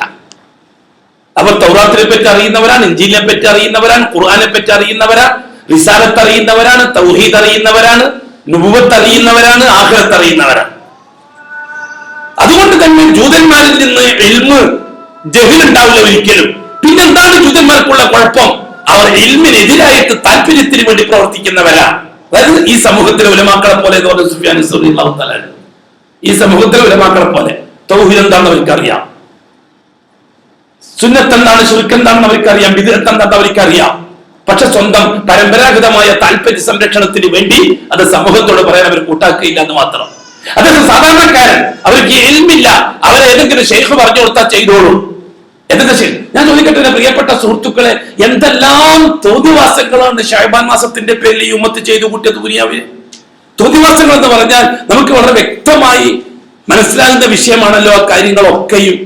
S2: അവർ തൗറാത്തിനെ പറ്റി അറിയുന്നവരാണ്, ഇഞ്ചീലിനെ പറ്റി അറിയുന്നവരാണ്, ഖുർആനെ പറ്റി അറിയുന്നവരാണ്, റിസാലത്ത് അറിയുന്നവരാണ്, തൗഹീദ് അറിയുന്നവരാണ്, നുബുവത്ത് അറിയുന്നവരാണ്, ആഖിറത്ത് അറിയുന്നവരാണ്. അതുകൊണ്ട് തന്നെ ജൂതന്മാരിൽ നിന്ന് ഇൽമ്, ജഹ്ൽ ഉണ്ടാവില്ല ഒരിക്കലും. പിന്നെന്താണ് ജൂതന്മാർക്കുള്ള കുഴപ്പം? അവർ ഇൽമിനെതിരായിട്ട് താല്പര്യത്തിന് വേണ്ടി പ്രവർത്തിക്കുന്നവരാ. അതായത് ഈ സമൂഹത്തിലെ ഉലമാക്കളെ പോലെ എന്ന് പറഞ്ഞ സുഫിയാൻ റളിയല്ലാഹു തആല, ഈ സമൂഹത്തിലെ ഉലമാക്കളെ പോലെ തൗഹീദ് എന്താണെന്ന് അവർക്കറിയാം, സുന്നത്ത് എന്താണ്, ശിർക്ക് എന്താണെന്ന് അവർക്കറിയാം, ബിദ്അത്ത് എന്താണെന്ന് അവർക്കറിയാം. പക്ഷെ സ്വന്തം പരമ്പരാഗതമായ താല്പര്യ സംരക്ഷണത്തിന് വേണ്ടി അത് സമൂഹത്തോട് പറയാൻ അവർ കൂട്ടാക്കുകയില്ല എന്ന് മാത്രം. അതായത് സാധാരണക്കാരൻ, അവർക്ക് ഇൽമില്ല, അവരെ ഏതെങ്കിലും ശൈഖ് പറഞ്ഞു കൊടുത്താൽ ചെയ്തോളൂ. എന്തൊക്കെ ശരി? ഞാൻ ചോദിക്കട്ടെ പ്രിയപ്പെട്ട സുഹൃത്തുക്കളെ, എന്തെല്ലാം തോന്നിവാസങ്ങളാണ് ശഅബാൻ മാസത്തിന്റെ പേരിൽ ഈ ഉമ്മത്ത് ചെയ്തു കൂട്ടിയത് ദുനിയാവിൽ. തോന്നിവാസങ്ങൾ എന്ന് പറഞ്ഞാൽ നമുക്ക് വളരെ വ്യക്തമായി മനസ്സിലാകുന്ന വിഷയമാണല്ലോ ആ കാര്യങ്ങളൊക്കെയും.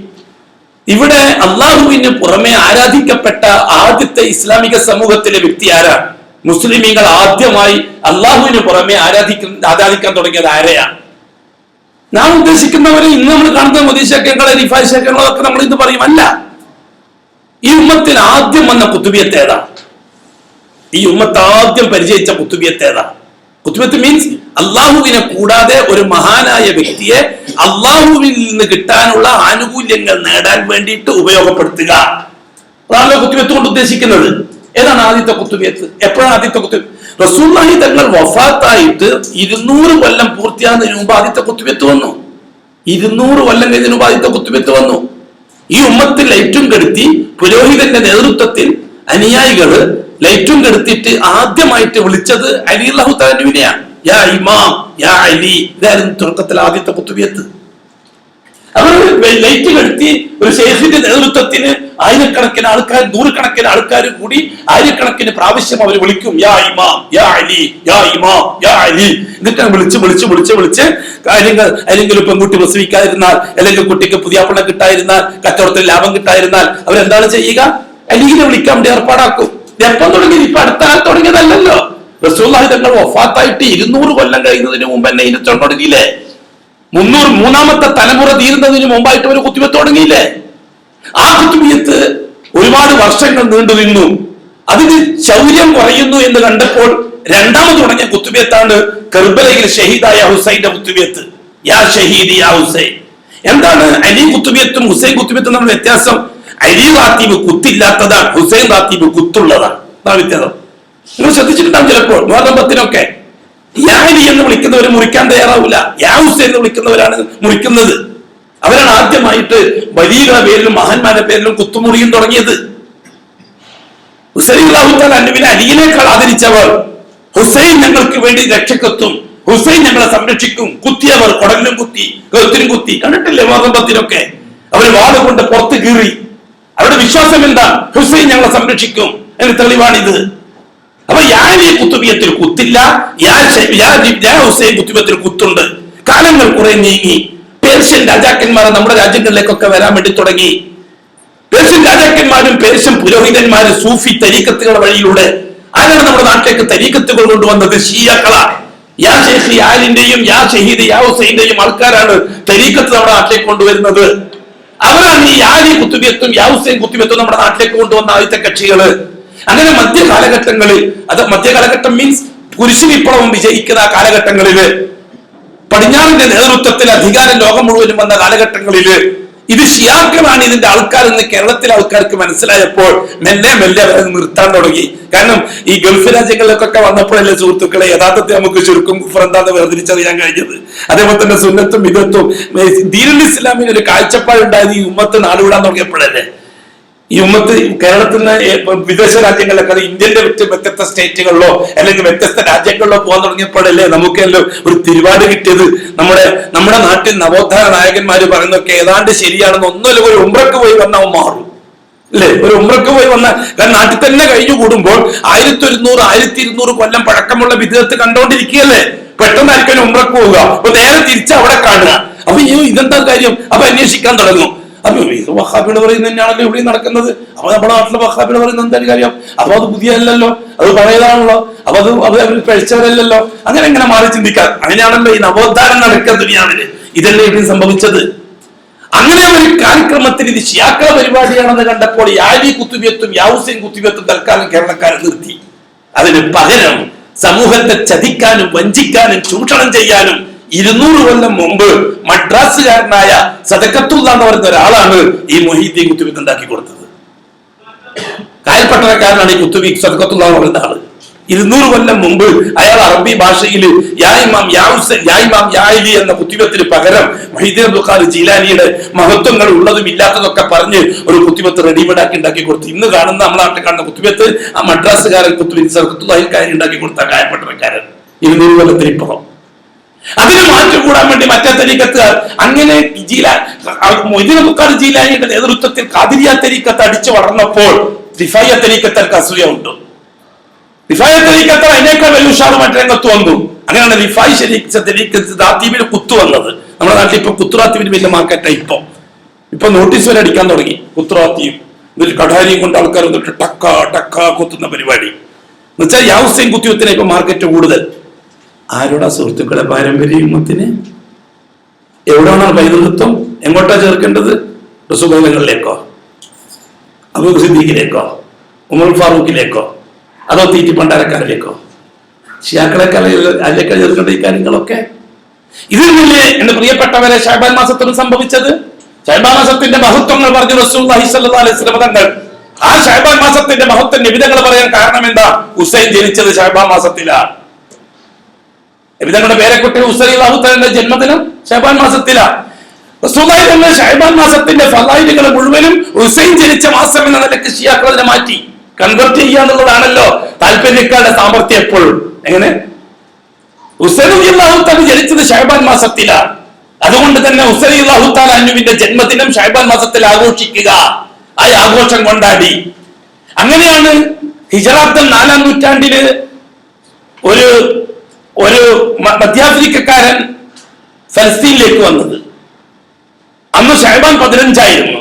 S2: ഇവിടെ അള്ളാഹുവിന് പുറമെ ആരാധിക്കപ്പെട്ട ആദ്യത്തെ ഇസ്ലാമിക സമൂഹത്തിലെ വ്യക്തി ആരാണ്? മുസ്ലിമീങ്ങൾ ആദ്യമായി അള്ളാഹുവിന് പുറമെ ആരാധിക്കാൻ തുടങ്ങിയത് ആരെയാണ്? നാം ഉദ്ദേശിക്കുന്നവരെ ഇന്ന് നമ്മൾ കാണുന്ന മുദീശക്കങ്ങളെ, റിഫാശക്കങ്ങളൊക്കെ നമ്മൾ ഇന്ന് പറയും. അല്ല, ഈ ഉമ്മത്തിൽ ആദ്യം വന്ന കുത്തുബിയത്ത് ഏതാണ്? ഈ ഉമ്മത്ത് ആദ്യം പരിചയിച്ച കുത്തുബിയത്ത് ഏതാണ്? കുത്തുബിയത്ത് മീൻസ് അള്ളാഹുവിനെ കൂടാതെ ഒരു മഹാനായ വ്യക്തിയെ അള്ളാഹുവിൽ നിന്ന് കിട്ടാനുള്ള ആനുകൂല്യങ്ങൾ നേടാൻ വേണ്ടിയിട്ട് ഉപയോഗപ്പെടുത്തുക. അതാണ് കുത്തുബിയത്ത് കൊണ്ട് ഉദ്ദേശിക്കുന്നത്. ഏതാണ് ആദ്യത്തെ കുത്തുബിയത്ത്? എപ്പോഴാണ് ആദ്യത്തെ കുത്തുബിയത്ത്? റസൂലുള്ളാഹി തങ്ങൾ വഫാത്തായിട്ട് 200 കൊല്ലം പൂർത്തിയാകുന്നതിന് മുമ്പ് ആദ്യത്തെ കുത്തുബിയത്ത് വന്നു. 200 കൊല്ലം കഴിഞ്ഞതിന് മുമ്പ് ആദ്യത്തെ കുത്തുബിയത്ത് വന്നു. ഈ ഉമ്മത്തിൽ ലൈറ്റും കെടുത്തി പുരോഹിതന്റെ നേതൃത്വത്തിൽ അനുയായികള് ലൈറ്റും കെടുത്തിട്ട് ആദ്യമായിട്ട് വിളിച്ചത് അലി റളിയല്ലാഹു തആല അൻഹുവിനെയാണ്. യാ ഇമാം, യാ അലി. ഇതായിരുന്നു തുടക്കത്തിൽ ആദ്യത്തെ കുത്തുബിയത്ത്. അവർ ലൈറ്റ് കെടുത്തി ഒരു ശൈഖിന്റെ നേതൃത്വത്തിന് ആയിരക്കണക്കിന് ആൾക്കാർ, 100 കണക്കിന് ആൾക്കാർ കൂടി ആയിരക്കണക്കിന് പ്രാവശ്യം അവർ വിളിക്കും, യാ ഇമാം, യാ അലി, യാ ഇമാം, യാ അലി. എന്നിട്ട് വിളിച്ച് കാര്യങ്ങൾ, അല്ലെങ്കിൽ പെൺകുട്ടി പ്രസവിക്കാതിരുന്നാൽ, അല്ലെങ്കിൽ കുട്ടിക്ക് പുതിയ പണം കിട്ടാതിരുന്നാൽ, കച്ചവടത്തിൽ ലാഭം കിട്ടാതിരുന്നാൽ അവരെന്താണ് ചെയ്യുക? അലിനെ വിളിക്കാൻ വേണ്ടി ഏർപ്പാടാക്കും. എപ്പം തുടങ്ങി? ഇപ്പൊ അടുത്ത കാലത്ത് തുടങ്ങിയതല്ലോ. റസൂലുള്ളാഹി തങ്ങൾ വഫാത്തായിട്ട് 200 കൊല്ലം കഴിയുന്നതിന് മുമ്പ് തന്നെ ഇതിന് തുടങ്ങിയില്ലേ? 300 തലമുറ തീരുന്നതിന് മുമ്പായിട്ട് ഒരു കുത്തുബിയത്ത് തുടങ്ങിയില്ലേ? ആ കുത്തുബിയത്ത് ഒരുപാട് വർഷങ്ങൾ നീണ്ടു നിന്നു. അതിന് ശൗര്യം കുറയുന്നു എന്ന് കണ്ടപ്പോൾ രണ്ടാമത് തുടങ്ങിയ കുത്തുബിയത്താണ് കർബലയിൽ ഷഹീദായ ഹുസൈന്റെ കുത്തുബിയത്ത്. യാ ഷഹീദി യാ ഹുസൈൻ. എന്താണ് അലി കുത്തുബിയത്തും ഹുസൈൻ കുത്തുബിയത്തും തമ്മിൽ വ്യത്യാസം? അലി റാത്തീബ് കുത്തില്ലാത്തതാണ്, ഹുസൈൻ റാത്തീബ് കുത്തുള്ളതാണ്. അതാണ് വ്യത്യാസം. നിങ്ങൾ ശ്രദ്ധിച്ചിട്ടുണ്ടാകും ചിലപ്പോൾ മുഹറം 10-നൊക്കെ യാ അലി എന്ന് വിളിക്കുന്നവർ മുറിക്കാൻ തയ്യാറാവില്ല, യാ ഹുസൈൻ എന്ന് വിളിക്കുന്നവരാണ് മുറിക്കുന്നത്. അവരാണ് ആദ്യമായിട്ട് വലിയകളുടെ പേരിലും മഹാന്മാരുടെ പേരിലും കുത്തുമുറിയും തുടങ്ങിയത്. ഹുസൈൻ റളിയല്ലാഹു തആല അൻഹുവിനെ അലിയിനേക്കാൾ ആദരിച്ചവർ, ഹുസൈൻ ഞങ്ങൾക്ക് വേണ്ടി രക്ഷക്കെത്തും, ഹുസൈൻ ഞങ്ങളെ സംരക്ഷിക്കും. കുത്തിയവർ കൊടലിലും കുത്തി, കഴുത്തിലും കുത്തി. കണ്ടിട്ടില്ലേ മുഹറം 10-നൊക്കെ? അവർ വാളുകൊണ്ട് പുറത്ത് കീറി. അവരുടെ വിശ്വാസം എന്താ? ഹുസൈൻ ഞങ്ങളെ സംരക്ഷിക്കും. എന്ന് തെളിവാണിത്. അപ്പൊ യാ അലി കുത്തുബിയത്തിൽ കുത്തില്ല, യാ ഹുസൈൻ കുത്തുബിയത്തിൽ കുത്തുണ്ട്. കാലങ്ങൾ കുറെ നീങ്ങി. പേർഷ്യൻ രാജാക്കന്മാർ നമ്മുടെ രാജ്യങ്ങളിലേക്കൊക്കെ വരാൻ വേണ്ടി തുടങ്ങി. പേർഷ്യൻ രാജാക്കന്മാരും ലേശം പുരോഹിതന്മാര് സൂഫി തരീക്കത്തുകളുടെ വഴിയിലൂടെ ആരാണ് നമ്മുടെ നാട്ടിലേക്ക് തരീക്കത്തുകൾ കൊണ്ടുവന്നത്? ഷിയാക്കളാ. യാ ഷെയ്ഖ് യാലിന്റെയും യാ ഷഹീദ് യാ ഹുസൈന്റെയും ആൾക്കാരാണ് തരീക്കത്ത് നമ്മുടെ നാട്ടിലേക്ക് കൊണ്ടുവരുന്നത്. അവരാണ് ഈ യാലി കുത്തുബിയത്തും യാ ഹുസൈൻ കുത്തുബിയത്തും നമ്മുടെ നാട്ടിലേക്ക് കൊണ്ടുവന്ന ആദ്യത്തെ കക്ഷികള്. അങ്ങനെ മധ്യകാലഘട്ടങ്ങളിൽ, അത് മധ്യകാലഘട്ടം മീൻസ് കുരിശ് വിപ്ലവം വിജയിക്കുന്ന കാലഘട്ടങ്ങളില്, പടിഞ്ഞാറിന്റെ നേതൃത്വത്തിൽ അധികാരം ലോകം മുഴുവനും വന്ന കാലഘട്ടങ്ങളില് ഇത് ഷിയാക്കളാണ് ഇതിന്റെ ആൾക്കാരെന്ന് കേരളത്തിലെ ആൾക്കാർക്ക് മനസ്സിലായപ്പോൾ മെല്ലെ മെല്ലെ അവരെ നിർത്താൻ തുടങ്ങി. കാരണം ഈ ഗൾഫ് രാജ്യങ്ങളിലേക്കൊക്കെ വന്നപ്പോഴല്ലേ സുഹൃത്തുക്കളെ യഥാർത്ഥത്തിൽ നമുക്ക് ചുരുക്കും കുഫർ എന്താന്ന് വേർതിരിച്ചറിയാൻ കഴിഞ്ഞത്. അതേപോലെ തന്നെ സുന്നത്തും വിദത്തും ദീനുൽ ഇസ്ലാമിന് ഒരു കാഴ്ചപ്പാടുണ്ടായത് ഈ ഉമ്മത്ത് നാടുവിടാൻ തുടങ്ങിയപ്പോഴല്ലേ. ഈ ഉമ്മത്ത് കേരളത്തിൽ നിന്ന് വിദേശ രാജ്യങ്ങളിലൊക്കെ, അത് ഇന്ത്യന്റെ വ്യത്യസ്ത സ്റ്റേറ്റുകളിലോ അല്ലെങ്കിൽ വ്യത്യസ്ത രാജ്യങ്ങളിലോ പോകാൻ തുടങ്ങിയപ്പോഴല്ലേ നമുക്കെല്ലാം ഒരു തിരുവാട് കിട്ടിയത്. നമ്മുടെ നാട്ടിൽ നവോത്ഥാന നായകന്മാര് പറയുന്നതൊക്കെ ഏതാണ്ട് ശരിയാണെന്ന്. ഒന്നുമില്ല, ഒരു ഉംറക്ക് പോയി വന്നാൽ മാറും അല്ലേ? ഒരു ഉംറക്ക് പോയി വന്നാൽ, കാരണം നാട്ടിൽ തന്നെ കഴിഞ്ഞു കൂടുമ്പോൾ 1100 1200 കൊല്ലം പഴക്കമുള്ള വിധേയത്ത് കണ്ടോണ്ടിരിക്കുകയല്ലേ. പെട്ടെന്നായിരിക്കും ഉംറക്ക് പോവുക, അപ്പൊ നേരെ തിരിച്ച് അവിടെ കാണുക. അപ്പൊ ഇതെന്താ കാര്യം? അപ്പൊ അന്വേഷിക്കാൻ തുടങ്ങും. അപ്പൊ വഹാബികൾ പറയുന്നത് തന്നെയാണല്ലോ ഇവിടെ നടക്കുന്നത്. അപ്പൊ നമ്മുടെ നാട്ടിലെ വഹാബികൾ പറയുന്നത് എന്താണ് കാര്യം? അപ്പൊ അത് പുതിയല്ലോ, അത് പഴയതാണല്ലോ, അപ്പൊ അത് അവർ കഴിച്ചവരല്ലോ. അങ്ങനെ എങ്ങനെ മാറി ചിന്തിക്കാം? അങ്ങനെയാണല്ലോ ഈ നവോത്ഥാനം നടക്കുന്ന ദുനിയാവില്. ഇതല്ലേ ഇവിടെ സംഭവിച്ചത്. അങ്ങനെ ഒരു കാര്യക്രമത്തിൽ ഇത് ഷിയാക്കള പരിപാടിയാണെന്ന് കണ്ടപ്പോൾ യാലി കുത്തുബിയത്തും യാ ഹുസൈൻ കുത്തുബിയത്തും തൽക്കാലം കേരളക്കാരെ നിർത്തി. അതിന് പകരം സമൂഹത്തെ ചതിക്കാനും വഞ്ചിക്കാനും ചൂഷണം ചെയ്യാനും 200 കൊല്ലം മുമ്പ് മദ്രാസുകാരനായ സദഖത്തുള്ള എന്ന് പറയുന്ന ഒരാളാണ് ഈ മൊഹീദ്ദീൻ കുത്തുബി ഉണ്ടാക്കി കൊടുത്തത്. കായൽപട്ടണക്കാരനാണ് ഈ കുത്തുബി സദഖത്തുള്ള എന്ന് പറയുന്ന ആള്. 200 കൊല്ലം മുമ്പ് അയാൾ അറബി ഭാഷയിൽ യാ ഇമാം യാ ഹുസൈൻ യാ ഇമാം യാ അലി എന്ന കുത്തുബത്തിന് പകരം മൊഹീദ്ദീൻ അബ്ദുൽ ഖാദിർ ജീലാനിയുടെ മഹത്വങ്ങൾ ഉള്ളതും ഇല്ലാത്തതൊക്കെ പറഞ്ഞ് ഒരു കുത്തുബത്ത് റെഡിമെയ്ഡ് ആക്കി ഉണ്ടാക്കി കൊടുത്തു. ഇന്ന് കാണുന്ന നമ്മുടെ നാട്ടിൽ കാണുന്ന കുത്തുബത്ത് ആ മദ്രാസുകാരൻ കുത്തുബി സദഖത്തുള്ളാഹിൽ കാര്യം ഉണ്ടാക്കി കൊടുത്ത കായൽപട്ടണക്കാരൻ 200 കൊല്ലത്തിന് ഇപ്പുറം. അതിന് മാറ്റം കൂടാൻ വേണ്ടി മറ്റേ തരീക്കത്തുകാർ അങ്ങനെ മൊയ്‌ദീൻ അബ്ദുൽ ഖാദിർ ജീലാനിയുടെ നേതൃത്വത്തിൽ ഖാദിരിയ തരീക്കത്ത് അടിച്ചു വളർന്നപ്പോൾ റിഫായ തരീക്കത്തർക്ക് അസൂയ ഉണ്ട്. റിഫായ തരീക്കത്ത് അതിനേക്കാൾ വലിയ ഉഷാറുമായിട്ട് രംഗത്ത് വന്നു. അങ്ങനെയാണ് റിഫായി തരീക്കത്ത് ദാത്തീബിന് കുത്തു വന്നത്. നമ്മുടെ നാട്ടിൽ ഇപ്പൊ കുത്തുറാത്തീബിന് വലിയ മാർക്കറ്റായി. ഇപ്പൊ നോട്ടീസ് വരെ അടിക്കാൻ തുടങ്ങി. കുത്തുറാത്തീബ് ഒരു കഠാരിയും കൊണ്ട് ആൾക്കാർ വന്നിട്ട് ടക്ക ടക്ക കുത്തുന്ന പരിപാടി എന്ന് വെച്ചാൽ യാ ഹുസൈൻ കുത്തിവത്തിനെ ഇപ്പൊ മാർക്കറ്റ് കൂടുതൽ. ആരോടാ സുഹൃത്തുക്കളെ പാരമ്പര്യ ഉമ്മത്തിന്? എവിടെയാണ് പൈതൃത്വം? എങ്ങോട്ടാ ചേർക്കേണ്ടത്? റസൂലുള്ളാഹികളിലേക്കോ അബൂബക്കർ സിദ്ദീഖിലേക്കോ ഉമർ ഫാറൂഖിലേക്കോ അതോ തീറ്റി പണ്ടാരക്കാരിലേക്കോ? ഷിയാക്കളെക്കാൾ അതിലേക്കാൾ ചേർക്കേണ്ട ഈ കാര്യങ്ങളൊക്കെ ഇതില്ലേ എന്റെ പ്രിയപ്പെട്ടവരെ. ശഅബാൻ മാസത്തിലും സംഭവിച്ചത്, ശഅബാൻ മാസത്തിന്റെ മഹത്വങ്ങൾ പറഞ്ഞു റസൂലുള്ളാഹി സ്വല്ലല്ലാഹു അലൈഹി വസല്ലം തങ്ങൾ. ആ ശഅബാൻ മാസത്തിന്റെ മഹത്വം നിബിധങ്ങൾ പറയാൻ കാരണം എന്താ? ഹുസൈൻ ജനിച്ചത് ശഅബാൻ മാസത്തിലാണ്. നബിതങ്ങളുടെ പേരക്കുട്ടി ഹുസൈൻ റളിയല്ലാഹു തആലയുടെ ജന്മദിനം ശഅബാൻ മാസത്തിലാണ്. റസൂലുള്ളാഹി തങ്ങൾ ശഅബാൻ മാസത്തിന്റെ ഫളായിലുകൾ മുഴുവനും ഹുസൈൻ ജനിച്ച മാസം എന്ന നിലയ്ക്ക് ഷിയാക്കൾ അതിനെ മാറ്റി കൺവെർട്ട് ചെയ്യാന്നുള്ളതാണല്ലോ താല്പര്യക്കാരുടെ സാമർത്ഥ്യം. എപ്പോഴും എങ്ങനെ? ഹുസൈൻ റളിയല്ലാഹു തആല ജനിച്ചത് ശഅബാൻ മാസത്തിലാണ്. അതുകൊണ്ട് തന്നെ ഹുസൈൻ റളിയല്ലാഹു തആല അൻഹുവിന്റെ ജന്മദിനം ശഅബാൻ മാസത്തിൽ ആഘോഷിക്കുക, ആ ആഘോഷം കൊണ്ടാടി. അങ്ങനെയാണ് ഹിജ്റത്തുൽ 4-ാം നൂറ്റാണ്ടില് ഒരു മധ്യാഫ്രിക്കക്കാരൻ ഫലസ്തീനിലേക്ക് വന്നത്. അന്ന് ശഅബാൻ 15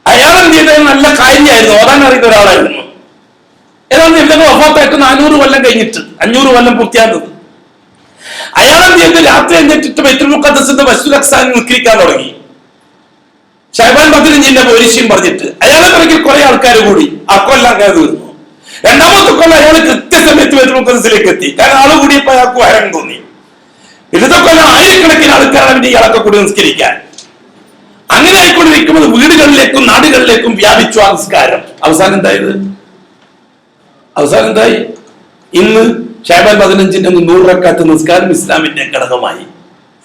S2: അയാൾ എന്ത് ചെയ്തത്? നല്ല കാര്യമായിരുന്നു, ഓടാൻ അറിയുന്ന ഒരാളായിരുന്നു. ഏതാണ്ട് ഇവരുടെ വഫാത്തായിട്ട് 400 കൊല്ലം കഴിഞ്ഞിട്ട് 500 കൊല്ലം പൂർത്തിയാകുന്നത്. അയാൾ എന്ത് ചെയ്ത്? രാത്രി എന്നിട്ട് ബൈത്തുൽ മുഖദ്ദസിന്റെ മസ്ജിദുൽ അഖ്സയിൽ നിസ്കരിക്കാൻ തുടങ്ങി. ശഅബാൻ 15 പോലീശയും പറഞ്ഞിട്ട് അയാളെ പിറകിൽ കുറെ ആൾക്കാർ കൂടി. അക്കൊല്ലം അങ്ങനെ തീർന്നു. രണ്ടാമത്തെ കൊല്ലം അയാൾ കൃത്യസമയത്ത് ബൈത്തുൽ മുഖദ്ദസിലേക്ക് എത്തി. കാരണം ആള് കൂടിയപ്പോ അയാൾക്ക് ഹരം തോന്നി. ഇന്നത്തെ കൊല്ലം ആയിരക്കണക്കിന് ആൾക്കാരാണ് വേണ്ടി ഇയാളൊക്കെ കൂടി നിസ്കരിക്കാൻ. അങ്ങനെ ആയിക്കൊണ്ടിരിക്കുമ്പോൾ വീടുകളിലേക്കും നാടുകളിലേക്കും വ്യാപിച്ചു ആ നിസ്കാരം. അവസാനം എന്തായി? ഇന്ന് ശഅബാൻ 15 100 റക്അത്ത് നിസ്കാരം ഇസ്ലാമിന്റെ ഘടകമായി.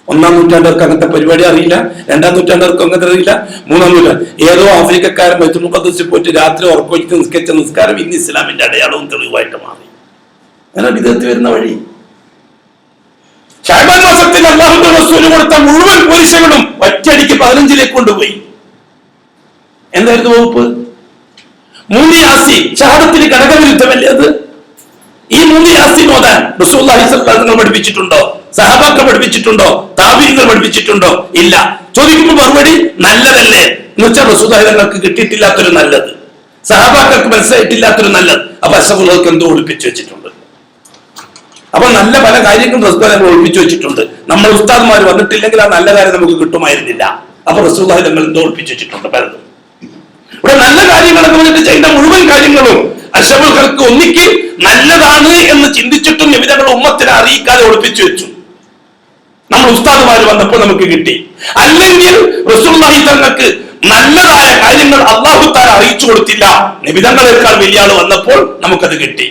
S2: 1-ാം നൂറ്റാണ്ടുകാർക്ക് അങ്ങനത്തെ പരിപാടി അറിയില്ല, 2-ാം നൂറ്റാണ്ടുകാർക്ക് അങ്ങനത്തെ അറിയില്ല, 3-ാം നൂറ്റാണ്ട് ഏതോ ആഫ്രിക്കക്കാരൻ ബൈത്തുൽ മുഖദ്ദസിൽ പോയിട്ട് രാത്രി ഉറക്കൊഴിച്ച് നിസ്കരിച്ച നിസ്കാരം ഇന്ന് ഇസ്ലാമിന്റെ അടയാളവും തെളിവായിട്ട് മാറി. അങ്ങനെ വിധത്തിൽ വരുന്ന വഴി. ശഅബാൻ മാസത്തിൽ അല്ലാഹുവിന്റെ റസൂൽ കൊടുത്ത മുഴുവൻ പോലീസുകളും ഒറ്റയടിക്ക് 15 കൊണ്ടുപോയി. എന്തായിരുന്നു വകുപ്പ്? 3 യാസീൻ. ഷഹാദത്തിന് ഘടകവിരുദ്ധമല്ലേ അത്? ഈ 3 യാസീൻ ഓതാൻ റസൂലുള്ളാഹി സ്വല്ലല്ലാഹു അലൈഹി വസല്ലം പഠിപ്പിച്ചിട്ടുണ്ടോ? സഹാബാക്കൾ പഠിപ്പിച്ചിട്ടുണ്ടോ? താബീഈങ്ങൾ പഠിപ്പിച്ചിട്ടുണ്ടോ? ഇല്ല. ചോദിക്കുമ്പോൾ മറുപടി നല്ലതല്ലേ എന്ന് വെച്ചാൽ റസൂലുള്ളാഹി തങ്ങൾക്ക് കിട്ടിയിട്ടില്ലാത്തൊരു നല്ലത്. സഹാബാക്കൾക്ക് മനസ്സിലായിട്ടില്ലാത്തൊരു നല്ലത്. അപ്പൊ അഷ്റഫുള്ളവർക്ക് എന്തോ ഒളിപ്പിച്ചു വെച്ചിട്ടുണ്ട്. അപ്പൊ നല്ല പല കാര്യങ്ങളും റസൂലുള്ളാഹി ഒളിപ്പിച്ചു വെച്ചിട്ടുണ്ട്. നമ്മൾ ഉസ്താദ്മാർ വന്നിട്ടില്ലെങ്കിൽ ആ നല്ല കാര്യം നമുക്ക് കിട്ടുമായിരുന്നില്ല. അപ്പൊ റസൂലുള്ളാഹി തങ്ങൾ എന്തോ ഒളിപ്പിച്ചു വെച്ചിട്ടുണ്ട് പലതും. ഇവിടെ നല്ല കാര്യങ്ങളൊക്കെ വന്നിട്ട് ചെയ്യുന്ന മുഴുവൻ കാര്യങ്ങളും അഷ്റഫുകൾക്ക് ഒന്നിക്ക് നല്ലതാണ് എന്ന് ചിന്തിച്ചിട്ടും നബിതങ്ങൾ ഉമ്മത്തിനെ അറിയിക്കാതെ ഒളിപ്പിച്ചു വെച്ചു. നമ്മൾ ഉസ്താദുമാര് വന്നപ്പോൾ നമുക്ക് കിട്ടി. അല്ലെങ്കിൽ റസൂലുള്ളാഹി തങ്ങൾക്ക് നല്ലതായ കാര്യങ്ങൾ അല്ലാഹു തആല അറിയിച്ചു കൊടുത്തില്ല. നബിതങ്ങളെക്കാൾ വലിയ ആള് വന്നപ്പോൾ നമുക്കത് കിട്ടി.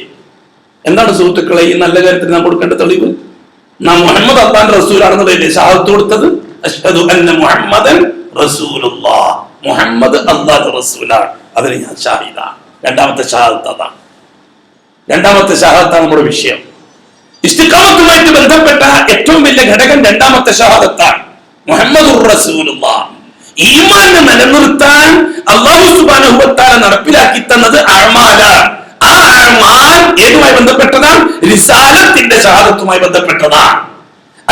S2: എന്താണ് സുഹൃത്തുക്കളെ ഈ നല്ല കാര്യത്തിന് നാം കൊടുക്കേണ്ട തെളിവ്? നാം മുഹമ്മദ് അല്ലാഹുവിന്റെ റസൂലാണെന്നുള്ളതല്ലേ ഷഹാദത്ത് കൊടുത്തത്? അശ്ഹദു അന്ന മുഹമ്മദൻ റസൂലുള്ളാഹ്, മുഹമ്മദ് അല്ലാഹുവിന്റെ റസൂലാണ്, അതിന് ഞാൻ ഷാഹിദാണ്. രണ്ടാമത്തെ ഷഹാദത്ത് അതാണ്. രണ്ടാമത്തെ ഷഹാദത്താണ് നമ്മുടെ വിഷയം. ഇസ്തിഖാമത്തുമായിട്ട് ബന്ധപ്പെട്ട ഏറ്റവും വലിയ ഘടകം രണ്ടാമത്തെ ഷഹാദത്താണ്, മുഹമ്മദുർ റസൂലുള്ളാഹ്. ഈമാൻ നിലനിർത്താൻ അല്ലാഹു സുബ്ഹാനഹു വ തആല നടപ്പിലാക്കി തന്നത് അഅ്മാലാണ്. ആ അഅ്മാൽ ഏതുമായി ബന്ധപ്പെട്ടതാണ്? റിസാലത്തിന്റെ ഷഹാദത്തുമായി ബന്ധപ്പെട്ടതാണ്.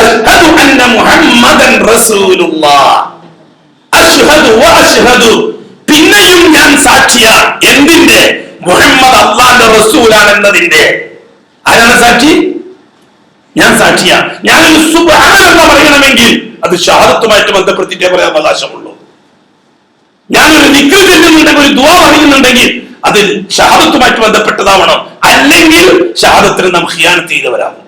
S2: അശ്ഹദു അന്ന മുഹമ്മദൻ റസൂലുള്ളാഹ്, അശ്ഹദു വ അശ്ഹദു, പിന്നെയും ഞാൻ സാക്ഷിയാണ്. എന്തിന്റെ? മുഹമ്മദ് അല്ലാഹുവിന്റെ റസൂലാണ് എന്നതിന്റെ. ആരാണ് സാക്ഷി? ഞാൻ സാക്ഷിയാണ്. ഞാനൊരു സുബ്ഹാനല്ലാഹ് പറയണമെങ്കിൽ അത് ഷഹാദത്തുമായിട്ട് ബന്ധപ്പെടുത്തിയിട്ടേ പറയാൻ അവകാശമുള്ളൂ. ഞാനൊരു ദിക്ർ ചെല്ലുന്നുണ്ടെങ്കിൽ, ഒരു ദുആ പറയുന്നുണ്ടെങ്കിൽ അതിൽ ഷഹാദത്തുമായിട്ട് ബന്ധപ്പെട്ടതാവണം. അല്ലെങ്കിൽ ഷഹാദത്തിന് നാം ഖിയാനത്ത് ചെയ്തവരാകും,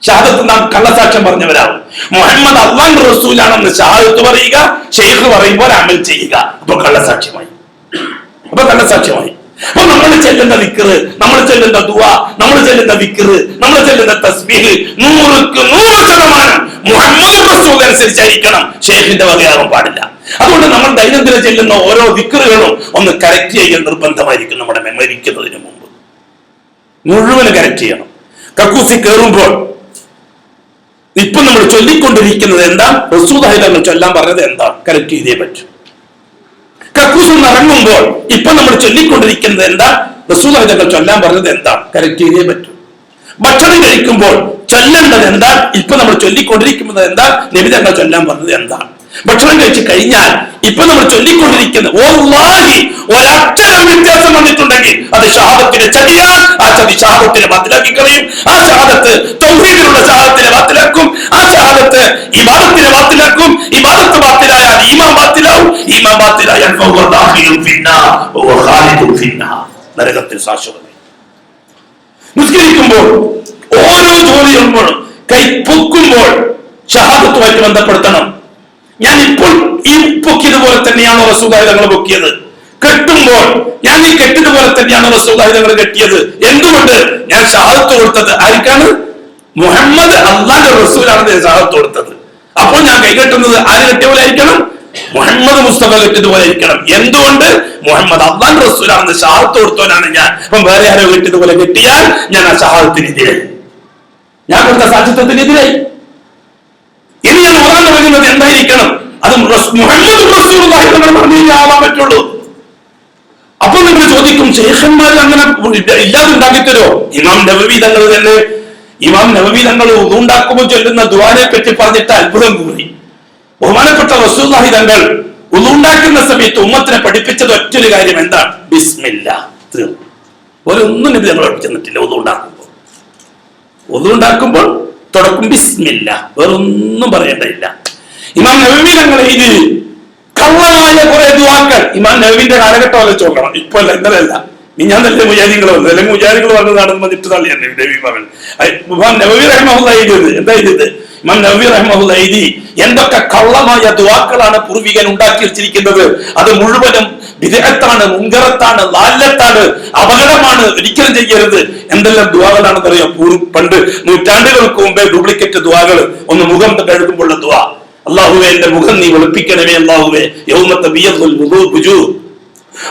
S2: ഷഹാദത്ത് നാം കള്ളസാക്ഷ്യം പറഞ്ഞവരാകും. മുഹമ്മദ് അല്ലാഹുവിന്റെ റസൂലാണെന്ന് ഷഹാദത്ത് പറയുക, ശൈഖ് പറയുമ്പോൾ അമൽ ചെയ്യുക, അപ്പൊ കള്ളസാക്ഷ്യമായി. അപ്പൊ നമ്മൾ ചെല്ലുന്ന ദിക്ർ, നമ്മൾ ചെല്ലുന്ന ദുആ, നമ്മൾ ചെല്ലുന്ന ദിക്ർ, നമ്മൾ ചെല്ലുന്ന തസ്ബീഹ് 100% മുഹമ്മദ് റസൂൽ അനുസരിച്ചായിരിക്കണം, ശൈഖിന്റെ വകയാകാൻ പാടില്ല. അതുകൊണ്ട് നമ്മൾ ദൈനംദിനം ചെല്ലുന്ന ഓരോ ദിക്റുകളും ഒന്ന് കറക്റ്റ് ചെയ്യൽ നിർബന്ധമായിരിക്കും. നമ്മുടെ മെമ്മരിക്കുന്നതിന് മുമ്പ് മുഴുവൻ കറക്റ്റ് ചെയ്യണം. കക്കൂസി കയറുമ്പോൾ ഇപ്പൊ നമ്മൾ ചൊല്ലിക്കൊണ്ടിരിക്കുന്നത് എന്താ? റസൂലുള്ളാഹി തങ്ങൾ ചൊല്ലാൻ പറഞ്ഞത് എന്താ? കറക്റ്റ് ചെയ്തേ പറ്റൂ. കക്കൂസിൽ നിന്ന് ഇറങ്ങുമ്പോൾ ഇപ്പൊ നമ്മൾ ചൊല്ലിക്കൊണ്ടിരിക്കുന്നത് എന്താ? റസൂലുള്ളാഹി തങ്ങൾ ചൊല്ലാൻ പറഞ്ഞത് എന്താ? കറക്റ്റ് ചെയ്തേ പറ്റൂ. ഭക്ഷണം കഴിക്കുമ്പോൾ ചൊല്ലേണ്ടത് എന്താ? ഇപ്പൊ നമ്മൾ ചൊല്ലിക്കൊണ്ടിരിക്കുന്നത് എന്താ? നബി തങ്ങൾ ചൊല്ലാൻ പറഞ്ഞത് എന്താണ്? ഭക്ഷണം കഴിച്ച് കഴിഞ്ഞാൽ ഇപ്പൊ നമ്മൾ ചൊല്ലിക്കൊണ്ടിരിക്കുന്നത് വല്ലാഹി ഒരക്ഷരം വ്യത്യാസം വന്നിട്ടുണ്ടെങ്കിൽ അത് ഷഹാദത്തിന്റെ ചതിയാണ്. ആ ചതി ഷഹാദത്തിനെ ബാത്തിലാക്കി കളയും. ആ ഷഹാദത്ത് തൗഹീദിലുള്ള ഷഹാദത്തിനെ ബാത്തിലാക്കും. ആ ഷഹാദത്ത് ഇബാദത്തിനെ ബാത്തിലാക്കും. ഇബാദത്ത് ബാത്തിലായാൽ ഈമാൻ ബാത്തിലാവും. ഈമാൻ ബാത്തിലായാൽ ഫഹുവ ദാഖിലുൻ ഫിന്നാർ വഹുവ ഖാലിദുൻ ഫിന്നാർ, നരകത്തിൽ ശാശ്വതമായി. നിസ്കരിക്കുമ്പോൾ ഓരോ ജോലി ചെയ്യുമ്പോഴും കൈ പൊക്കുമ്പോൾ ഷഹാദത്തുമായിട്ട് ബന്ധപ്പെടുത്തണം. ഞാൻ ഇപ്പോൾ ഈ പൊക്കിയതുപോലെ തന്നെയാണോ റസൂലുള്ളാഹി തങ്ങൾ പൊക്കിയത്? കെട്ടുമ്പോൾ ഞാൻ ഈ കെട്ടിയതുപോലെ തന്നെയാണോ റസൂലുള്ളാഹി തങ്ങൾ കെട്ടിയത്? എന്തുകൊണ്ട്? ഞാൻ ഷഹാദത്ത് കൊടുത്തത് ആർക്കാണ്? മുഹമ്മദ് അല്ലാഹുവിന്റെ റസൂലാണെന്ന് ഷഹാദത്ത് കൊടുത്തത്. അപ്പോൾ ഞാൻ കൈകെട്ടുന്നത് ആര് കെട്ടിയ പോലെ ആയിരിക്കണം? മുഹമ്മദ് മുസ്തഫ കെട്ടിയതുപോലെ ആയിരിക്കണം. എന്തുകൊണ്ട്? മുഹമ്മദ് അല്ലാഹുവിന്റെ റസൂലാണെന്ന് ഷഹാദത്ത് കൊടുത്തവനാണ് ഞാൻ. അപ്പം വേറെ ആരോ കെട്ടിയതുപോലെ കെട്ടിയാൽ ഞാൻ ആ ഷഹാദത്തിനെതിരായി, ഞാൻ കൊടുത്ത സാക്ഷിത്വത്തിനെതിരായി. ഇനി ഞാൻ ഓരാൻ പറയുന്നത് എന്തായിരിക്കണം? അത് മുഹമ്മദ് റസൂലുള്ളാഹി തങ്ങൾ പറഞ്ഞേ ആവാൻ പറ്റുള്ളൂ. അപ്പൊ നിങ്ങൾ ചോദിക്കും, ശേഖന്മാർ അങ്ങനെ ഇല്ലാതെ ഉണ്ടാക്കിത്തരോ? ഇമാം നവവി തങ്ങൾ തന്നെ, ഇമാം നവവി തങ്ങൾ ഉണ്ടാക്കുമ്പോൾ ചൊല്ലുന്ന ദുആനെ പറ്റി പറഞ്ഞിട്ട് അത്ഭുതം കൂടി. ബഹുമാനപ്പെട്ട റസൂലുള്ളാഹി തങ്ങൾ ഉണ്ടാക്കുന്ന സമയത്ത് ഉമ്മത്തിനെ പഠിപ്പിച്ചത് ഒറ്റൊരു കാര്യം എന്താണ്? ബിസ്മില്ലാ. ഒരൊന്നും നബി തങ്ങൾ പഠിപ്പിച്ചിട്ടില്ല. ഉണ്ടാക്കുമ്പോൾ തുടക്കം ബിസ്മില്ല, വേറൊന്നും പറയേണ്ടതില്ല. ഇമാം നവവി തങ്ങൾ ഇത് കള്ളമായ കുറെ ദുആക്കൾ ഇമാം നവവിന്റെ കാലഘട്ടം ആലോചിച്ചോക്കണം. ഇപ്പൊ അല്ല, ഇന്നലെയല്ല, ഞാൻ നല്ല മുജാഹിദീങ്ങൾ വന്നത്, അല്ലെങ്കിൽ മുജാഹിദീങ്ങൾ വന്നതാണെന്ന് വന്നിട്ട് തള്ളിയല്ലേ നബി മകൻ. ഇമാം നവവി റഹ്മത്തുള്ളാഹി എഴുതിയത് എന്താ എഴുതിയത്? ഇമാം നവവി റഹ്മത്തുള്ളാഹി എഴുതി എന്തൊക്കെ കള്ളമായ ദുആക്കളാണ് പൂർവികൻ ഉണ്ടാക്കി വെച്ചിരിക്കുന്നത്. അത് മുഴുവനും ബിദ്അത്താണ്, മുൻകറത്താണ്, ലാലത്താണ്, അപകടമാണ്, ഒരിക്കലും ചെയ്യരുത്. എന്തെല്ലാം ദുആകളാണെന്ന് അറിയാം? പണ്ട് നൂറ്റാണ്ടുകൾക്ക് മുമ്പേ ഡ്യൂപ്ലിക്കേറ്റ് ദുആകൾ. ഒന്ന് മുഖം കഴുകുമ്പോഴുള്ള ദുആ, അല്ലാഹുവേ എന്റെ മുഖം നീ വെളുപ്പിക്കണമേ, അല്ലാഹുവേ യൗമ തബിയദ്ദുൽ വുജൂഹ്,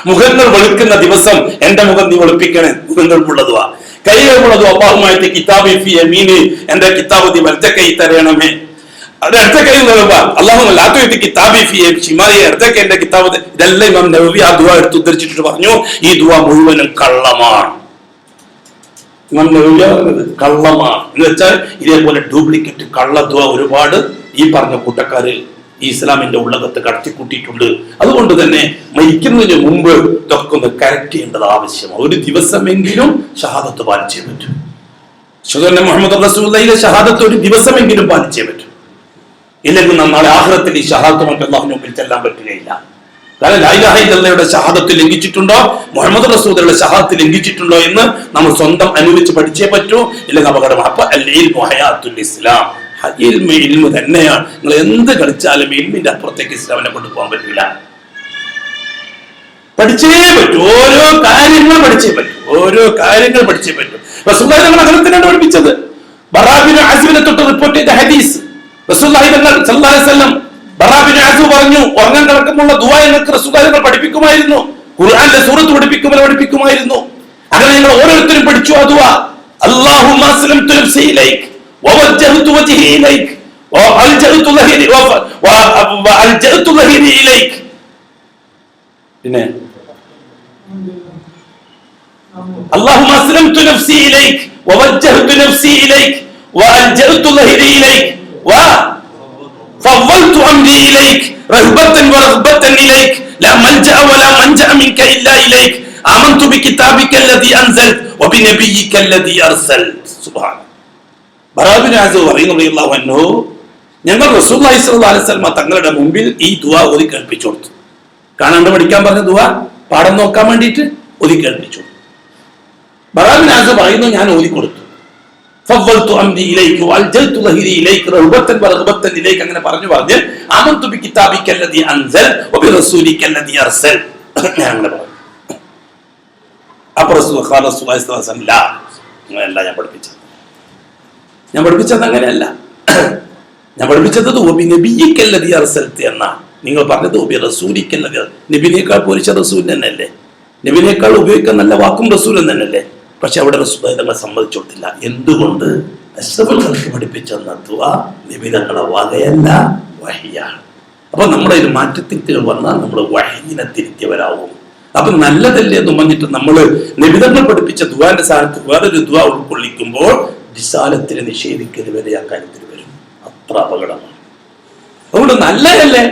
S2: മുഖങ്ങൾ വെളുക്കുന്ന ദിവസം എന്റെ മുഖം നീ വെളുപ്പിക്കണേ, മുഖങ്ങൾക്കുള്ള ദുആ. കൈകളുള്ള ദുആ, അല്ലാഹുമ്മ കിതാബി ഫി യമീനി, എന്റെ കിതാബ് നീ വലത്തെ കൈ തരണമേ. അത് അടുത്ത കൈ അല്ലാഹുമ്മ ലാ തുഅതി കിതാബി ഫി ശിമാലി, അടുത്ത എന്റെ കിതാബ്. ഇതെല്ലാം ഇമാം നവവി ആ ദുആ എടുത്ത് ഉദ്ധരിച്ചിട്ട് പറഞ്ഞു, ഈ ദുആ മുഴുവനും കള്ളമാണ്. ഇമാം നവവി കള്ളമാണ് എന്ന് വെച്ചാൽ ഇതേപോലെ ഡ്യൂപ്ലിക്കേറ്റ് കള്ള ദുആ ഒരുപാട് ഈ പറഞ്ഞ കൂട്ടക്കാര് ഈ ഇസ്ലാമിന്റെ ഉള്ളകത്ത് കടത്തിക്കൂട്ടിയിട്ടുണ്ട്. അതുകൊണ്ട് തന്നെ മരിക്കുന്നതിന് മുമ്പ് ഇതൊക്കെ ഒന്ന് കറക്റ്റ് ചെയ്യേണ്ടത് ആവശ്യമാണ്. ഒരു ദിവസമെങ്കിലും ഷഹാദത്ത് പാലിച്ചേ പറ്റൂ. മുഹമ്മദ് റസൂലുള്ളാഹിയുടെ ഷഹാദത്ത് ഒരു ദിവസമെങ്കിലും പാലിച്ചേ പറ്റൂ. ഇല്ലെങ്കിൽ നാളെ ആഖിറത്തിൽ ഈ ഷഹാദത്തുമായിട്ട് അല്ലാഹുവിന്റെ മുമ്പിൽ ചെല്ലാൻ പറ്റുകയില്ല. കാരണം ലാ ഇലാഹ ഇല്ലല്ലാഹയുടെ ഷഹാദത്ത് ലംഘിച്ചിട്ടുണ്ടോ, മുഹമ്മദ് റസൂലുള്ളാഹിയുടെ ഷഹാദത്ത് ലംഘിച്ചിട്ടുണ്ടോ എന്ന് നമ്മൾ സ്വന്തം അനുഭവിച്ച് പഠിച്ചേ പറ്റൂ. ഇല്ലെങ്കിൽ അപകടമാണ്. അപ്പൊ അൽ ഇൽമു ഹയാത്തുൽ ഇസ്ലാം, ഇൽമു തന്നെയാണ്. നിങ്ങൾ എന്ത് കളിച്ചാലും ഇൽമിന്റെ അപ്പുറത്തേക്ക് ഇസ്ലാമിനെ കൊണ്ടുപോകാൻ പറ്റില്ല. പഠിച്ചേ പറ്റൂ. ഓരോ കാര്യങ്ങൾ പഠിച്ചേ പറ്റൂ. റസൂലുള്ളാഹി തങ്ങൾ അകലത്തിനാണ് പഠിപ്പിച്ചത്. ബറാ ബിൻ ആസിബിനെ തൊട്ട് റിപ്പോർട്ട് ചെയ്ത ഹദീസ്, റസൂലുള്ളാഹി തങ്ങൾ സല്ലല്ലാഹു അലൈഹി വസല്ലം ബറാ ബിൻ ആസിബ് പറഞ്ഞു, ഉറങ്ങാൻ കിടക്കുമ്പോൾ ദുആ ഞങ്ങൾക്ക് റസൂലുള്ളാഹി തങ്ങൾ പഠിപ്പിക്കുമായിരുന്നു. ഖുർആനിലെ സൂറത്ത് പഠിപ്പിക്കുമായിരുന്നു. അങ്ങനെ ഞങ്ങൾ ഓരോരുത്തരും പഠിച്ചു ആ ദുആ. അല്ലാഹുമ്മ അസ്ലംതു നഫ്സി ഇലൈക് വവജ്ജഹ്തു വജ്ഹി ഇലൈക് വഅൽജഅതു ലഹി ഇലൈക്. പിന്നെ اللهم أسلمت نفسي إليك ووجهت نفسي إليك وألجأت ظهري إليك وفوضت أمري إليك رغبة ورغبة إليك لا ملجأ ولا منجأ منك إلا إليك آمنت بكتابك الذي أنزلت وبنبيك الذي أرسلت. سبحان ബറാ ബിൻ ആസിബ് റളിയല്ലാഹു അൻഹു ഞങ്ങൾ റസൂലുള്ളാഹി സ്വല്ലല്ലാഹു അലൈഹി വസല്ലം തങ്ങളുടെ മുമ്പിൽ ഈ ദുആ ഓതി കേൾപ്പിച്ചു കൊടുത്തു. കാണാണ്ട് പഠിക്കാൻ പറഞ്ഞ ദുആ പാഠം നോക്കാൻ വേണ്ടിയിട്ട് ഓതി കേൾപ്പിച്ചു. ബറാ ബിൻ ആസിബ് പറയുന്നു, ഞാൻ ഓതി കൊടുത്തു. ഫവ്വൽതു അംരി ഇലൈക വഅൽജൽതു ലഹി ഇലൈക റഗ്ബത്തൻ വറഗ്ബത്തൻ ഇലൈക അങ്ങനെ പറഞ്ഞു ആമന്തു ബികിതാബിക അല്ലദീ അൻസൽ വബിറസൂലിക അല്ലദീ അർസൽ. ഞാൻ അങ്ങനെ പറഞ്ഞു. അപ്പോൾ റസൂലുള്ളാഹി സ്വല്ലല്ലാഹു അലൈഹി വസല്ലം അങ്ങനെയല്ല ഞാൻ പഠിപ്പിച്ചത് അങ്ങനെയല്ല. ഞാൻ പഠിപ്പിച്ചത് നബിയിക അല്ലദീ അർസൽത എന്നാണ്. നിങ്ങൾ പറഞ്ഞത് റസൂലിക അല്ലദീ, നബിനേക്കാൾ പോലിച്ച റസൂൽ തന്നെയല്ലേ, നബിനേക്കാൾ ഉപയോഗിക്കാൻ നല്ല വാക്കും റസൂൽ തന്നെയല്ലേ. പക്ഷെ അവിടെ റസൂലുള്ളാഹി തങ്ങൾ സമ്മതിച്ചു കൊടുത്തില്ല. എന്തുകൊണ്ട്? അഷ്റഫുൽ ഖൽഖ് പഠിപ്പിച്ച ദുആ നബി തങ്ങളുടെ വകയല്ല, വഹിയാണ്. അപ്പൊ നമ്മുടെ ഒരു മാറ്റത്തിരുത്തുകൾ വന്നാൽ നമ്മൾ വഹിയിനെ തിരുത്തിയവരാവും. അപ്പൊ നല്ലതല്ലേ എന്ന് പറഞ്ഞിട്ട് നമ്മൾ നബി തങ്ങൾ പഠിപ്പിച്ച ദുആന്റെ സ്ഥാനത്ത് വേറൊരു ദുആ ഉൾക്കൊള്ളിക്കുമ്പോൾ റിസാലത്തിനെ നിഷേധിക്കൽ വരെ ആ കാര്യത്തിൽ വരും. അത്ര അപകടമാണ്. അതുകൊണ്ട് നല്ലതല്ലേ,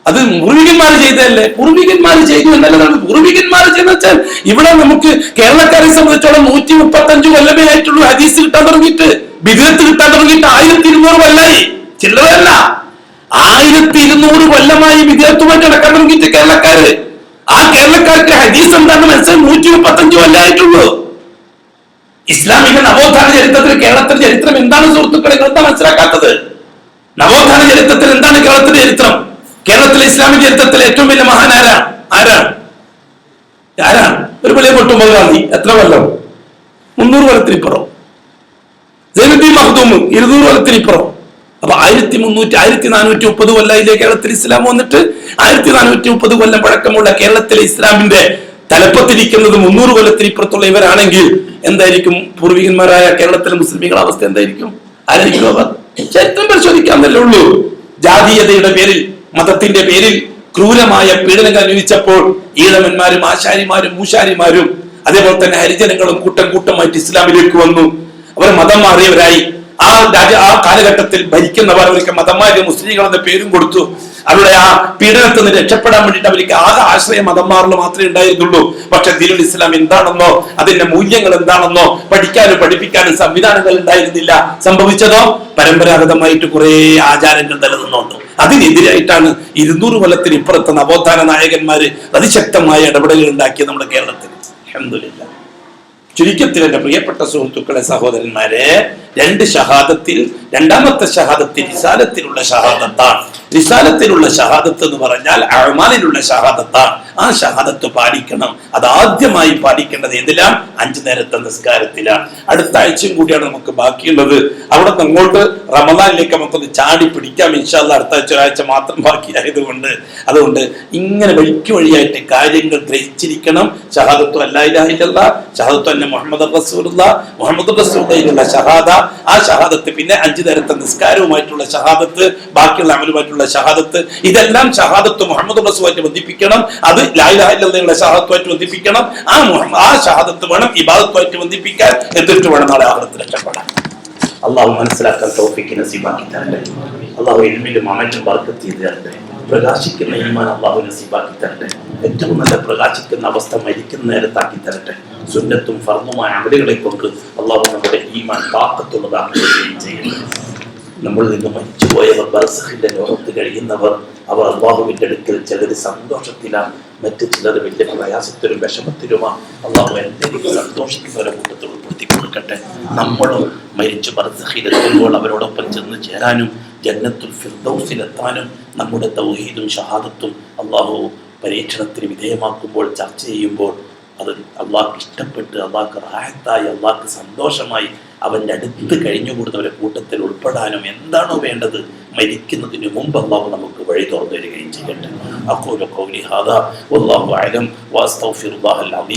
S2: അത് പൂർവികന്മാർ ചെയ്തതല്ലേ. പൂർവികന്മാർ ചെയ്തു എന്നല്ലതാണ്. പൂർവികന്മാർ ചെയ്തെന്ന് വെച്ചാൽ ഇവിടെ നമുക്ക് കേരളക്കാരെ സംബന്ധിച്ചോളം 135 കൊല്ലമേ ആയിട്ടുള്ളൂ ഹദീസ് കിട്ടാൻ തുടങ്ങിയിട്ട്, ബിദ്അത്ത് കിട്ടാൻ തുടങ്ങിയിട്ട്. 1200 കൊല്ലമായി, ചില്ലറയല്ല. 1200 കൊല്ലമായി ബിദ്അത്തുമായിട്ട് നടക്കാൻ തുടങ്ങിയിട്ട് കേരളക്കാര്. ആ കേരളക്കാർക്ക് ഹദീസ് എന്താണെന്ന് മനസ്സിലായി 135 കൊല്ലമായിട്ടുള്ളൂ. ഇസ്ലാമിക നവോത്ഥാന ചരിത്രത്തിൽ കേരളത്തിന്റെ ചരിത്രം എന്താണ് സുഹൃത്തുക്കളെ? എന്താ മനസ്സിലാക്കാത്തത്? നവോത്ഥാന ചരിത്രത്തിൽ എന്താണ് കേരളത്തിന്റെ ചരിത്രം? കേരളത്തിലെ ഇസ്ലാമിക ചരിത്രത്തിലെ ഏറ്റവും വലിയ മഹാൻ ആരാണ്? ഒരു വലിയ പൊട്ടുമ്പോൾ ഗാന്ധി എത്ര കൊല്ലം? 300 കൊല്ലത്തിനിപ്പുറം. സൈനുദ്ദീൻ മഖ്ദൂം 200 കൊല്ലത്തിനിപ്പുറം. അപ്പൊ 1430 കൊല്ലയിലെ കേരളത്തിൽ ഇസ്ലാം വന്നിട്ട് 1430 കൊല്ലം പഴക്കമുള്ള കേരളത്തിലെ ഇസ്ലാമിന്റെ തലപ്പത്തിരിക്കുന്നത് 300 കൊല്ലത്തിനിപ്പുറത്തുള്ള ഇവരാണെങ്കിൽ എന്തായിരിക്കും പൂർവികന്മാരായ കേരളത്തിലെ മുസ്ലിമുകളുടെ അവസ്ഥ? എന്തായിരിക്കും? ആരായിരിക്കും അവർ? ചരിത്രം പരിശോധിക്കാന്നല്ലേ ഉള്ളൂ. ജാതീയതയുടെ പേരിൽ, മതത്തിന്റെ പേരിൽ ക്രൂരമായ പീഡനങ്ങൾ അനുഭവിച്ചപ്പോൾ ഈഴവന്മാരും ആശാരിമാരും മൂശാരിമാരും അതേപോലെ തന്നെ ഹരിജനങ്ങളും കൂട്ടമായിട്ട് ഇസ്ലാമിലേക്ക് വന്നു. അവർ മതം മാറിയവരായി. ആ കാലഘട്ടത്തിൽ ഭരിക്കുന്നവർ അവർക്ക് മതം മാറിയ മുസ്ലിങ്ങൾ എന്ന പേരും കൊടുത്തു. അവരുടെ ആ പീഡനത്തിൽ നിന്ന് രക്ഷപ്പെടാൻ വേണ്ടിയിട്ട് അവർക്ക് ആകെ ആശ്രയം മതം മാറൽ മാത്രമേ ഉണ്ടായിരുന്നുള്ളൂ. പക്ഷെ ദീനുൽ ഇസ്ലാം എന്താണെന്നോ അതിന്റെ മൂല്യങ്ങൾ എന്താണെന്നോ പഠിക്കാനും പഠിപ്പിക്കാനും സംവിധാനങ്ങൾ ഉണ്ടായിരുന്നില്ല. സംഭവിച്ചതോ പരമ്പരാഗതമായിട്ട് കുറെ ആചാരങ്ങൾ നിലനിന്നുണ്ട്. അതിനെതിരായിട്ടാണ് 200 കൊല്ലത്തിന് ഇപ്പുറത്തെ നവോത്ഥാന നായകന്മാര് അതിശക്തമായ ഇടപെടലുകൾ ഉണ്ടാക്കിയത് നമ്മുടെ കേരളത്തിൽ. അൽഹംദുലില്ലാഹ്. ചുരുക്കത്തിൽ എന്റെ പ്രിയപ്പെട്ട സുഹൃത്തുക്കളെ, സഹോദരന്മാരെ, 2 ഷഹാദത്തിൽ രണ്ടാമത്തെ ഷഹാദത്തിൽ റിസാലത്തിലുള്ള ഷഹാദത്താണ്. റിസാലത്തിലുള്ള ഷഹാദത്ത് എന്ന് പറഞ്ഞാൽ അഅ്മാലിലുള്ള ഷഹാദത്താണ്. ആ ഷഹാദത്ത് പാലിക്കണം. അത് ആദ്യമായി പാലിക്കേണ്ടത് ഏതിലാണ്? 5 നേരത്തെ നിസ്കാരത്തിലാണ്. അടുത്ത ആഴ്ചയും കൂടിയാണ് നമുക്ക് ബാക്കിയുള്ളത്. അവിടെ നിന്ന് അങ്ങോട്ട് റമദാനിലേക്ക് നമുക്കൊന്ന് ചാടി പിടിക്കാം ഇൻഷാ അല്ലാഹ്. അടുത്ത ആഴ്ച ഒരാഴ്ച മാത്രം ബാക്കിയായതുകൊണ്ട് അതുകൊണ്ട് ഇങ്ങനെ വഴിയായിട്ട് കാര്യങ്ങൾ ഗ്രഹിച്ചിരിക്കണം. ഷഹാദത്തു അല്ലാ ഇലാഹ ഇല്ലല്ലാഹ്, ഷഹാദത്തു അന്ന മുഹമ്മദ് റസൂലുള്ളാഹിലുള്ള ഷഹാദ, ആ ഷഹാദത്ത്, പിന്നെ 5 നേരത്തെ നിസ്കാരവുമായിട്ടുള്ള ഷഹാദത്ത്, ബാക്കിയുള്ള അമലുമായിട്ടുള്ള ഷഹാദത്ത്, ഇതെല്ലാം ഷഹാദത്ത് മുഹമ്മദ് റസൂലുള്ളാഹിയെ ബന്ധിപ്പിക്കണം. അത് ലാ ഇലാഹ ഇല്ലല്ലാഹുള്ള ഷഹാദത്തുമായിട്ട് ബന്ധിപ്പിക്കണം. ആ ഷഹാദത്ത് വേണം ഇബാദത്തുമായിട്ട് ബന്ധിപ്പിക്കാൻ. എന്നിട്ട് വേണം നാളെ ആഖിറത്തിൽ രക്ഷപ്പെടാൻ.
S3: അള്ളാഹു മനസ്സിലാക്കാൻ തൗഫീഖ് നസീബാക്കി തരട്ടെ. അള്ളാഹു ഇൽമിലും അമലിലും ബർക്കത്ത് ചെയ്ത് തരട്ടെ. പ്രകാശിക്കുന്ന ഈമാൻ അള്ളാഹു നസീബാക്കി തരട്ടെ. ഏറ്റവും നല്ല പ്രകാശിക്കുന്ന അവസ്ഥ മരിക്കുന്ന നേരത്താക്കി തരട്ടെ. സുന്നത്തും ഫർളുമായ അമലുകളെ കൊണ്ട് അള്ളാഹു നമ്മുടെ ഈമാൻ താക്കത്തുള്ളതാക്കുകയും ചെയ്യട്ടെ. നമ്മളിൽ നിന്ന് മരിച്ചുപോയവർ, ബർസഖിന്റെ ലോകത്ത് കഴിയുന്നവർ, അവർ അള്ളാഹുവിന്റെ അടുക്കൽ ചിലർ സന്തോഷത്തിലാണ്, മറ്റു ചിലർ വലിയ പ്രയാസത്തിലും വിഷമത്തിലുമാണ്. അള്ളാഹു എന്തെങ്കിലും സന്തോഷിക്കുന്നവരെ കൂട്ടത്തിൽ ഉൾപ്പെടുത്തി കൊടുക്കട്ടെ. നമ്മളും മരിച്ചു ബർസഖിലെത്തുമ്പോൾ അവരോടൊപ്പം ചെന്ന് ചേരാനും ജന്നത്തുൽ ഫിർദൗസിലെത്താനും നമ്മുടെ തൗഹീദും ഷഹാദത്തും അള്ളാഹു പരീക്ഷണത്തിന് വിധേയമാക്കുമ്പോൾ, ചർച്ച ചെയ്യുമ്പോൾ അത് അള്ളാഹ്ക്ക് ഇഷ്ടപ്പെട്ട്, അള്ളാഹ്ക്ക് റാഹത്തായി, അള്ളാഹ്ക്ക് സന്തോഷമായി അവൻ്റെ അടുത്ത് കഴിഞ്ഞുകൂടുന്നവരെ കൂട്ടത്തിൽ ഉൾപ്പെടാനും എന്താണോ വേണ്ടത് മരിക്കുന്നതിന് മുമ്പ് അള്ളാഹു നമുക്ക് വഴി തുറന്നു തരികയും ചെയ്യട്ടെ. അഖൂലു ഖൗലി ഹാദാ വല്ലാഹു അഅലം വഅസ്തഗ്ഫിറുല്ലാഹൽ അലീം